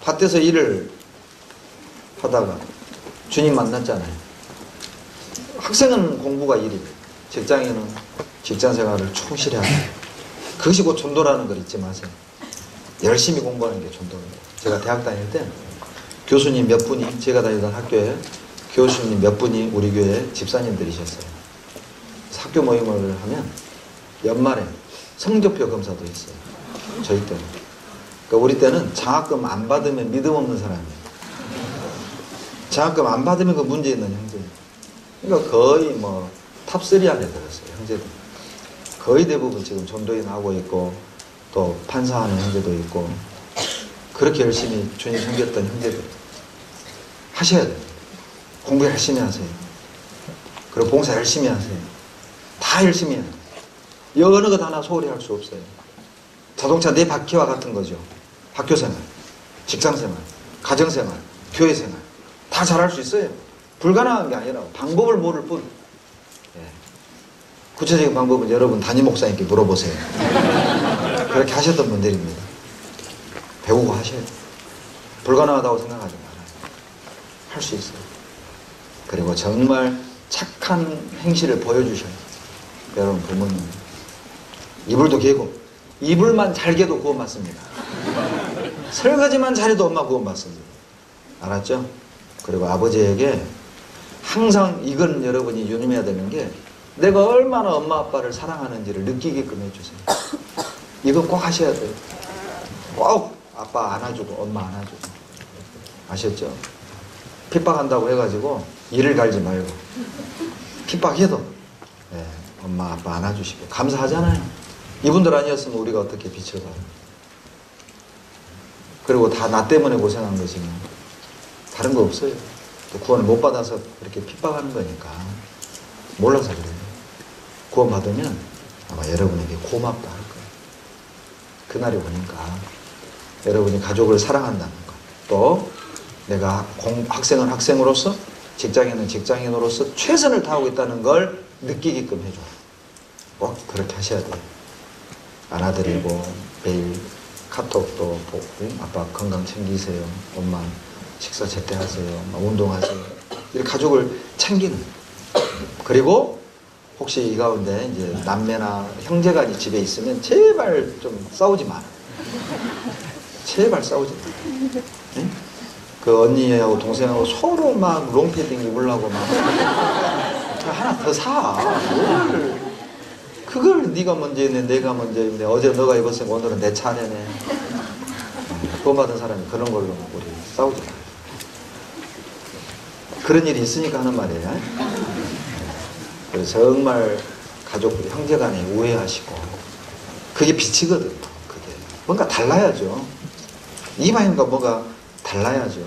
밭에서 일을 하다가 주님 만났잖아요. 학생은 공부가 일이고 직장인은 직장생활을 충실히 하고, 그것이 곧 전도라는 걸 잊지 마세요. 열심히 공부하는 게 전도입니다. 제가 대학 다닐 때 교수님 몇 분이, 제가 다니던 학교에 교수님 몇 분이 우리 교회 집사님들이셨어요. 학교 모임을 하면 연말에 성적표 검사도 있어요. 저희 때는. 그러니까 우리 때는 장학금 안 받으면 믿음 없는 사람이에요. 장학금 안 받으면 그 문제 있는 형제예요. 그러니까 거의 뭐 탑3 안에 들었어요, 형제들. 거의 대부분 지금 전도인 하고 있고, 또 판사하는 형제도 있고, 그렇게 열심히 주님 섬겼던 형제들. 하셔야 돼요. 공부 열심히 하세요. 그리고 봉사 열심히 하세요. 다 열심히 해요. 어느 것 하나 소홀히 할 수 없어요. 자동차 내 바퀴와 같은 거죠. 학교생활, 직장생활, 가정생활, 교회생활 다 잘할 수 있어요. 불가능한 게 아니라 방법을 모를 뿐. 예. 구체적인 방법은 여러분 담임 목사님께 물어보세요. 그렇게 하셨던 분들입니다. 배우고 하셔야 돼요. 불가능하다고 생각하지 말아요. 할 수 있어요. 그리고 정말 착한 행실을 보여주셔요. 여러분 부모님. 이불도 개고, 이불만 잘 개도 구원받습니다. 설거지만 잘해도 엄마 구원받습니다. 알았죠? 그리고 아버지에게 항상 이건 여러분이 유념해야 되는 게, 내가 얼마나 엄마 아빠를 사랑하는지를 느끼게끔 해주세요. 이건 꼭 하셔야 돼요. 꼭 아빠 안아주고 엄마 안아주고. 아셨죠? 핍박한다고 해가지고 이를 갈지 말고, 핍박해도 엄마 아빠 안아주시고 감사하잖아요. 이분들 아니었으면 우리가 어떻게 빛을 발해요. 그리고 다 나 때문에 고생한 것이면 다른 거 없어요. 또 구원을 못 받아서 그렇게 핍박하는 거니까. 몰라서 그래요. 구원 받으면 아마 여러분에게 고맙다 할 거예요. 그날이 오니까 여러분이 가족을 사랑한다는 것, 또 내가 학생은 학생으로서, 직장인은 직장인으로서 최선을 다하고 있다는 걸 느끼게끔 해줘요. 꼭 그렇게 하셔야 돼요. 안아드리고 매일 카톡도 보고, 아빠 건강 챙기세요, 엄마 식사 제때 하세요, 운동하세요, 이렇게 가족을 챙기는. 그리고 혹시 이 가운데 이제 남매나 형제간이 집에 있으면 제발 좀 싸우지 마라. 제발 싸우지 마라. 응? 그 언니하고 동생하고 서로 막 롱패딩 입으려고 막 하나 더 사. 그걸 네가 먼저 했네, 내가 먼저 했네, 어제 너가 입었으니까 오늘은 내 차례네. 구원받은 사람이 그런 걸로 우리 싸우지 마요. 그런 일이 있으니까 하는 말이에요. 그래서 정말 가족들이 형제간에 우애하시고, 그게 빛이거든요. 그게 뭔가 달라야죠. 이방인과 뭐가 달라야죠.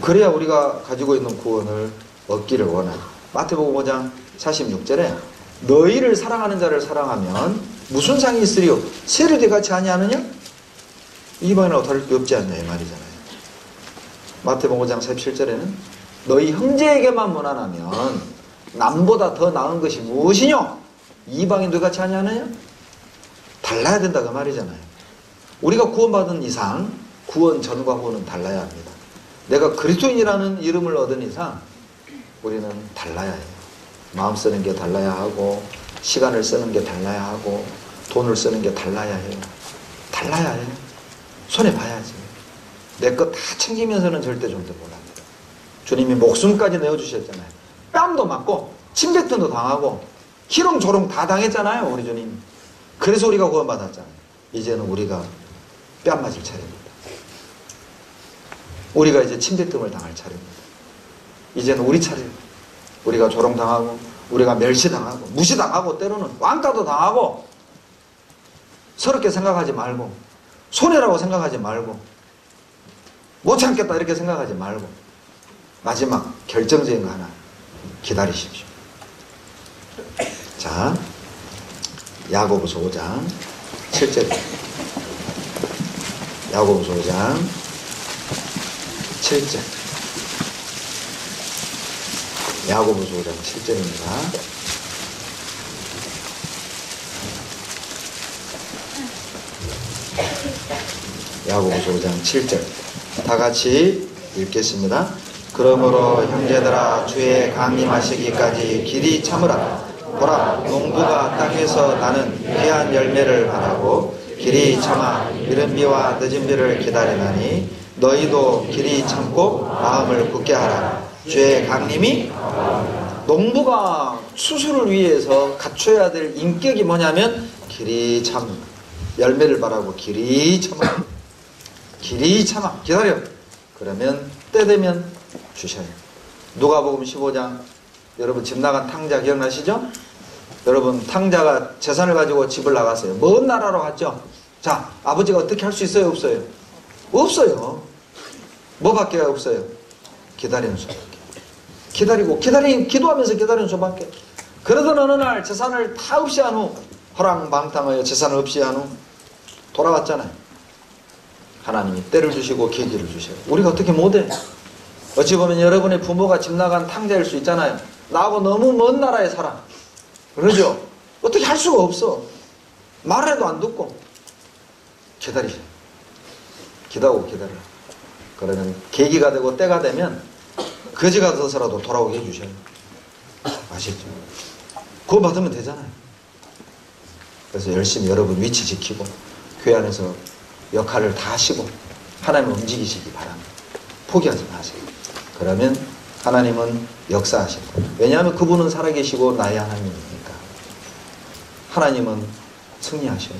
그래야 우리가 가지고 있는 구원을 얻기를 원하죠. 마태복음 5장 46절에 너희를 사랑하는 자를 사랑하면 무슨 상이 있으리요? 세례대 같이 아니하느냐? 이방인하고 다를 게 없지 않냐 이 말이잖아요. 마태복음 5장 47절에는 너희 형제에게만 무난하면 남보다 더 나은 것이 무엇이뇨? 이방인들 같이 아니하느냐? 달라야 된다 그 말이잖아요. 우리가 구원받은 이상 구원 전과 후는 달라야 합니다. 내가 그리스도인이라는 이름을 얻은 이상 우리는 달라야 해요. 마음 쓰는 게 달라야 하고, 시간을 쓰는 게 달라야 하고, 돈을 쓰는 게 달라야 해요. 달라야 해요. 손해봐야지. 내 것 다 챙기면서는 절대 못 합니다. 주님이 목숨까지 내어주셨잖아요. 뺨도 맞고 침뱉음도 당하고 희롱조롱 다 당했잖아요, 우리 주님. 그래서 우리가 구원받았잖아요. 이제는 우리가 뺨 맞을 차례입니다. 우리가 이제 침뱉음을 당할 차례입니다. 이제는 우리 차례입니다. 우리가 조롱당하고, 우리가 멸시당하고, 무시당하고, 때로는 왕따도 당하고, 서럽게 생각하지 말고, 손해라고 생각하지 말고, 못 참겠다 이렇게 생각하지 말고, 마지막 결정적인 거 하나 기다리십시오. 자, 야고보서 5장 7절. 야고보서 5장 7절. 야고보서 5장 7절입니다. 야고보서 5장 7절. 다 같이 읽겠습니다. 그러므로 형제들아 주의 강림하시기까지 길이 참으라. 보라 농부가 땅에서 나는 귀한 열매를 바라고 길이 참아 이른 비와 늦은 비를 기다리나니 너희도 길이 참고 마음을 굳게 하라. 주의 강림이 농부가 수술을 위해서 갖춰야 될 인격이 뭐냐면 길이 참 열매를 바라고 길이 참아 길이 참아 기다려. 그러면 때 되면 주셔요. 누가복음 15장 여러분 집 나간 탕자 기억나시죠? 여러분 탕자가 재산을 가지고 집을 나갔어요. 먼 나라로 갔죠. 자 아버지가 어떻게 할 수 있어요? 없어요? 없어요. 뭐밖에 없어요? 기다리는 수밖에. 기다리고 기도하면서 기다리는 수밖에. 그러던 어느 날 재산을 다 없이 한 후 허랑방탕하여 재산을 없이 한 후 돌아왔잖아요. 하나님이 때를 주시고 계기를 주셔요. 우리가 어떻게 못해? 어찌 보면 여러분의 부모가 집 나간 탕자일 수 있잖아요. 나하고 너무 먼 나라에 살아. 그러죠? 어떻게 할 수가 없어. 말해도 안 듣고 기다리셔. 기다리고 기다려. 그러면 계기가 되고 때가 되면 거지가 돼서라도 돌아오게 해주셔요. 아시죠? 그거 받으면 되잖아요. 그래서 열심히 여러분 위치 지키고 교회 안에서 역할을 다 하시고 하나님을 움직이시기 바랍니다. 포기하지 마세요. 그러면 하나님은 역사하신다. 왜냐하면 그분은 살아계시고 나의 하나님이니까. 하나님은 승리하셔요.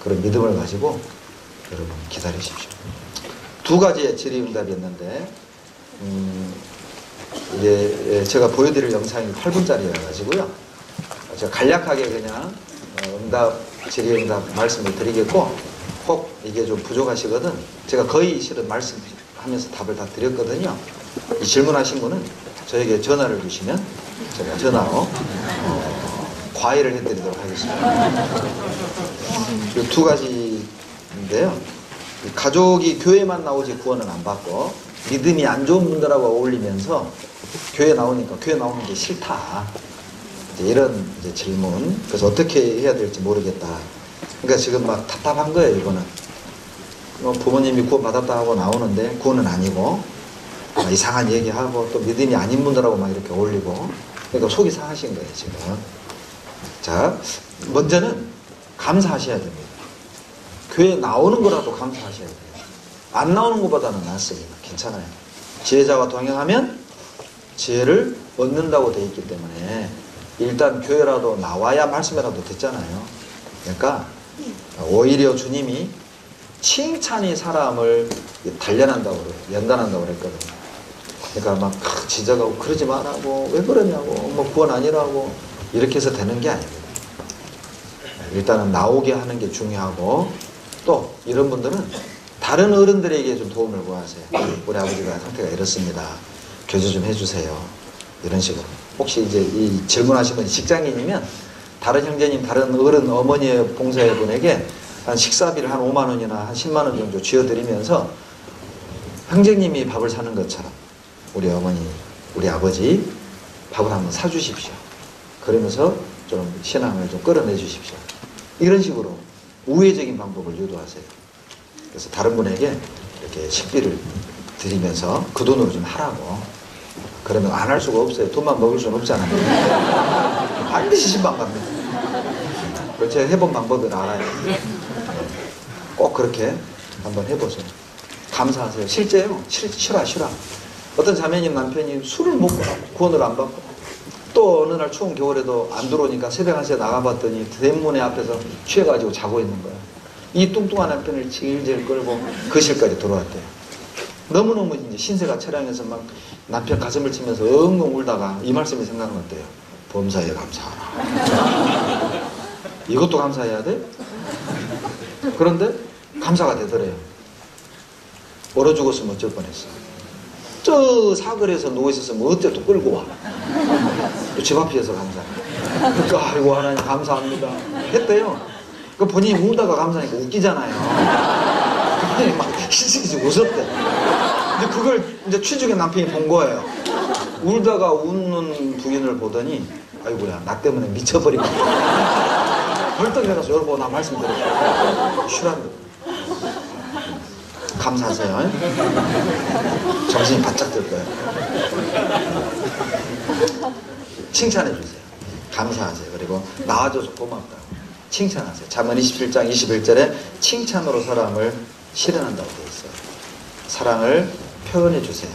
그런 믿음을 가지고 여러분 기다리십시오. 두 가지의 질의응답이 있는데 이게 제가 보여드릴 영상이 8분짜리여가지고요. 제가 간략하게 그냥 응답, 질의응답 말씀을 드리겠고 혹 이게 좀 부족하시거든 제가 거의 실은 말씀하면서 답을 다 드렸거든요. 이 질문하신 분은 저에게 전화를 주시면 제가 전화로 과외를 해드리도록 하겠습니다. 이 두 가지인데요. 가족이 교회만 나오지 구원은 안 받고 믿음이 안 좋은 분들하고 어울리면서 교회 나오니까 교회 나오는 게 싫다. 이런 이제 질문. 그래서 어떻게 해야 될지 모르겠다. 그러니까 지금 막 답답한 거예요, 이거는. 부모님이 구원 받았다 하고 나오는데 구원은 아니고 이상한 얘기하고 또 믿음이 아닌 분들하고 막 이렇게 어울리고 그러니까 속이 상하신 거예요, 지금. 자, 먼저는 감사하셔야 됩니다. 교회 나오는 거라도 감사하셔야 돼요. 안 나오는 것보다는 낫습니다. 괜찮아요. 지혜자와 동행하면 지혜를 얻는다고 되어 있기 때문에 일단 교회라도 나와야 말씀이라도 듣잖아요. 그러니까 오히려 주님이 칭찬이 사람을 단련한다고 그래요. 연단한다고 그랬거든요. 그러니까 막 지적하고 그러지 말라고 왜 그러냐고 뭐 구원 아니라고 이렇게 해서 되는 게 아닙니다. 일단은 나오게 하는 게 중요하고 또 이런 분들은 다른 어른들에게 좀 도움을 구하세요. 우리 아버지가 상태가 이렇습니다. 교제 좀 해주세요. 이런 식으로. 혹시 이제 이 질문하신 분이 직장인이면 다른 형제님, 다른 어른, 어머니의 봉사회분에게 한 식사비를 한 5만 원이나 한 10만 원 정도 쥐어드리면서 형제님이 밥을 사는 것처럼 우리 어머니, 우리 아버지 밥을 한번 사주십시오. 그러면서 좀 신앙을 좀 끌어내 주십시오. 이런 식으로 우회적인 방법을 유도하세요. 그래서 다른 분에게 이렇게 식비를 드리면서 그 돈으로 좀 하라고. 그러면 안 할 수가 없어요. 돈만 먹을 수는 없잖아요. 반드시 신방 갑니다. 제가 해본 방법을 알아요. 꼭 그렇게 한번 해보세요. 감사하세요. 실제요. 실화. 어떤 자매님 남편이 술을 먹고 구원을 안 받고 또 어느 날 추운 겨울에도 안 들어오니까 새벽 1시에 나가봤더니 대문에 앞에서 취해가지고 자고 있는 거야. 이 뚱뚱한 남편을 질질 끌고 거실까지 들어왔대요. 너무너무 이제 신세가 차량해서 막 남편 가슴을 치면서 엉엉 울다가 이 말씀이 생각났대요. 범사에 감사하라. 이것도 감사해야 돼? 그런데 감사가 되더래요. 얼어 죽었으면 어쩔 뻔했어. 저 사거리에서 누워있었으면 어째 또 끌고 와. 집 앞에서 감사해. 그러니까 아이고 하나님 감사합니다 했대요. 그 본인이 울다가 감사하니까 웃기잖아요. 본인이 막 히스히스 웃었대. 근데 그걸 이제 취중의 남편이 본 거예요. 울다가 웃는 부인을 보더니 아이고야 나 때문에 미쳐버리겠다. 벌떡 일어나서 여러분 나 말씀드려요. 쉬라는 거. 감사하세요. 정신이 바짝 들 거예요. 칭찬해 주세요. 감사하세요. 그리고 나와줘서 고맙다. 칭찬하세요. 잠언 27장 21절에 칭찬으로 사람을 실현한다고 되어 있어요. 사랑을 표현해 주세요.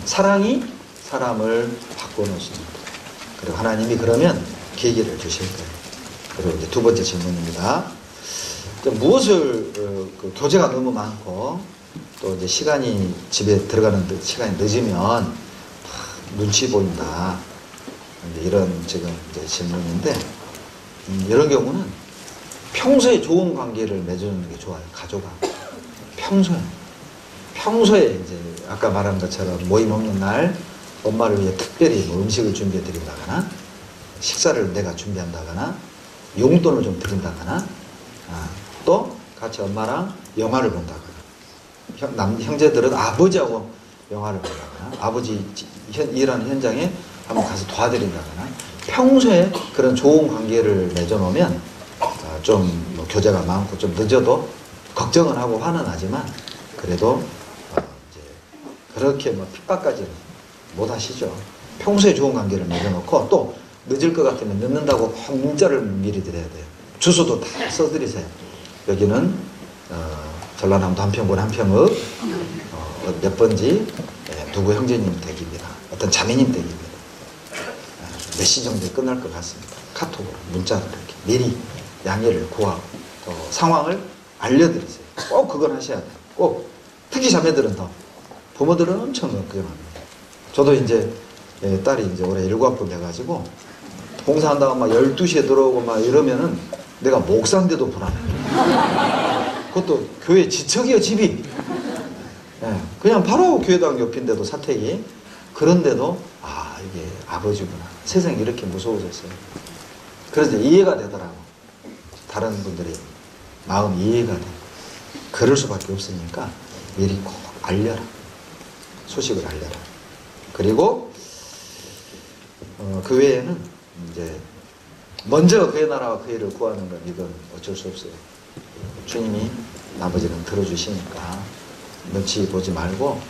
사랑이 사람을 바꿔놓습니다. 그리고 하나님이 그러면 계기를 주실 거예요. 그리고 이제 두 번째 질문입니다. 무엇을 교제가 너무 많고 또 이제 시간이 집에 들어가는 시간이 늦으면 눈치 보인다. 이런 지금 이제 질문인데 이런 경우는 평소에 좋은 관계를 맺어주는 게 좋아요. 가족하고 평소에 이제 아까 말한 것처럼 모임 없는 날 엄마를 위해 특별히 뭐 음식을 준비해 드린다거나 식사를 내가 준비한다거나 용돈을 좀 드린다거나 또 같이 엄마랑 영화를 본다거나 형제들은 아버지하고 영화를 본다거나 아버지 일하는 현장에 한번 가서 도와드린다거나 평소에 그런 좋은 관계를 맺어놓으면 좀 뭐 교제가 많고 좀 늦어도 걱정은 하고 화는 나지만 그래도 이제 그렇게 뭐 핍박까지는 못 하시죠. 평소에 좋은 관계를 맺어놓고 또 늦을 것 같으면 늦는다고 꼭 문자를 미리 드려야 돼요. 주소도 다 써드리세요. 여기는 전라남도 한평군 한평읍 몇 번지 누구 형제님 댁입니다. 어떤 자매님 댁입니다. 몇 시 정도에 끝날 것 같습니다. 카톡으로 문자로 이렇게 미리 양해를 구하고 또 상황을 알려드리세요. 꼭 그건 하셔야 돼요. 꼭 특히 자매들은 더 부모들은 엄청 걱정합니다. 저도 이제 딸이 이제 올해 7번 돼가지고 봉사한다고 막 12시에 들어오고 막 이러면은 내가 목사인데도 불안해. 그것도 교회 지척이에요, 집이. 그냥 바로 교회당 옆인데도 사택이. 그런데도 이게 아버지구나. 세상이 이렇게 무서워졌어요. 그래서 이해가 되더라고. 다른 분들이 마음 이해가 돼. 그럴 수밖에 없으니까 미리 꼭 알려라. 소식을 알려라. 그리고 그 외에는 이제 먼저 그의 나라와 그 일을 구하는 건 이건 어쩔 수 없어요. 주님이 나머지는 들어주시니까 눈치 보지 말고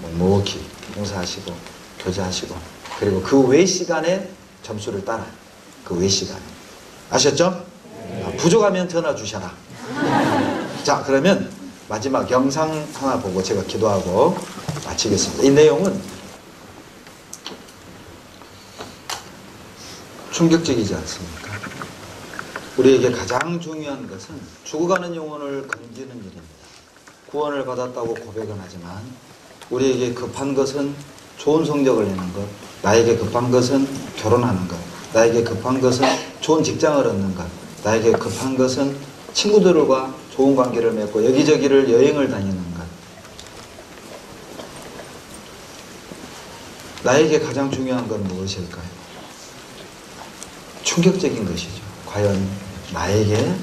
묵묵히 봉사하시고 교제하시고 그리고 그 외 시간에 점수를 따라. 그 외 시간에. 아셨죠? 부족하면 전화 주셔라. 자, 그러면 마지막 영상 하나 보고 제가 기도하고 마치겠습니다. 이 내용은 충격적이지 않습니까? 우리에게 가장 중요한 것은 죽어가는 영혼을 건지는 일입니다. 구원을 받았다고 고백은 하지만 우리에게 급한 것은 좋은 성적을 내는 것, 나에게 급한 것은 결혼하는 것, 나에게 급한 것은 좋은 직장을 얻는 것, 나에게 급한 것은 친구들과 좋은 관계를 맺고 여기저기를 여행을 다니는 것. 나에게 가장 중요한 건 무엇일까요? 충격적인 것이죠. 과연 나에게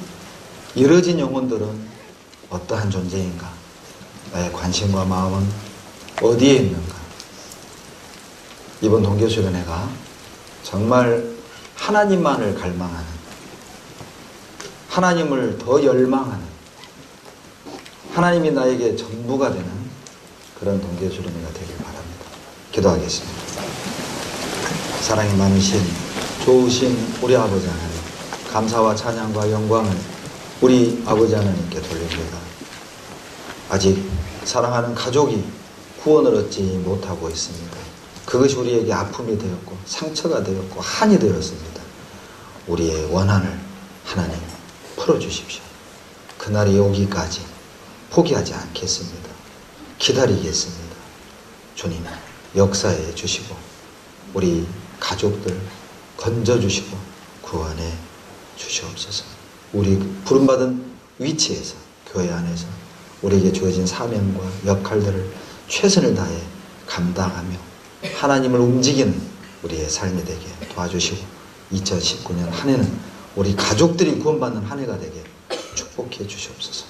이뤄진 영혼들은 어떠한 존재인가? 나의 관심과 마음은 어디에 있는가? 이번 동교수련회가 정말 하나님만을 갈망하는, 하나님을 더 열망하는, 하나님이 나에게 전부가 되는 그런 동교수련회가 되길 바랍니다. 기도하겠습니다. 사랑이 많으신 좋으신 우리 아버지 하나님, 감사와 찬양과 영광을 우리 아버지 하나님께 돌립니다. 아직 사랑하는 가족이 구원을 얻지 못하고 있습니다. 그것이 우리에게 아픔이 되었고 상처가 되었고 한이 되었습니다. 우리의 원한을 하나님 풀어주십시오. 그날이 오기까지 포기하지 않겠습니다. 기다리겠습니다. 주님 역사해 주시고 우리 가족들 건져주시고 구원해 주시옵소서. 우리 부름받은 위치에서 교회 안에서 우리에게 주어진 사명과 역할들을 최선을 다해 감당하며 하나님을 움직이는 우리의 삶이 되게 도와주시고 2019년 한 해는 우리 가족들이 구원받는 한 해가 되게 축복해 주시옵소서.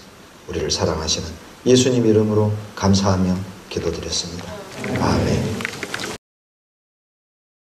우리를 사랑하시는 예수님 이름으로 감사하며 기도드렸습니다. 아멘.